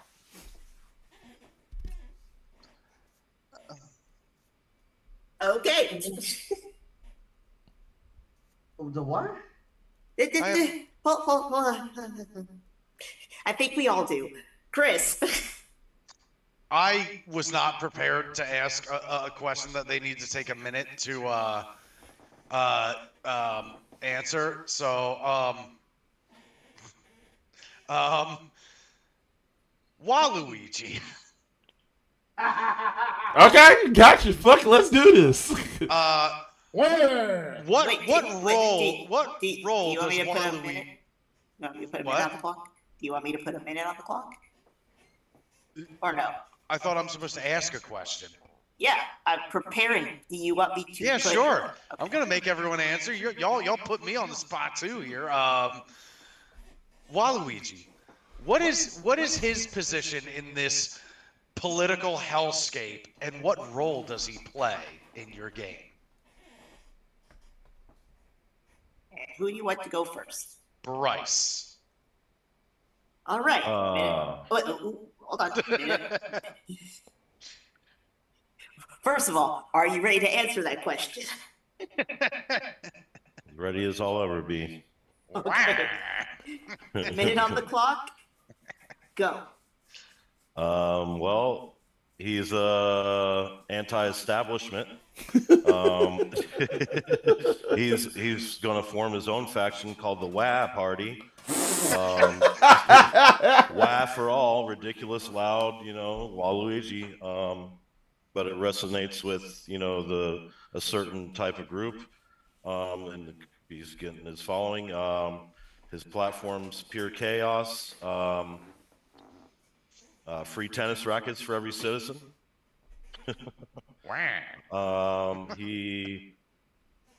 C: Okay.
E: The what?
C: Hold on. I think we all do. Chris.
B: I was not prepared to ask a question that they need to take a minute to answer. So, Waluigi.
G: Okay, gotcha. Fuck it, let's do this.
B: What
C: Wait,
B: role?
C: do you
B: What
C: want
B: role
C: me
B: does
C: to put a
B: Waluigi?
C: minute? You want me to put a
B: What?
C: minute on the clock? Do you want me to put a minute on the clock? Or no?
B: I thought I'm supposed to ask a question.
C: Yeah, I'm preparing. Do you want me to?
B: Yeah,
C: put...
B: sure.
C: Okay.
B: I'm gonna make everyone answer. Y'all put me on the spot too here. Waluigi, what is his position in this political hellscape, and what role does he play in your game?
C: Who do you want to go first?
B: Bryce.
C: All right. Wait, hold on. First of all, are you ready to answer that question?
F: Ready as I'll ever be.
C: Okay. Minute on the clock. Go.
F: Well, he's anti-establishment. He's going to form his own faction called the WA Party. WA for all, ridiculous, loud, Waluigi. But it resonates with, a certain type of group. And he's getting his following. His platform's pure chaos. Free tennis rackets for every citizen.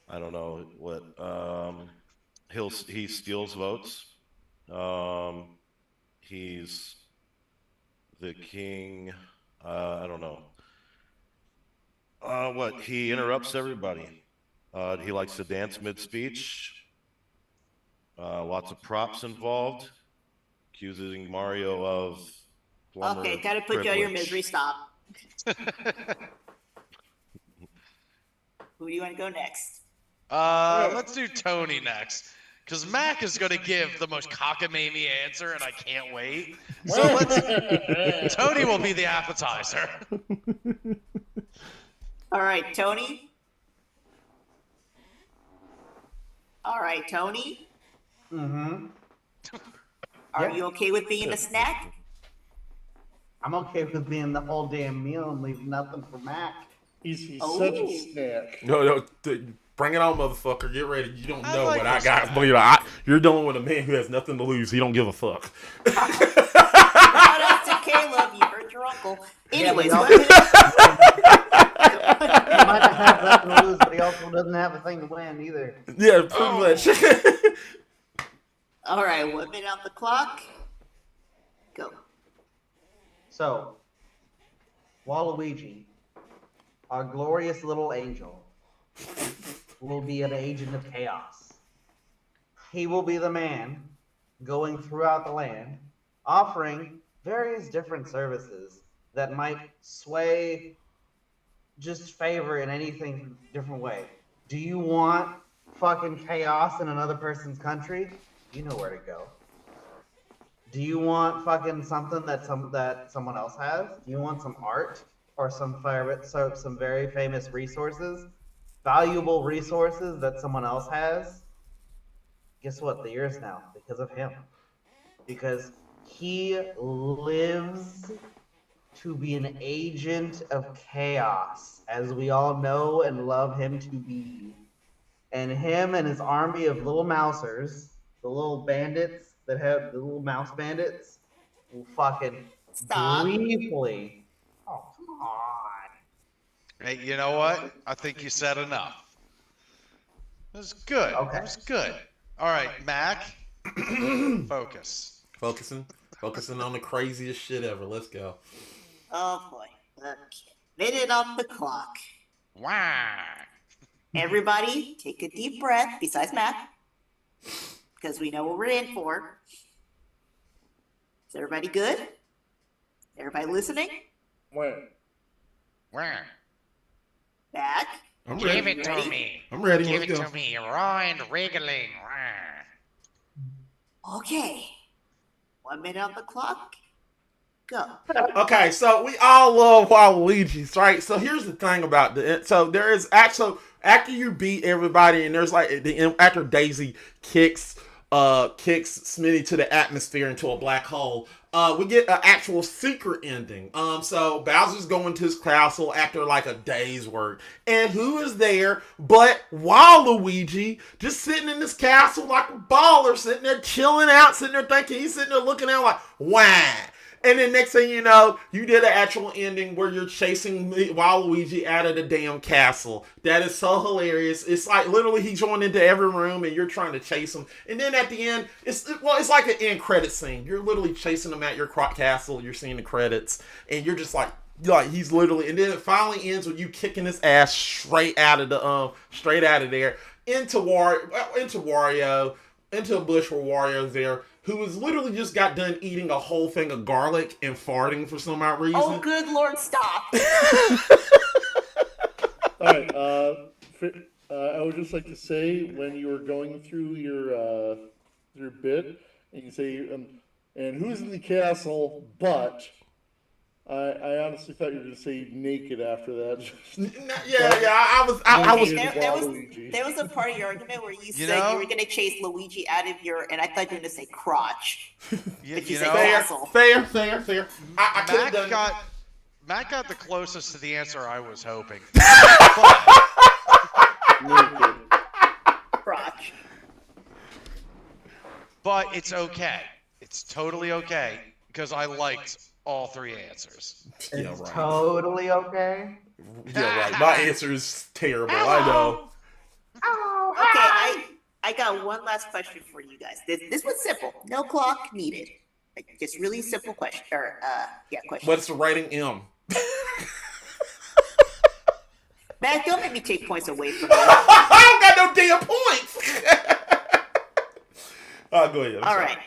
F: I don't know what, he steals votes. He's the king. I don't know. He interrupts everybody. He likes to dance mid-speech. Lots of props involved. Accusing Mario of plumber
C: Okay, gotta put you out of your
F: privilege.
C: misery. Stop. Who do you want to go next?
B: Let's do Tony next. Because Mac is going to give the most cockamamie answer, and I can't wait. So Tony will be the appetizer.
C: All right, Tony. All right, Tony.
E: Mm-hmm.
C: Are you okay with being a snack?
E: I'm okay with being the whole damn meal and leave nothing for Mac.
H: He's
C: Oh.
H: such a snack.
G: No, bring it on, motherfucker. Get ready. You don't know
B: like
G: what I
B: this
G: got.
B: guy.
G: But you're dealing with a man who has nothing to lose. He don't give a fuck.
C: Shout out to Caleb. You heard your uncle. Anyways,
E: Yeah,
C: what
E: we
C: minute?
E: He might not have nothing to lose, but he also doesn't have a thing to win either.
G: Yeah, pretty much.
C: All right, 1 minute on the clock. Go.
E: So, Waluigi, our glorious little angel, will be an agent of chaos. He will be the man going throughout the land, offering various different services that might sway just favor in anything different way. Do you want fucking chaos in another person's country? You know where to go. Do you want fucking something that someone else has? Do you want some art or some very famous resources, valuable resources that someone else has? Guess what? They're yours now because of him. Because he lives to be an agent of chaos, as we all know and love him to be. And him and his army of little mousers, the little bandits that have the little mouse bandits, will fucking
C: Stop.
E: gleefully. Oh, come on.
B: Hey, you know what? I think you said enough. That was good.
E: Okay.
B: That was good. All right, Mac, focus.
G: Focusing on the craziest shit ever. Let's go.
C: Oh boy. Okay. Minute on the clock.
B: Wow.
C: Everybody, take a deep breath, besides Matt, because we know what we're in for. Is everybody good? Everybody listening?
H: Wow.
B: Wow.
C: Back?
G: I'm
B: Give
G: ready.
B: it to me.
G: I'm ready.
B: Give
G: Let's
B: it
G: go.
B: to me, raw and wriggling.
C: Okay. 1 minute on the clock. Go.
G: Okay, so we all love Waluigi's, right? So here's the thing about so there is actually after you beat everybody, and there's like after Daisy kicks
K: kicks Smitty to the atmosphere into a black hole. We get an actual secret ending. So Bowser's going to his castle after like a day's work. And who is there but Waluigi just sitting in this castle like a baller, sitting there chilling out, sitting there thinking, he's sitting there looking out like, wah. And then next thing you know, you did an actual ending where you're chasing Waluigi out of the damn castle. That is so hilarious. It's like literally he's going into every room and you're trying to chase him. And then at the end, it's like an end credit scene. You're literally chasing him at your castle. You're seeing the credits, and you're just like he's literally. And then it finally ends with you kicking his ass straight out of there into Wario, into a bush where Wario's there, who has literally just got done eating a whole thing of garlic and farting for some odd reason.
C: Oh, good Lord, stop.
H: All right. I would just like to say, when you were going through your bit, and you say, and who's in the castle, but I honestly thought you were going to say naked after that.
K: I was.
C: There was a part of your argument where you said you were going to chase Luigi out of your, and I thought you were going to say crotch. But you said castle.
K: Fair.
B: Matt got the closest to the answer I was hoping.
C: Crotch.
B: But it's okay. It's totally okay because I liked all three answers.
E: It's totally okay.
K: Yeah, right. My answer is terrible. I know.
C: Okay, I got one last question for you guys. This was simple. No clock needed. Like, just really simple question. Question.
K: What's the rating M?
C: Matt, don't make me take points away from you.
K: I don't got no damn points. Go ahead.
C: All right.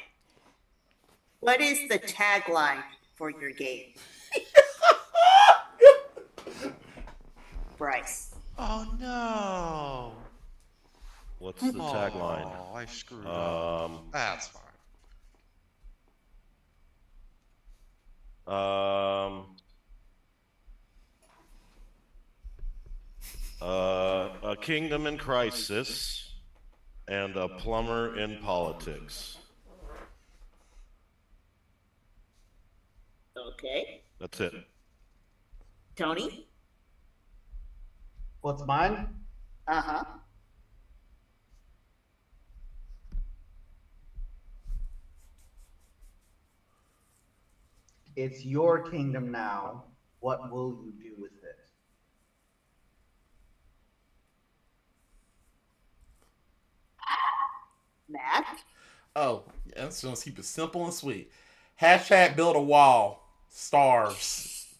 C: What is the tagline for your game? Bryce.
B: Oh no.
F: What's the tagline?
B: Oh, I screwed up. That's fine.
F: A kingdom in crisis and a plumber in politics.
C: Okay.
F: That's it.
C: Tony?
E: What's mine?
C: Uh-huh.
E: It's your kingdom now. What will you do with it?
C: Matt?
K: Oh, yeah, let's just keep it simple and sweet. Hashtag build a wall. Stars.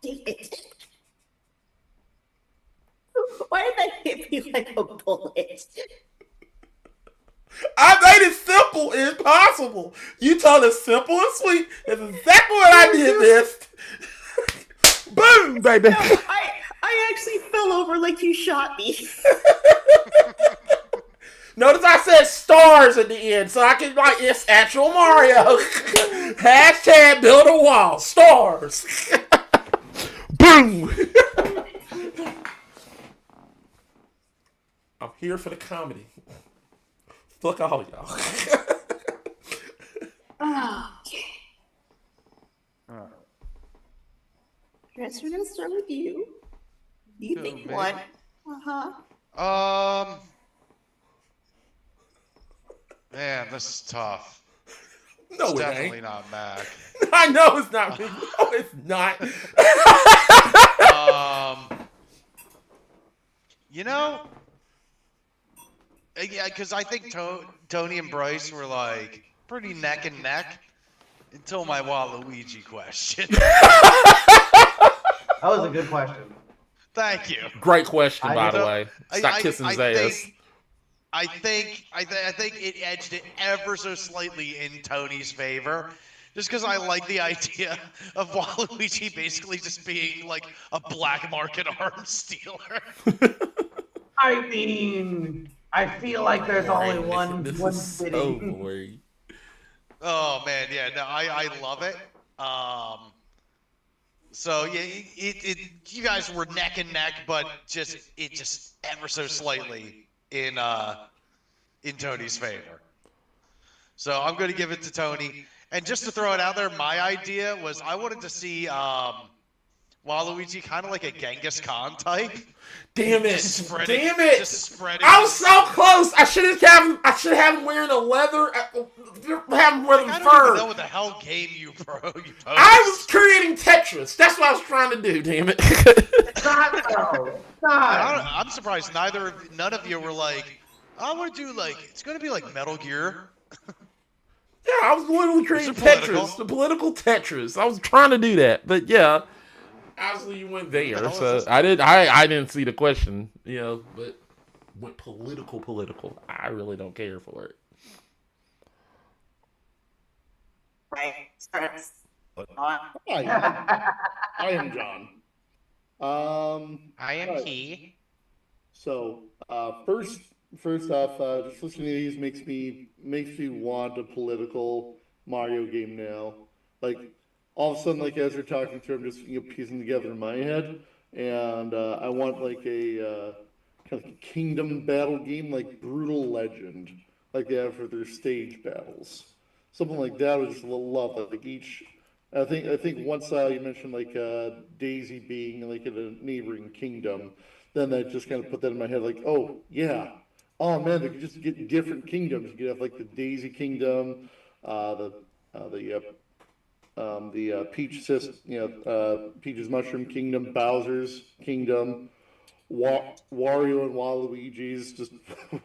C: Dang it. Why did that hit me like a bullet?
K: I made it simple as possible. You told it simple and sweet. That's exactly what I did, this. Boom, baby.
C: No, I actually fell over like you shot me.
K: Notice I said stars at the end, so I can it's actual Mario. Hashtag build a wall. Stars. Boom. I'm here for the comedy. Fuck all y'all.
C: Okay. Guess we're gonna start with you. You think
B: me?
C: one? Uh-huh.
B: Man, this is tough.
K: No,
B: It's
K: it
B: definitely
K: ain't.
B: not Mac.
K: I know it's not me. No, it's not.
B: Yeah, because I think Tony and Bryce were like pretty neck and neck until my Waluigi question.
E: That was a good question.
B: Thank you.
K: Great question,
E: I
K: by the
B: know-
K: way. Stop kissing his ass.
B: I think it edged it ever so slightly in Tony's favor, just because I like the idea of Waluigi basically just being like a black market arms dealer.
E: I mean, I feel like there's only one fitting.
K: Boring.
B: Oh man, yeah, no, I love it. So yeah, you guys were neck and neck, but just ever so slightly in Tony's favor. So I'm going to give it to Tony. And just to throw it out there, my idea was I wanted to see Waluigi kind of like a Genghis Khan type.
K: Damn it!
B: Just spreading,
K: Damn it!
B: Just spreading.
K: I was so close. I should have him wearing a leather. Have him wearing
B: I don't
K: fur.
B: even know what the hell game you posed.
K: I was creating Tetris. That's what I was trying to do. Damn it!
B: I'm surprised none of you were like, I want to do like it's going to be like Metal Gear.
K: Yeah, I was literally creating
B: political?
K: Tetris, the political Tetris. I was trying to do that, but yeah, obviously you went there. So I didn't see the question, but went political. I really don't care for it.
C: Right.
H: Hi, I am John.
B: I am
H: alright.
B: he.
H: So, first off, just listening to these makes me want a political Mario game now. Like, all of a sudden, like as you're talking through, I'm just piecing together in my head, and I want like a kind of a kingdom battle game, like Brutal Legend, like they have for their stage battles. Something like that. I would just love that. Like each. I think once you mentioned like Daisy being like in a neighboring kingdom, then that just kind of put that in my head. Like, oh yeah, oh man, they could just get different kingdoms. You could have like the Daisy Kingdom, the Peach Peach's Mushroom Kingdom, Bowser's Kingdom, Wario and Waluigi's just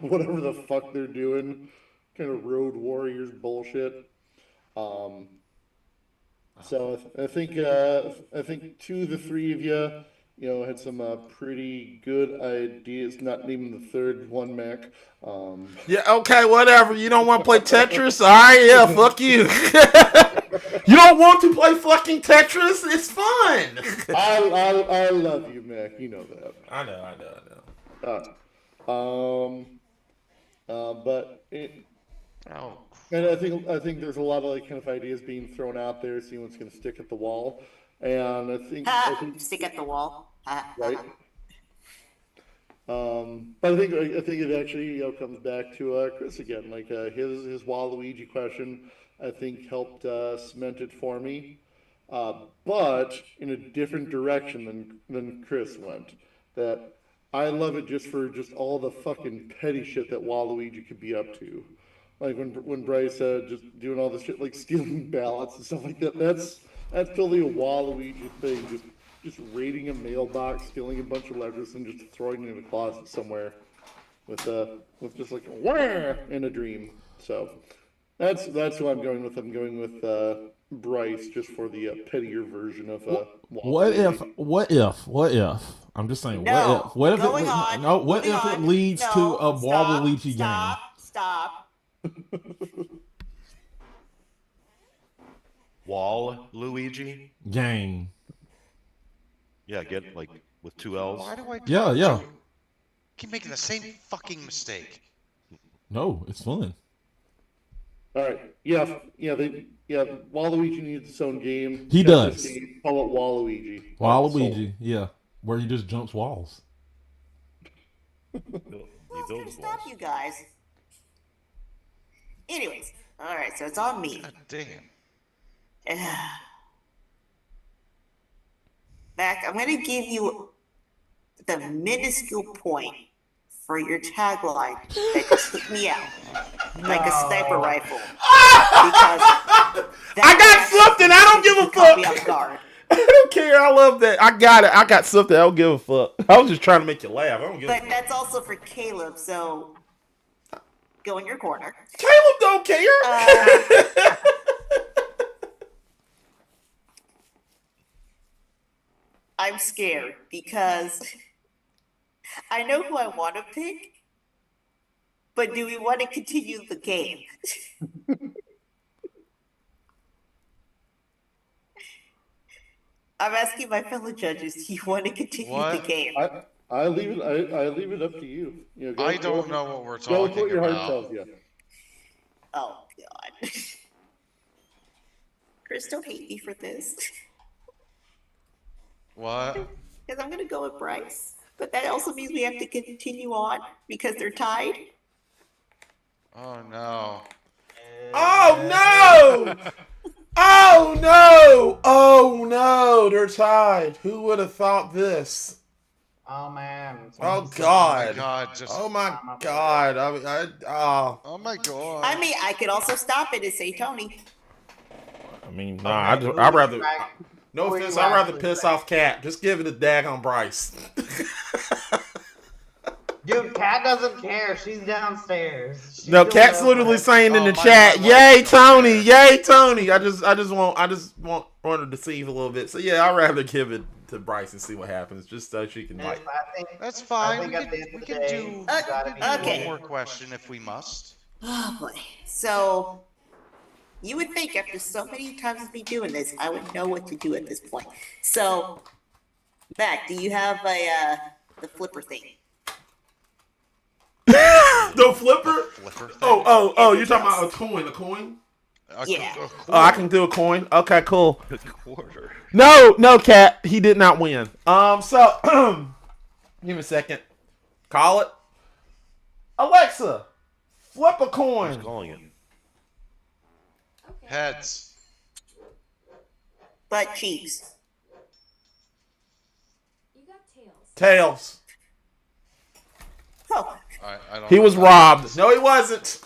H: whatever the fuck they're doing, kind of Road Warriors bullshit. So I think two of the three of you, had some pretty good ideas. Not naming the third one, Mac.
K: Yeah, okay, whatever. You don't want to play Tetris? All right, yeah, fuck you. You don't want to play fucking Tetris? It's fun.
H: I love you, Mac. You know that.
K: I know.
H: But and I think there's a lot of like kind of ideas being thrown out there, seeing what's going to stick at the wall, and I think
C: Stick at the wall.
H: right. But I think it actually comes back to Chris again. Like his Waluigi question, I think helped cement it for me, but in a different direction than Chris went. That I love it just for all the fucking petty shit that Waluigi could be up to. Like when Bryce said just doing all this shit like stealing ballots and stuff like that. That's totally a Waluigi thing. Just raiding a mailbox, stealing a bunch of letters, and just throwing it in a closet somewhere with just like a wah in a dream. So that's who I'm going with. I'm going with Bryce just for the pettier version of Waluigi.
G: What if? I'm just saying.
C: No,
G: What if
C: going on,
G: no? What
C: moving
G: if it
C: on.
G: leads
C: No,
G: to a
C: stop,
G: Waluigi
C: stop,
G: game?
C: Stop.
F: Waluigi?
G: Game.
F: Yeah, get like with two L's.
B: Why do I?
G: Yeah.
B: Keep making the same fucking mistake.
G: No, it's fun.
H: All right. Yeah. Waluigi needs its own game.
G: He does.
H: Call it Waluigi.
G: Waluigi, yeah, where he just jumps walls.
C: Who's gonna stop you guys? Anyways, all right. So it's on me.
B: God damn.
C: Mac, I'm gonna give you the minuscule point for your tagline that took me out like a sniper rifle. Because
K: I got something. I don't give a
C: caught me off
K: fuck.
C: guard.
K: I don't care. I love that. I got it. I got something. I don't give a fuck. I was just trying to make you laugh. I don't give a
C: But
K: fuck.
C: that's also for Caleb, so go in your corner.
K: Caleb don't care.
C: I'm scared because I know who I want to pick, but do we want to continue the game? I'm asking my fellow judges, do you want to continue the game?
H: I leave it up to you.
B: I don't know what we're
H: Go with
B: talking
H: what your heart
B: about.
H: tells you.
C: Oh, God. Chris, don't hate me for this.
B: What?
C: Because I'm going to go with Bryce. But that also means we have to continue on because they're tied.
B: Oh no.
K: Oh no! Oh no! Oh no! They're tied. Who would have thought this?
E: Oh man.
K: Oh
B: Oh
K: god!
B: my god!
K: Oh my god!
B: Oh my god!
C: I mean, I could also stop it and say Tony.
K: I mean,
E: Okay,
K: I'd
E: who
K: rather.
E: you act-
K: No
E: who
K: offense,
E: you
K: I'd rather
E: actually
K: piss
E: say?
K: off Cat. Just give it to daggone Bryce.
E: Dude, Kat doesn't care. She's downstairs. She
K: No,
E: still
K: Cat's
E: knows
K: literally
E: that.
K: saying in
B: Oh,
K: the
B: my
K: chat,
B: wife
K: "Yay,
B: don't
K: Tony!
B: care."
K: Yay, Tony!" I just want her to deceive a little bit. So yeah, I'd rather give it to Bryce and see what happens, just so she can
E: Yes,
K: like.
E: I think
B: That's
E: I
B: fine.
E: think
B: We
E: at the
B: can,
E: end
B: we
E: of the
B: can
E: day,
B: do,
E: you gotta be
C: okay.
B: one more question if we must.
C: Oh boy. So you would think after so many times of me doing this, I would know what to do at this point. So, Mac, do you have the flipper thing?
K: The flipper?
B: Flipper thing?
K: Oh! You're talking about a coin? A coin?
C: Yeah.
K: Oh, I can do a coin. Okay, cool.
A: A quarter.
K: No, Cat. He did not win. So give me a second. Call it. Alexa, flip a
F: Who's
K: coin.
F: calling it?
B: Heads.
C: Butt cheeks.
K: Tails.
C: Oh,
B: I don't
K: He
B: know
K: was
B: that.
K: robbed. No, he wasn't.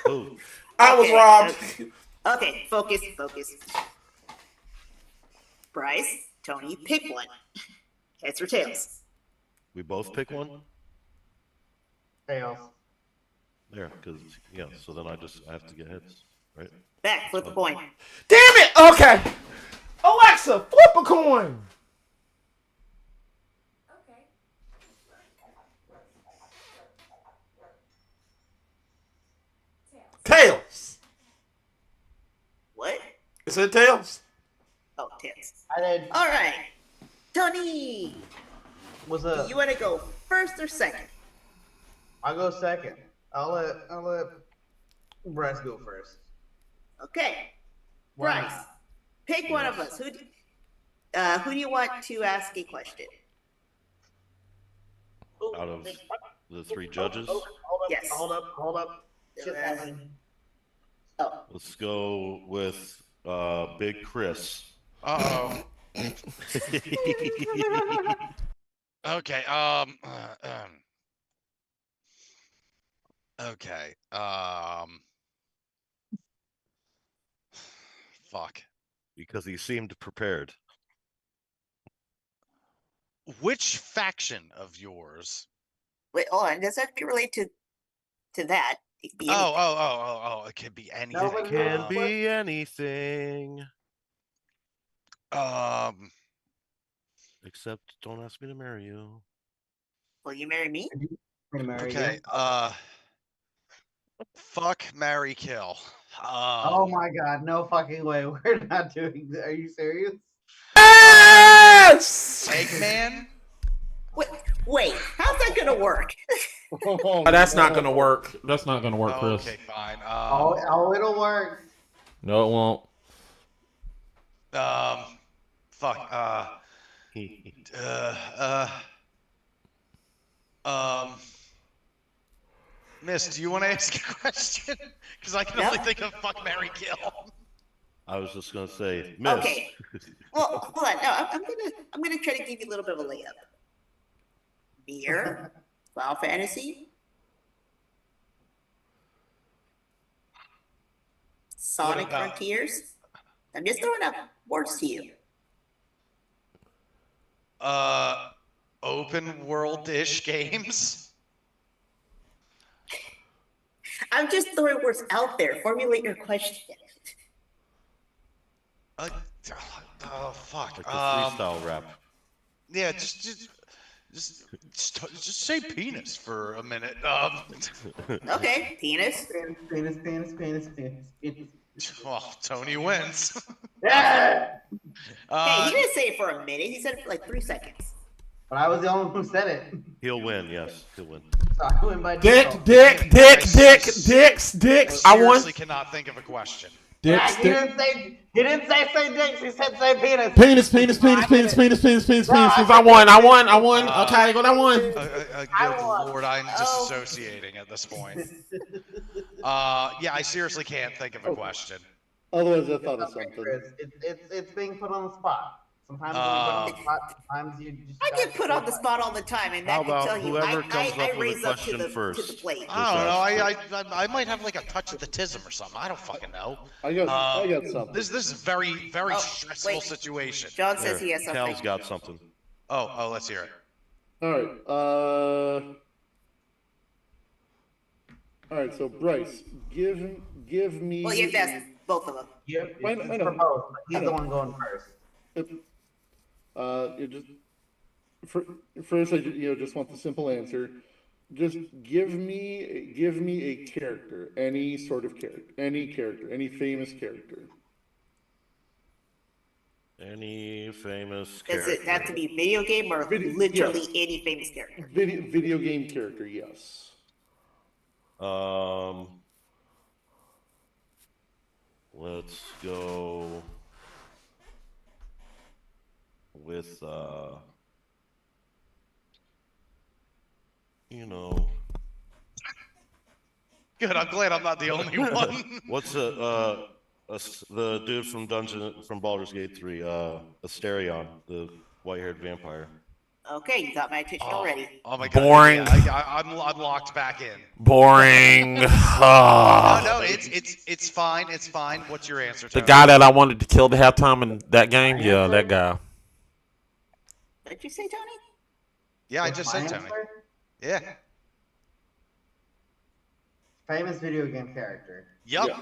F: Ooh.
K: I was
C: Okay,
K: robbed.
C: okay. Focus. Bryce, Tony, pick one. Heads or tails?
F: We both pick one?
E: Tails.
F: There, because, yeah, so then I have to get heads, right?
C: Back, flip a coin.
K: Damn it. Okay. Alexa, flip a coin. Tails.
C: What?
K: It said tails.
C: Oh, tails.
E: I did.
C: All right. Tony,
E: What's
C: do
E: up?
C: you want to go first or second?
E: I'll go second. I'll let Bryce go first.
C: Okay.
E: Why
C: Bryce,
E: not?
C: pick one of us. Who do you want to ask a question?
F: Out of the three judges,
E: Hold up,
C: Yes.
E: hold up. Shit happened.
C: Oh,
F: let's go with Big Chris.
B: Uh-oh. Okay, okay, fuck.
F: Because he seemed prepared.
B: Which faction of yours?
C: wait, hold on. Does that have to be related to that? It could be
B: Oh, it could be anything.
E: No, but
F: Can
B: Um,
F: be anything. Except don't ask me to marry you.
C: Will you marry me?
B: okay, fuck, marry, kill.
E: Oh my god, no fucking way. We're not doing that. Are you serious?
K: Yes.
B: Eggman?
C: Wait, how's that gonna work?
K: Oh, that's not gonna work. That's not gonna work,
B: Oh,
K: Chris.
B: okay, fine.
E: Oh, it'll work.
K: No, it won't.
B: Fuck, Miss, do you want to ask a question? Because I can only
C: No.
B: think of fuck, marry, kill.
F: I was just gonna say, Miss.
C: Okay. Well, hold on. No, I'm gonna try to give you a little bit of a layup. Beer, Final Fantasy, Sonic
B: about-
C: Frontiers. I'm just throwing out words to you.
B: Open world-ish games?
C: I'm just throwing words out there. Formulate your question.
B: Oh, fuck.
F: Like the freestyle rap.
B: Yeah, just say penis for a minute.
C: Okay, penis.
E: Penis.
B: Well, Tony wins.
E: Yeah!
C: Hey, he didn't say it for a minute. He said it for like 3 seconds.
E: But I was the only one who said it.
F: He'll win, yes, he'll win.
E: So I win by
K: Dick.
E: default.
K: Dicks. I won.
B: Seriously cannot think of a question.
E: Yeah, he didn't say dicks. He said say penis.
K: Penis. I won. Okay, but I won.
B: Good
E: I won.
B: lord, I'm disassociating at this point. Yeah, I seriously can't think of a question.
H: Otherwise, I thought of something.
E: Chris, it's being put on the spot. Sometimes when you put on the spot, sometimes you just.
C: I get put on the spot all the time, and
F: How
C: that can
F: about
C: tell you
F: whoever
C: I,
F: comes
C: I,
F: up
C: I
F: with a
C: raise up to
F: question
C: the
F: first?
C: plate.
B: I don't know. I might have like a touch of the tism or something. I don't fucking know.
H: I got something.
B: This is a very
C: Oh,
B: stressful
C: wait.
B: situation.
C: John says he has something.
F: Cal's got something.
B: Oh, let's hear it.
H: All right. So Bryce, give me.
C: Well, you have to ask both of them.
E: Yeah,
H: I
E: it's
H: know.
E: for both. He's
H: I
E: the
H: know.
E: one going first.
H: You just first, I just want the simple answer. Just give me a character, any sort of character, any famous character.
F: Any famous
C: Does
F: character?
C: it have to be video game or literally any famous character?
H: Video game character, yes.
F: Let's go with
B: Good. I'm glad I'm not the only one.
F: What's the dude from Baldur's Gate 3, Asterion, the white-haired vampire.
C: Okay, you got my attention already.
B: Oh my god.
G: Boring.
B: Yeah, I'm locked back in.
G: Boring.
B: No, it's fine. It's fine. What's your answer,
G: The
B: Tony?
G: guy that I wanted to kill the halftime in that game? Yeah, that guy.
C: What did you say, Tony?
B: Yeah, I just said Tony.
E: Answer?
B: Yeah.
E: Famous video game character.
B: Yup.
H: Yeah.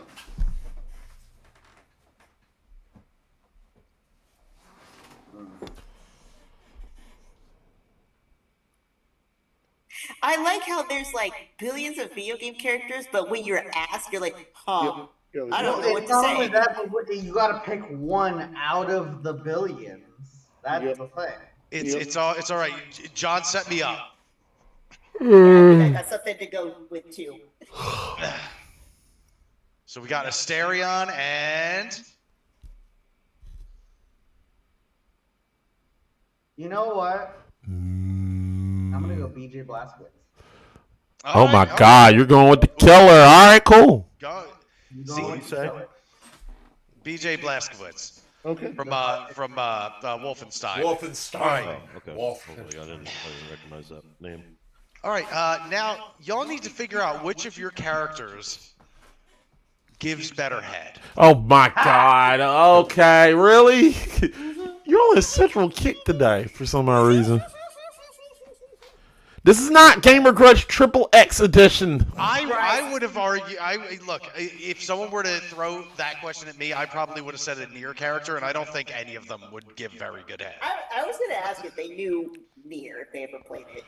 C: I like how there's like billions of video game characters, but when you're asked, you're like, huh.
H: Yeah,
C: I don't know what
E: It's
C: to
E: not only
C: say.
E: that, but you got to pick one out of the billions. That's
H: Yep.
E: the thing.
B: It's all right. John set me up.
C: I got something to go with too.
B: So we got Asterion and
E: You know what? I'm gonna go BJ Blazkowicz.
G: Oh my God, you're going with the killer. All right, cool.
B: Go.
E: You
B: See,
E: going
F: What
E: with
F: do you say?
E: Killer.
B: BJ Blazkowicz
H: Okay.
B: from Wolfenstein.
K: Wolfenstein.
B: All right.
F: Oh, okay.
K: Wolf.
F: I didn't recognize that name.
B: All right. Now y'all need to figure out which of your characters gives better head.
G: Oh my God. Okay, really? You're on a central kick today for some odd reason. This is not Gamer Grudge Triple X edition.
B: I would have argued. Look, if someone were to throw that question at me, I probably would have said a Nier character, and I don't think any of them would give very good head.
C: I was gonna ask if they knew Nier, if they ever played it.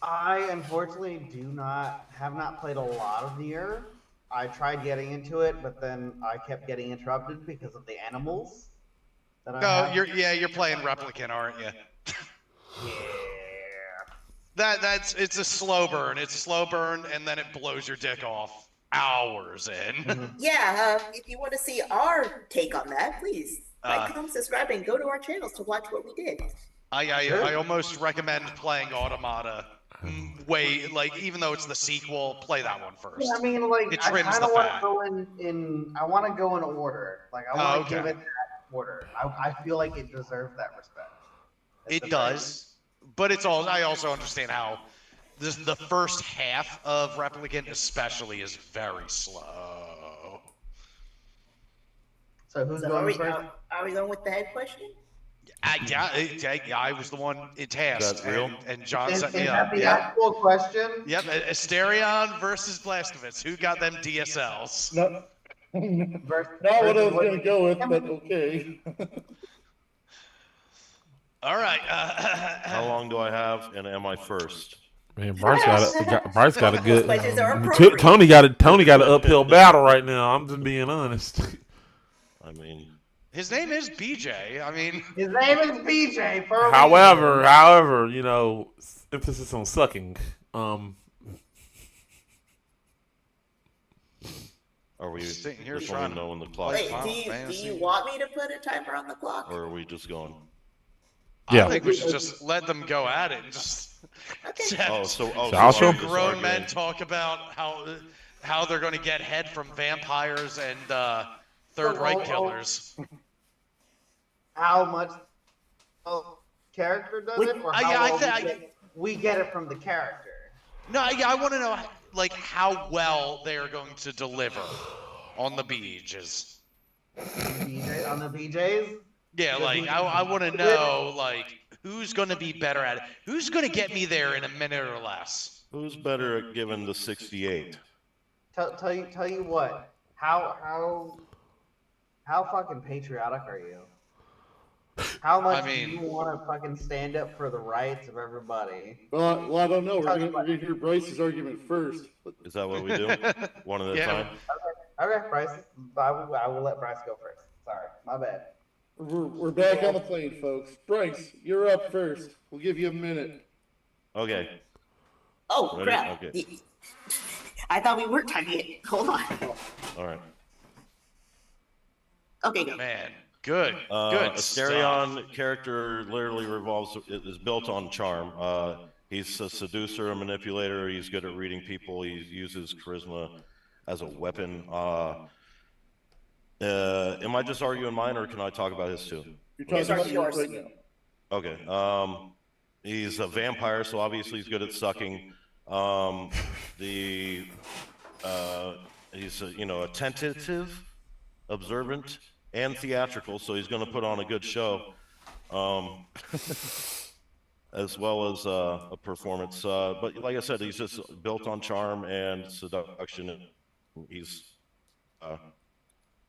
E: I unfortunately have not played a lot of Nier. I tried getting into it, but then I kept getting interrupted because of the animals.
B: No, you're playing Replicant, aren't you? It's a slow burn. It's a slow burn, and then it blows your dick off hours in.
C: Yeah, if you want to see our take on that, please like, comment, subscribe, and go to our channels to watch what we did.
B: I almost recommend playing Automata. Even though it's the sequel, play that one first.
E: Yeah, I mean, like,
B: It
E: I
B: trims
E: kind
B: the
E: of want
B: fat.
E: to go in. I want to go in order. Like, I want to give it that order. I feel like it deserves that respect.
B: It does, but it's all. I also understand how the first half of Replicant, especially, is very slow.
E: So who's
C: So
E: going first?
C: are we going with the head question?
B: I was the one in task,
F: That's real?
B: and John
E: Is
B: set me
E: that
B: up.
E: the
B: Yeah.
E: actual question?
B: Yep, Asterion versus Blazkowicz. Who got them DSLs?
H: Not what I was gonna go with, but okay.
B: All right.
F: How long do I have, and am I first?
G: Man, Bryce got a good.
C: Questions are appropriate.
G: Tony got an uphill battle right now. I'm just being honest.
F: I mean,
B: His name is BJ. I mean,
E: His name is BJ. For a
G: However, emphasis on sucking.
F: are we
B: Sitting here
F: just
B: trying
F: only
B: to-
F: knowing the clock,
C: Wait,
B: Final
C: do you
B: Fantasy.
C: want me to put a timer on the clock?
F: or are we just going?
G: Yeah.
B: I think we should just let them go at it and just.
F: So
G: I'll show
B: two
G: him.
B: grown men talk about how they're going to get head from vampires and Third Reich killers.
E: How much character does it, or how we get it from the character?
B: No, I want to know like how well they are going to deliver on the BJs.
E: On the BJs?
B: Yeah, like I want to know like who's going to be better at it. Who's going to get me there in a minute or less?
F: Who's better at giving the 68?
E: Tell you what. How fucking patriotic are you? How much do you want to fucking stand up for the rights of everybody?
H: Well, I don't know. We're gonna hear Bryce's argument first.
F: Is that what we do? One at a time?
E: Okay, Bryce. I will let Bryce go first. Sorry, my bad.
H: We're back on the plane, folks. Bryce, you're up first. We'll give you a minute.
F: Okay.
C: Oh,
F: Ready?
C: crap.
F: Okay.
C: I thought we weren't timing it. Hold on.
F: All right.
C: Okay, go.
B: Man, good. Good.
F: Asterion character literally is built on charm. He's a seducer, a manipulator. He's good at reading people. He uses charisma as a weapon. Am I just arguing mine, or can I talk about his too?
H: You're talking about yours right now.
F: Okay. He's a vampire, so obviously he's good at sucking. He's attentive, observant, and theatrical, so he's going to put on a good show, as well as a performance. But like I said, he's just built on charm and seduction. And he's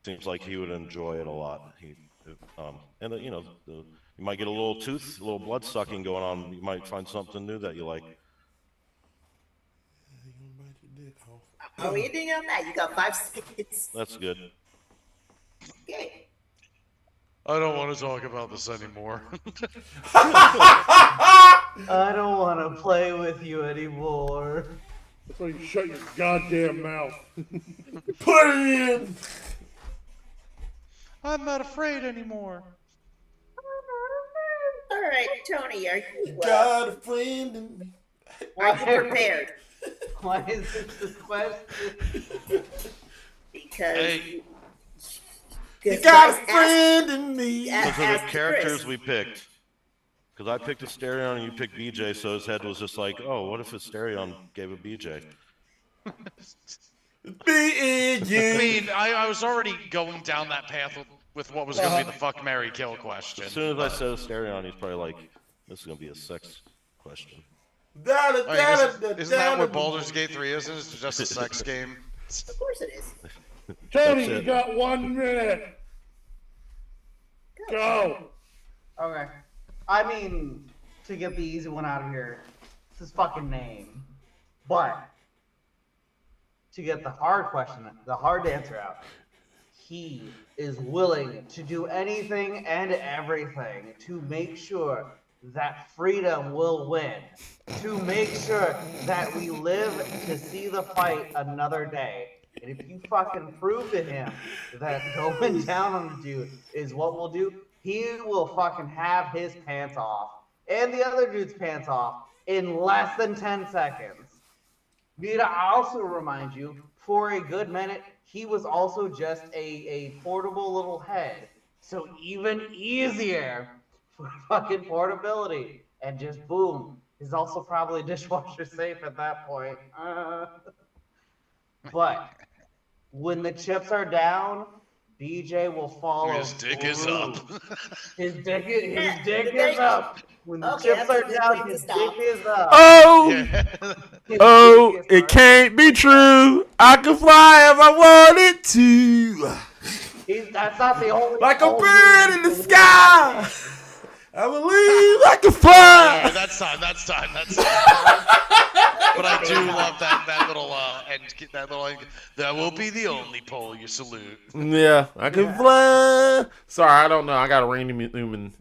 F: seems like he would enjoy it a lot. You might get a little blood sucking going on. You might find something new that you like.
C: Are we doing on that? You got 5 seconds.
F: That's good.
C: Okay.
B: I don't want to talk about this anymore.
E: I don't want to play with you anymore.
H: That's why you shut your goddamn mouth.
K: Put it in.
B: I'm not afraid anymore.
C: All right, Tony, are you
K: Got a friend in me.
C: are you prepared?
E: Why is this question?
C: Because
B: Hey.
K: You got a friend in me.
F: Those are the characters we picked. Because I picked Asterion and you picked BJ, so his head was just like, oh, what if Asterion gave a BJ?
B: I mean, I was already going down that path with what was going to be the fuck, marry, kill question.
F: As soon as I said Asterion, he's probably like, this is going to be a sex question.
B: Isn't that what Baldur's Gate 3 is? It's just a sex game.
C: Of course it is.
H: Tony, you got 1 minute. Go.
E: Okay. I mean, to get the easy one out of here, it's his fucking name. But to get the hard question, the hard answer out, he is willing to do anything and everything to make sure that freedom will win, to make sure that we live to see the fight another day. And if you fucking prove to him that going down on the dude is what we'll do, he will fucking have his pants off and the other dude's pants off in less than 10 seconds. Need to also remind you, for a good minute, he was also just a portable little head. So even easier for fucking portability. And just boom. He's also probably dishwasher safe at that point. But when the chips are down, BJ will follow.
B: His dick is up.
E: His dick is up. When the chips are down, his dick is up.
G: Oh,
B: Yeah.
G: oh, it can't be true. I can fly if I wanted to.
E: That's not the only.
K: Like a bird in the sky. I believe I can fly.
B: Alright, that's time. But I do love that little end. That will be the only pole you salute.
G: Yeah, I can fly. Sorry, I don't know. I got a Randy Newman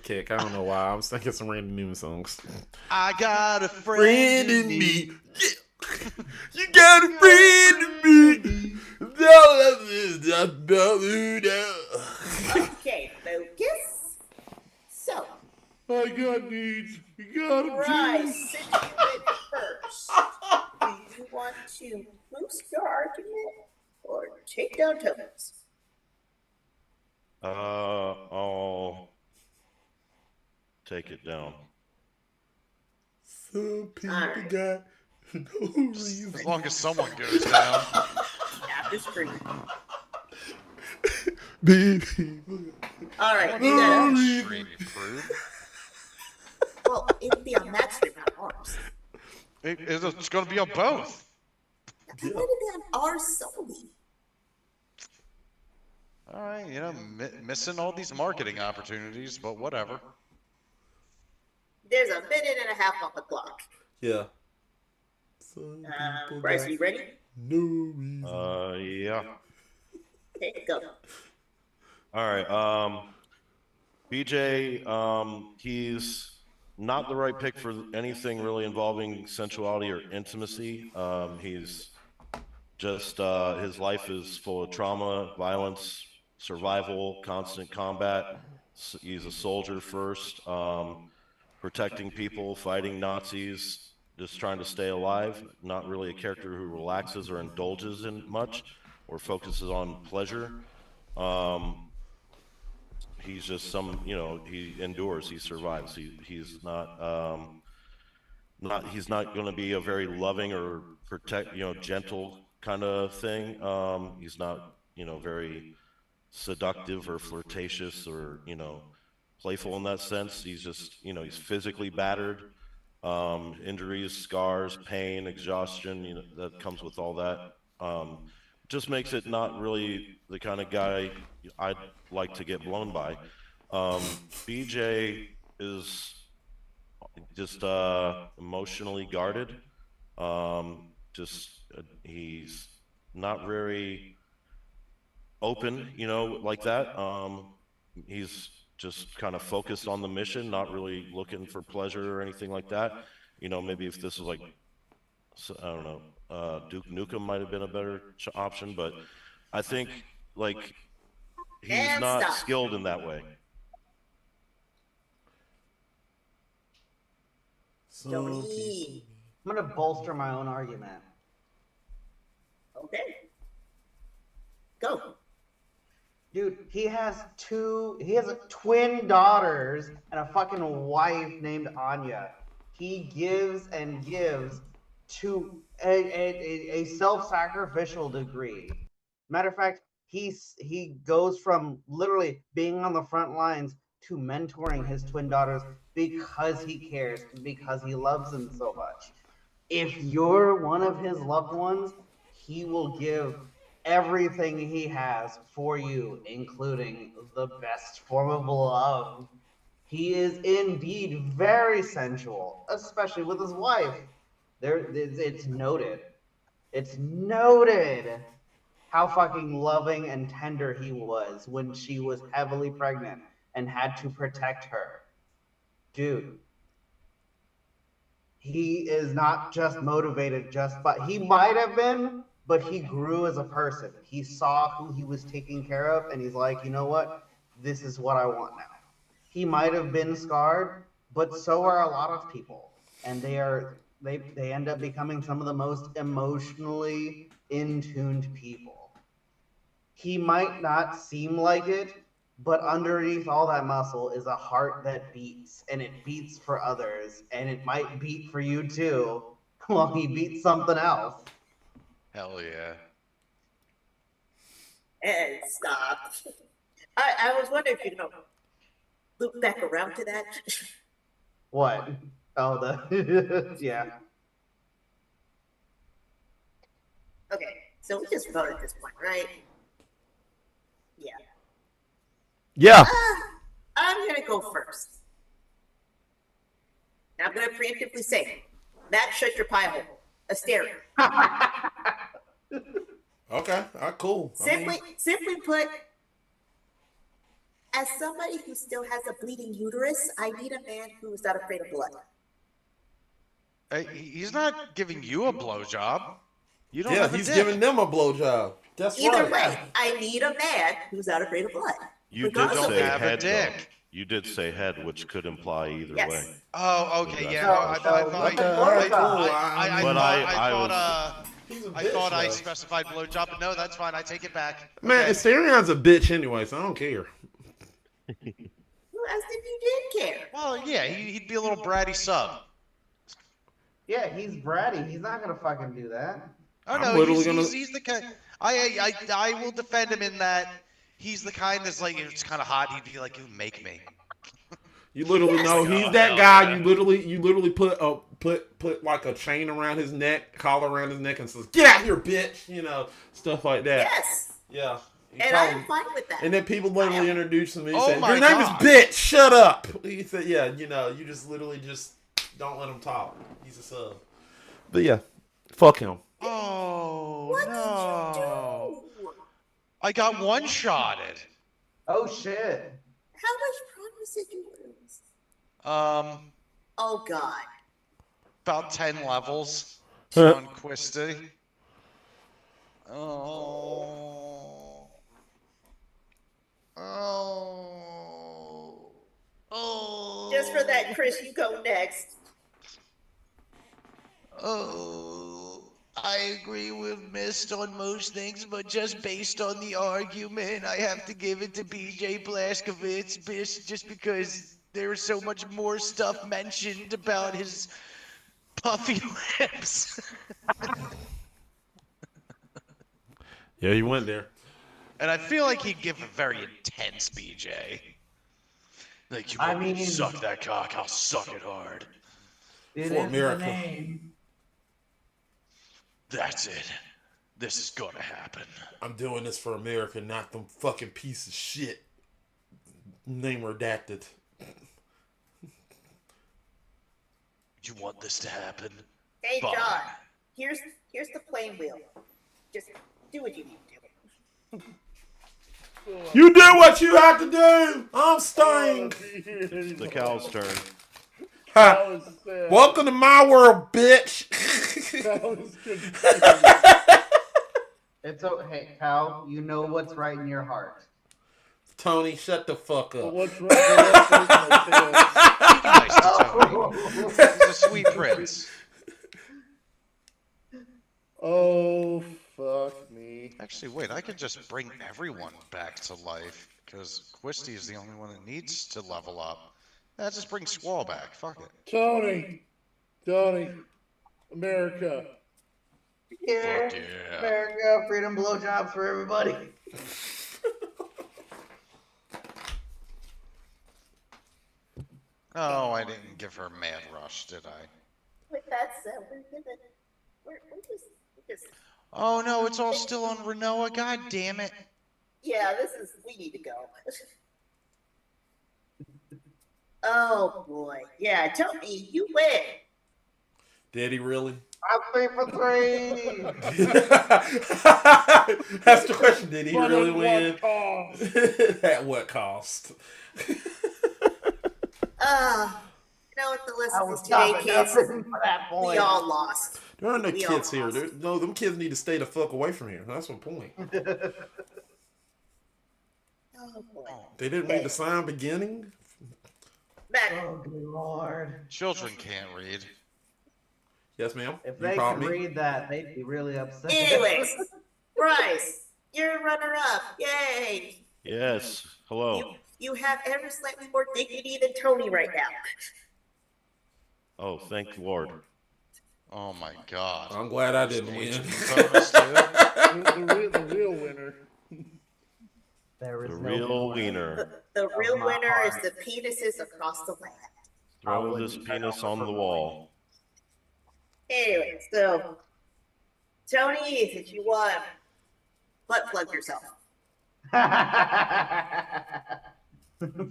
G: kick. I don't know why. I was thinking some Randy Newman songs.
B: I got a
K: Friend in me. Yeah. You got a friend in me.
C: Okay, focus. So,
H: I got needs. You got them
C: Right,
H: too.
C: since you went first, do you want to boost your argument or take down tokens?
F: I'll take it down.
K: Some people
C: Alright.
K: got no reason.
B: As long as someone goes down.
C: After screen.
K: Baby.
C: All right,
B: No
C: you got
B: reason. Stream, you prude.
C: Well, it would be on that stream, not ours.
B: It's going to be on both.
C: It would be on ours solely.
B: All right, you know, missing all these marketing opportunities, but whatever.
C: There's a minute and a half on the clock.
K: Yeah.
C: Bryce, are you ready?
K: No reason.
F: Yeah.
C: Okay, go.
F: All right. BJ, he's not the right pick for anything really involving sensuality or intimacy. He's just his life is full of trauma, violence, survival, constant combat. He's a soldier first, protecting people, fighting Nazis, just trying to stay alive. Not really a character who relaxes or indulges in much or focuses on pleasure. He's just he endures, he survives. He's not going to be a very loving or gentle kind of thing. He's not, very seductive or flirtatious or, playful in that sense. He's just, he's physically battered, injuries, scars, pain, exhaustion, that comes with all that. Just makes it not really the kind of guy I'd like to get blown by. BJ is just emotionally guarded. He's not very open, like that. He's just kind of focused on the mission, not really looking for pleasure or anything like that. Maybe if this was like, I don't know, Duke Nukem might have been a better option, but I think he's
C: And
F: not
C: stop.
F: skilled in that way.
C: Tony.
E: I'm gonna bolster my own argument.
C: Okay. Go.
E: Dude, he has twin daughters and a fucking wife named Anya. He gives and gives to a self-sacrificial degree. Matter of fact, he goes from literally being on the front lines to mentoring his twin daughters because he cares, because he loves them so much. If you're one of his loved ones, he will give everything he has for you, including the best form of love. He is indeed very sensual, especially with his wife. It's noted. It's noted how fucking loving and tender he was when she was heavily pregnant and had to protect her. Dude, he is not just motivated he might have been, but he grew as a person. He saw who he was taking care of, and he's like, you know what? This is what I want now. He might have been scarred, but so are a lot of people. And they end up becoming some of the most emotionally in-tuned people. He might not seem like it, but underneath all that muscle is a heart that beats, and it beats for others, and it might beat for you too, while he beats something else.
B: Hell yeah.
C: And stop. I was wondering if you know loop back around to that.
E: What? Oh, the yeah.
C: Okay, so we just voted at this point, right? Yeah.
K: Yeah.
C: I'm gonna go first. And I'm gonna preemptively say, Matt, shut your pie hole. Asteria.
K: Okay. All right, cool.
C: Simply put, as somebody who still has a bleeding uterus, I need a man who's not afraid of blood.
B: Hey, he's not giving you a blowjob. You don't
K: Yeah,
B: have a
K: he's
B: dick.
K: giving them a blowjob. That's
C: Either
K: right.
C: way, I need a man who's not afraid of blood.
F: You did
C: Regardless of
F: say
B: have a
F: head,
B: dick.
F: though. You did say head, which could imply either
C: Yes.
F: way.
B: Oh, okay,
F: That's
B: yeah.
E: No,
B: No, I thought,
E: so
B: I
E: what the
B: thought,
E: fuck
B: I,
E: is that?
B: I thought I specified blowjob, but no, that's fine. I take it back.
K: Man,
B: Okay.
K: Astarion's a bitch anyway, so I don't care.
C: Who asked if you did care?
B: Well, yeah, he'd be a little bratty sub.
E: Yeah, he's bratty. He's not gonna fucking do that.
B: Oh
K: I'm
B: no,
K: literally
B: he's the kind. I will defend him in that he's the kind that's like, if it's kind of hot, he'd be like, "You make me."
K: You literally
C: Yes.
K: know he's that guy. You literally put like a chain around his neck, collar around his neck, and says, "Get out here, bitch!" You know, stuff like that.
C: Yes.
K: Yeah. You
C: And
K: tell
C: I
K: him-
C: am fine with that.
K: And then people literally introduce him. And he
B: Oh
K: said,
B: my
K: "Your name
B: God.
K: is bitch. Shut up." He said, "Yeah, you know, you just literally just don't let him talk. He's a sub." But yeah, fuck him.
B: Oh
C: What
B: no!
C: did you do?
B: I got one-shotted.
E: Oh shit.
C: How much progress did you lose? Oh God.
B: About 10 levels on Quisty. Oh. Oh. Oh.
C: Just for that, Chris, you go next.
B: Oh. I agree with Mist on most things, but just based on the argument, I have to give it to BJ Blazkowicz, just because there's so much more stuff mentioned about his puffy lips.
K: Yeah, he went there.
B: And I feel like he'd give a very intense BJ. Like, you want me to suck that cock, I'll suck it hard.
E: It
K: For
E: is
K: America.
E: the name.
B: That's it. This is gonna happen.
K: I'm doing this for America, not them fucking piece of shit. Name redacted.
B: You want this to happen?
C: Hey,
B: Fine.
C: John. Here's the playing wheel. Just do what you need to do.
K: You do what you have to do. I'm staying.
F: It's the cow's turn.
K: Ha. Welcome to my world, bitch.
E: It's okay, Cal. You know what's right in your heart.
K: Tony, shut the fuck up.
H: What's right?
B: Nice to Tony. He's a sweet prince.
H: Oh, fuck me.
B: Actually, wait, I could just bring everyone back to life, because Quisty is the only one that needs to level up. Let's just bring Squall back. Fuck it.
H: Tony, America.
E: Here,
B: Fuck yeah.
E: America, freedom blowjobs for everybody.
B: Oh, I didn't give her Mad Rush, did I?
C: With that said, we're just.
B: Oh no, it's all still on Renoa. God damn it.
C: Yeah, we need to go. Oh boy. Yeah, Tony, you win.
K: Did he really?
E: I'm 3 for 3.
K: That's the question. Did he
H: But
K: really
H: at
K: win?
H: what cost?
K: At what cost?
C: You know what, the
E: I was
C: listeners today,
E: stopping
C: kids,
E: nothing for that point.
C: we all lost.
K: There are no
C: We
K: kids
C: all
K: here.
C: lost.
K: No, them kids need to stay the fuck away from here. That's my point.
C: Oh boy.
K: They didn't read the sign beginning.
C: Matt,
E: Oh, good lord.
B: Children can't read.
K: Yes, ma'am.
E: If
K: You
E: they
K: caught
E: could
K: me.
E: read that, they'd be really upset.
C: anyways, Bryce, you're runner-up. Yay.
F: Yes. Hello.
C: You have ever slightly more dignity than Tony right now.
F: Oh, thank the Lord.
B: Oh my god.
K: I'm glad I didn't win.
B: Bonus, too.
H: The real winner.
E: There is
F: The
E: no
F: real
E: winner.
F: wiener.
C: The real
E: my
C: winner is
E: heart.
C: the penises across the land.
F: Throw this penis on the wall.
C: Anyway, so Tony, since you won, butt plug yourself.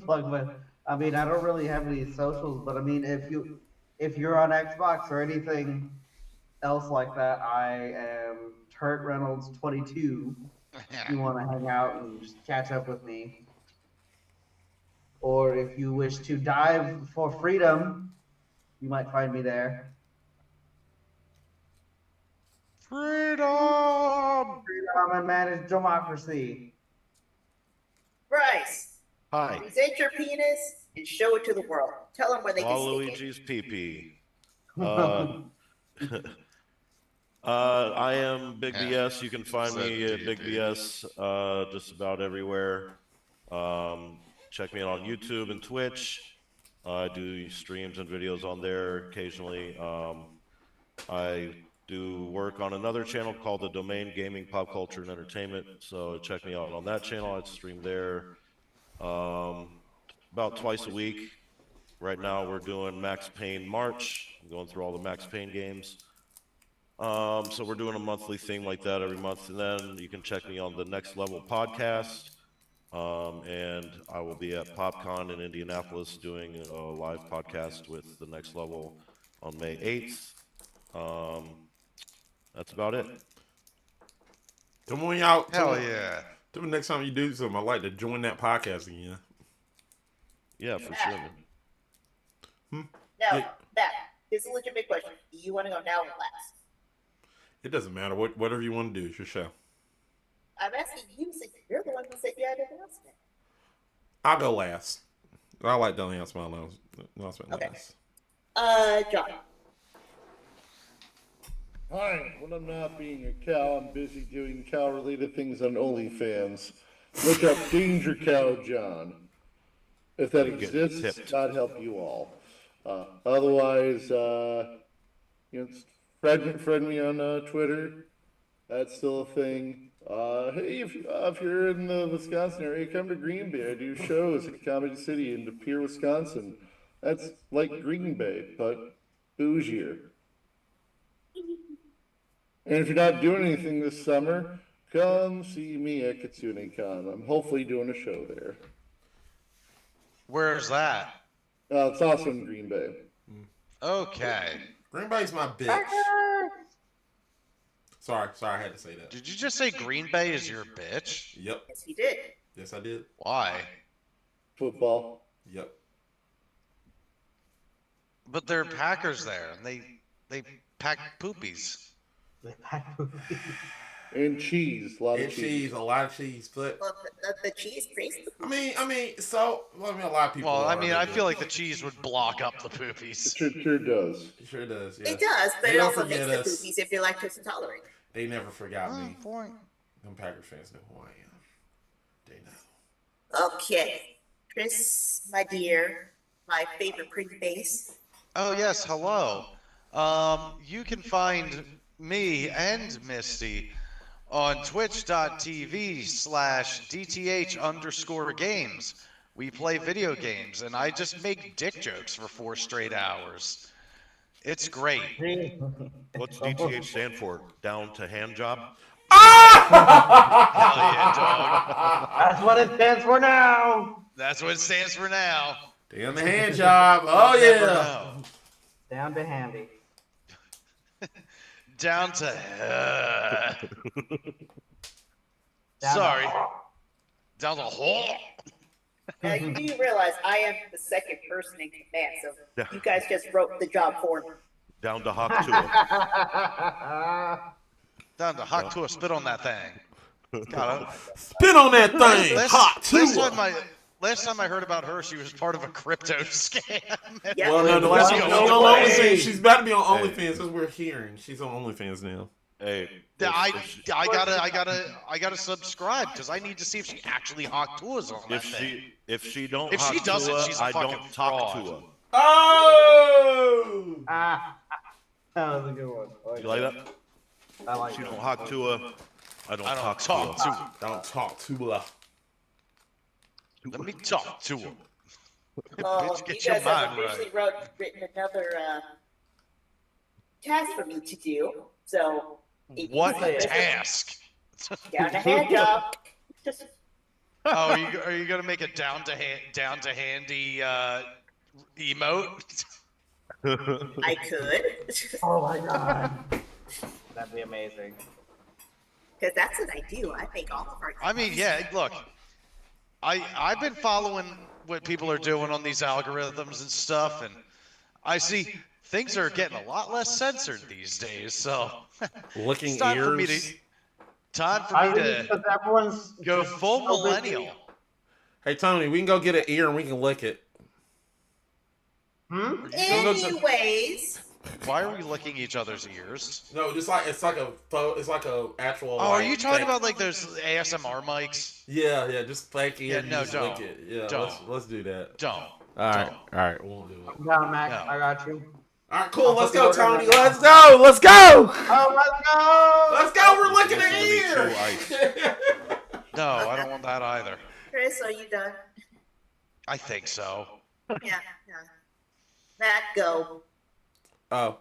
E: Plug my. I mean, I don't really have any socials, but I mean, if you're on Xbox or anything else like that, I am Turt Reynolds 22. If you want to hang out and just catch up with me, or if you wish to dive for freedom, you might find me there.
B: Freedom!
E: Freedom and managed democracy.
C: Bryce,
F: Hi.
C: Present your penis and show it to the world. Tell them where they can stick
F: Waluigi's pee-pee. I am Big BS. You can find me at Big BS just about everywhere. Check me out on YouTube and Twitch. I do streams and videos on there occasionally. I do work on another channel called The Domain Gaming, Pop Culture, and Entertainment. So check me out on that channel. I stream there about twice a week. Right now we're doing Max Payne March. I'm going through all the Max Payne games. So we're doing a monthly thing like that every month. And then you can check me on the Next Level podcast. And I will be at PopCon in Indianapolis doing a live podcast with the Next Level on May 8th. That's about it.
K: Come on out.
B: Hell yeah.
K: Till the next time you do something, I'd like to join that podcast again.
F: Yeah, for sure, man.
C: Now,
K: Yeah.
C: Matt, this is a legitimate question. Do you want to go now or last?
K: It doesn't matter. Whatever you want to do, it's your show.
C: I'm asking you since you're the one who said you had an announcement.
K: I'll go last. I like to announce my announcement
C: Okay.
K: last.
C: John.
H: Hi, when I'm not being a cow, I'm busy doing cow-related things on OnlyFans. Look up Danger Cow John. If that exists, God help you all. Otherwise, friend me on Twitter. That's still a thing. Hey, if you're in the Wisconsin area, come to Green Bay. I do shows at Comedy City in De Pere, Wisconsin. That's like Green Bay, but bougier. And if you're not doing anything this summer, come see me at Kitsune Con. I'm hopefully doing a show there.
B: Where's that?
H: It's also in Green Bay.
B: Okay.
K: Green Bay's my bitch. Sorry, I had to say that.
B: Did you just say Green Bay is your bitch?
K: Yep.
C: Yes, he did.
K: Yes, I did.
B: Why?
H: Football.
K: Yep.
B: But there are Packers there, and they pack poopies.
H: And cheese. A lot
K: And
H: of
K: cheese, a lot of cheese. But
C: Well, the cheese brings the
K: I mean, so a lot of people.
B: Well, I
K: are
B: mean, I
K: good.
B: feel like the cheese would block up the poopies.
H: It sure does.
K: It sure does. Yeah.
C: It does, but
K: They
C: it
K: don't
C: also makes
K: forget
C: the
K: us.
C: poopies if you're lactose intolerant.
K: They never forgot me.
B: Point.
K: Them Packers fans know who I am. They know.
C: Okay. Chris, my dear, my favorite pretty face.
B: Oh yes, hello. You can find me and Misty on twitch.tv/DTH_games. We play video games, and I just make dick jokes for 4 straight hours. It's great.
F: What's DTH stand for? Down to hand job?
B: Hell yeah, dog.
E: That's what it stands for now.
B: That's what it stands for now.
K: Damn the hand job. Oh
B: Never
K: yeah.
B: know.
E: Down to handy.
B: Down to
E: Down
B: sorry.
E: to-
B: Down the hole.
C: Now, you do realize I am the second person in command, so you guys just wrote the job for me.
F: Down to Hawk Tua.
B: Down to hot to a spit on that thing. God,
K: Spit on that thing. Hot too.
B: last time I heard about her, she was part of a crypto scam.
C: Yeah.
K: Well, no, the
B: Let's
K: last
B: go.
K: no,
B: Hey.
K: I'm saying she's about to be on OnlyFans. As we're hearing, she's on OnlyFans now.
F: Hey,
B: I gotta subscribe because I need to see if she actually hot tours on that thing.
F: if she don't
B: If she
F: Hawk
B: doesn't,
F: Tua,
B: she's a
F: I
B: fucking
F: don't talk
B: fraud.
F: to her.
K: Oh.
E: That was a good one.
F: You like that?
E: I like
F: She
E: that.
F: don't Hawk to her. I don't talk to her.
K: Don't talk to her.
B: Let me talk to her.
C: Oh,
B: Bitch,
C: you
B: get your
C: guys have
B: mind
C: officially
B: right.
C: written another task for me to do. So, if you
B: What
C: say it,
B: task?
C: down to hand job. Just
B: Oh, are you gonna make a down to handy emote?
C: I could,
E: Oh my god. That'd be amazing.
C: because that's what I do. I make all of our.
B: I mean, yeah. Look, I've been following what people are doing on these algorithms and stuff, and I see things are getting a lot less censored these days. So
K: Licking
B: it's time for me
K: ears.
B: to
E: I think
B: to
E: because everyone's
B: go
E: just
B: full
E: so busy.
B: millennial.
K: Hey Tony, we can go get an ear and we can lick it.
C: Anyways.
B: Why are we licking each other's ears?
K: No, just like it's like a actual.
B: Oh, are
K: like,
B: you talking
K: fake-
B: about like those ASMR mics?
K: Yeah, just fake
B: Yeah,
K: ear.
B: no,
K: just
B: don't.
K: lick it. Yeah,
B: Don't.
K: let's do that.
B: Don't.
K: All right, we won't do it.
E: No, Mac,
B: No.
E: I got you.
K: All right, cool.
E: I'll
K: Let's
E: put the
K: go,
E: order
K: Tony.
E: right now.
K: Let's go. Let's go.
E: Oh, let's go!
K: Let's go. We're licking
F: This
K: an
F: is gonna be
K: ear.
F: true ice.
B: No, I don't want that either.
C: Chris, are you done?
B: I think so.
C: Yeah. Matt, go.
K: Oh,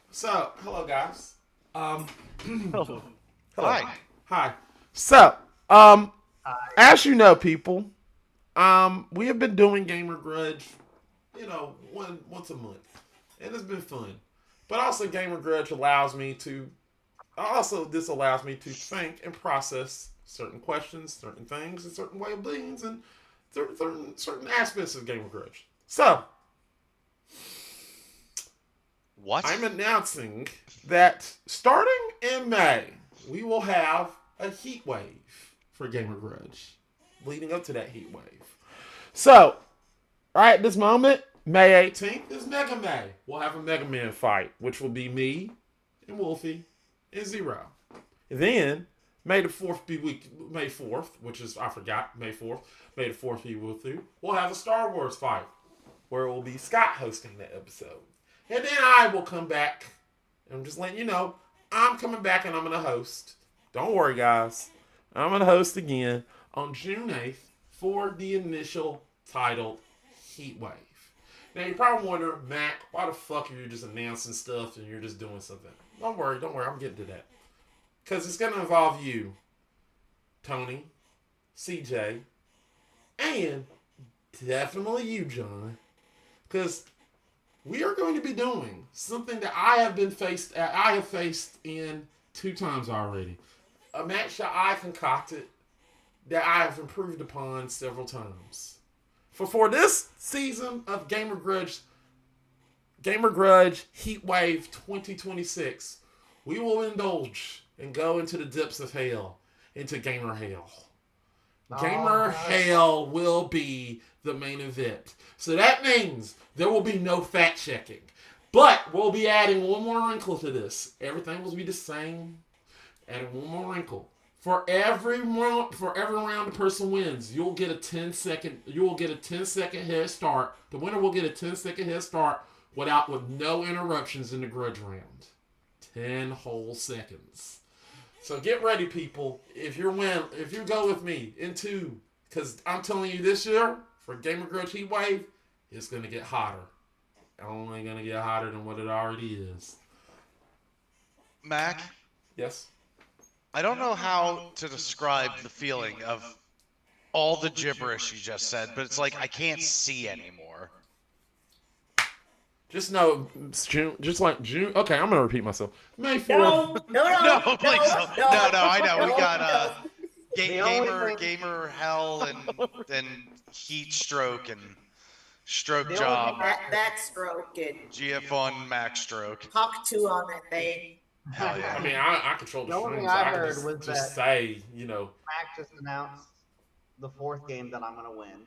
K: so hello guys. Hello.
B: Hi.
K: Hi. So, as you know, people, we have been doing Gamer Grudge, once a month, and it's been fun. But also, Gamer Grudge this allows me to think and process certain questions, certain things, and certain way of beings, and certain aspects of Gamer Grudge. So,
B: What?
K: I'm announcing that starting in May, we will have a heat wave for Gamer Grudge, leading up to that heat wave. So, right at this moment, May 18th is Mega May. We'll have a Mega Man fight, which will be me and Wolfie and Zero. Then, May the 4th be May 4th, which is, I forgot, May 4th. May the 4th be Wolfie. We'll have a Star Wars fight, where it will be Scott hosting that episode. And then I will come back. I'm just letting you know, I'm coming back and I'm going to host. Don't worry, guys. I'm going to host again on June 8th for the initial titled Heat Wave. Now, you're probably wondering, Mac, why the fuck are you just announcing stuff and you're just doing something? Don't worry. I'm getting to that. Because it's going to involve you, Tony, CJ, and definitely you, John. Because we are going to be doing something that I have faced in 2 times already. A match that I concocted that I have improved upon several times. For this season of Gamer Grudge Heatwave 2026, we will indulge and go into the depths of hell, into Gamer Hell. Gamer Hell will be the main event. So that means there will be no fact checking. But we'll be adding one more wrinkle to this. Everything will be the same. Adding one more wrinkle. For every round the person wins, you'll get a 10-second head start. The winner will get a 10-second head start with no interruptions in the grudge round. 10 whole seconds. So get ready, people. If you go with me in 2, because I'm telling you this year, for Gamer Grudge Heatwave, it's going to get hotter. Only going to get hotter than what it already is.
B: Mac?
K: Yes?
B: I don't know how to describe the feeling of all the gibberish you just said, but it's like I can't see anymore.
K: Just know, June. Okay, I'm gonna repeat myself. May 4th.
C: No,
B: No, please don't. No, I know. We got
E: The only
B: gamer hell and heat stroke and stroke
E: The
B: job.
C: Backstroke and
B: GF1 max stroke.
C: Hawk 2 on that thing.
B: Hell yeah.
K: I mean, I control the
E: The only
K: strings.
E: thing I
K: can
E: heard was
K: just
E: that-
K: say,
E: Mac just announced the 4th game that I'm gonna win,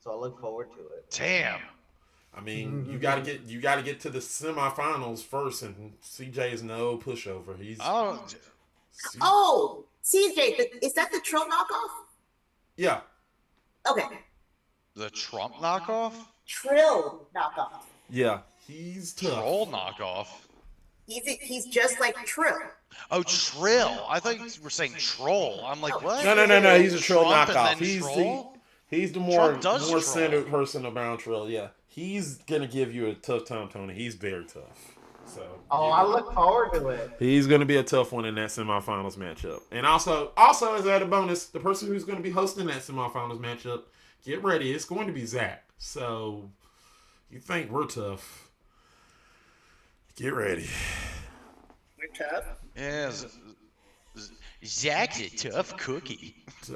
E: so I look forward to it.
B: Damn.
K: I mean, you gotta get to the semifinals first, and CJ is no pushover. He's
C: Oh, CJ, is that the Trill knockoff?
K: yeah.
C: Okay,
B: The Trump knockoff?
C: Trill knockoff.
K: Yeah, he's tough.
B: Troll knockoff?
C: He's just like Trill.
B: Oh, Trill. I thought you were saying troll. I'm like, what?
K: No. He's a troll
B: Trump and
K: knockoff.
B: then troll?
K: He's the more
B: Trump does troll.
K: centered person around Trill. Yeah, he's gonna give you a tough time, Tony. He's very tough. So.
E: Oh, I look forward to it.
K: He's going to be a tough one in that semifinals matchup. And also as added bonus, the person who's going to be hosting that semifinals matchup, get ready. It's going to be Zach. So, you think we're tough. Get ready.
C: We're tough.
B: Yeah, Zach's a tough cookie.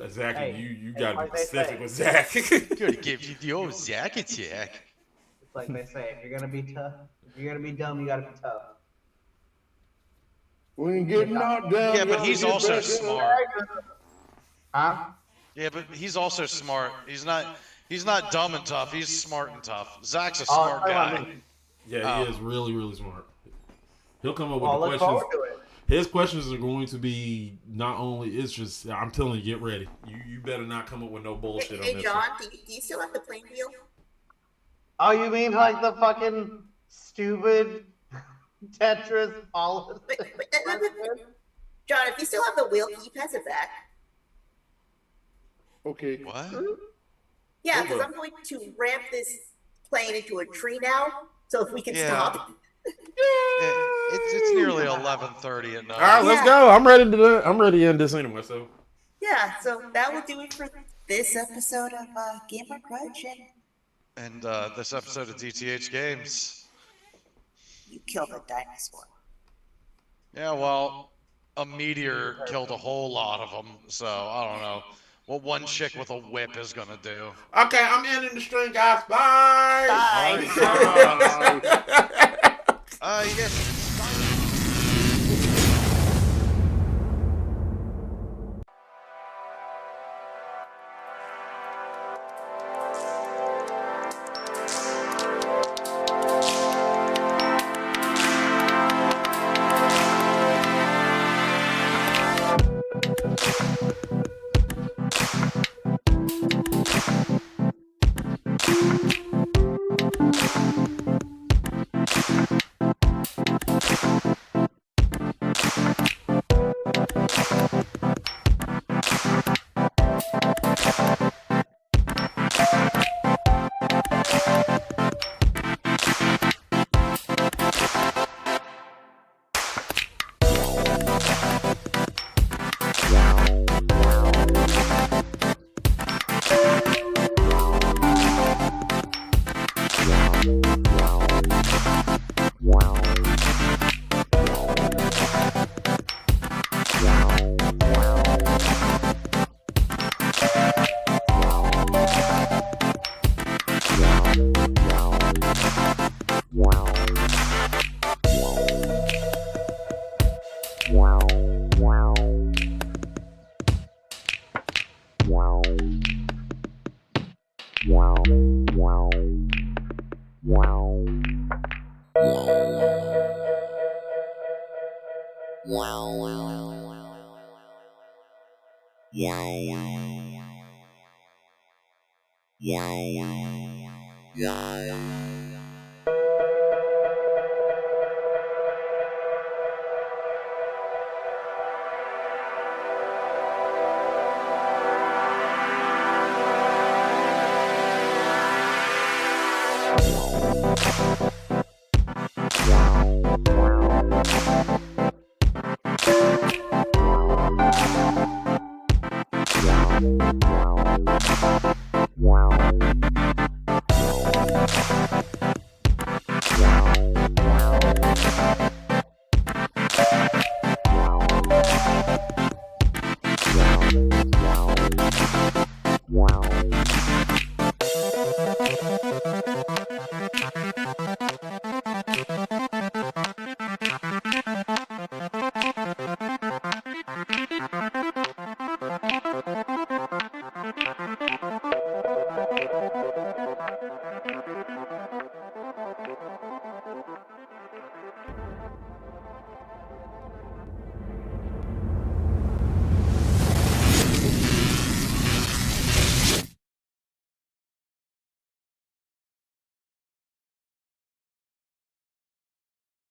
K: Zach,
E: Hey,
K: you
E: hey,
K: got to
E: like
K: be
E: they
K: specific
E: say.
K: with Zach.
B: Gotta give you the old Zach attack.
E: It's like they say, if you're gonna be tough, if you're gonna be dumb, you gotta be tough.
H: When you get knocked down,
B: Yeah,
H: you
B: but
H: gotta
B: he's
H: get
B: also
H: back up.
B: smart.
E: Huh?
B: Yeah, but he's also smart. He's not dumb and tough. He's smart and tough. Zach's a
E: Oh,
B: smart
E: I
B: guy.
E: mean,
L: Yeah, he is really, really smart. He'll come up with
E: well,
L: the
E: look
L: questions.
E: forward to it.
L: His questions are going to be not only. It's just I'm telling you, get ready. You better not come up with no bullshit on
C: Hey,
L: this.
C: John, do you still have the plane wheel?
E: Oh, you mean like the fucking stupid Tetris all?
C: John, if you still have the wheel, can you pass it back?
H: Okay.
B: What?
C: Yeah, because I'm going to ramp this plane into a tree now. So if we can
B: Yeah.
C: stop.
B: It's nearly 11:30 at night.
L: All right, let's
C: Yeah.
L: go. I'm ready to do it. I'm ready to end this anyway. So
C: Yeah, so that will do it for this episode of Gamer Grudge. And
B: And this episode of DTH Games.
C: you killed a dinosaur.
B: Yeah, well, a meteor killed a whole lot of them. So I don't know what one chick with a whip is gonna do.
K: Okay, I'm ending the stream, guys. Bye.
C: Bye.
B: You guys.
M: Wow.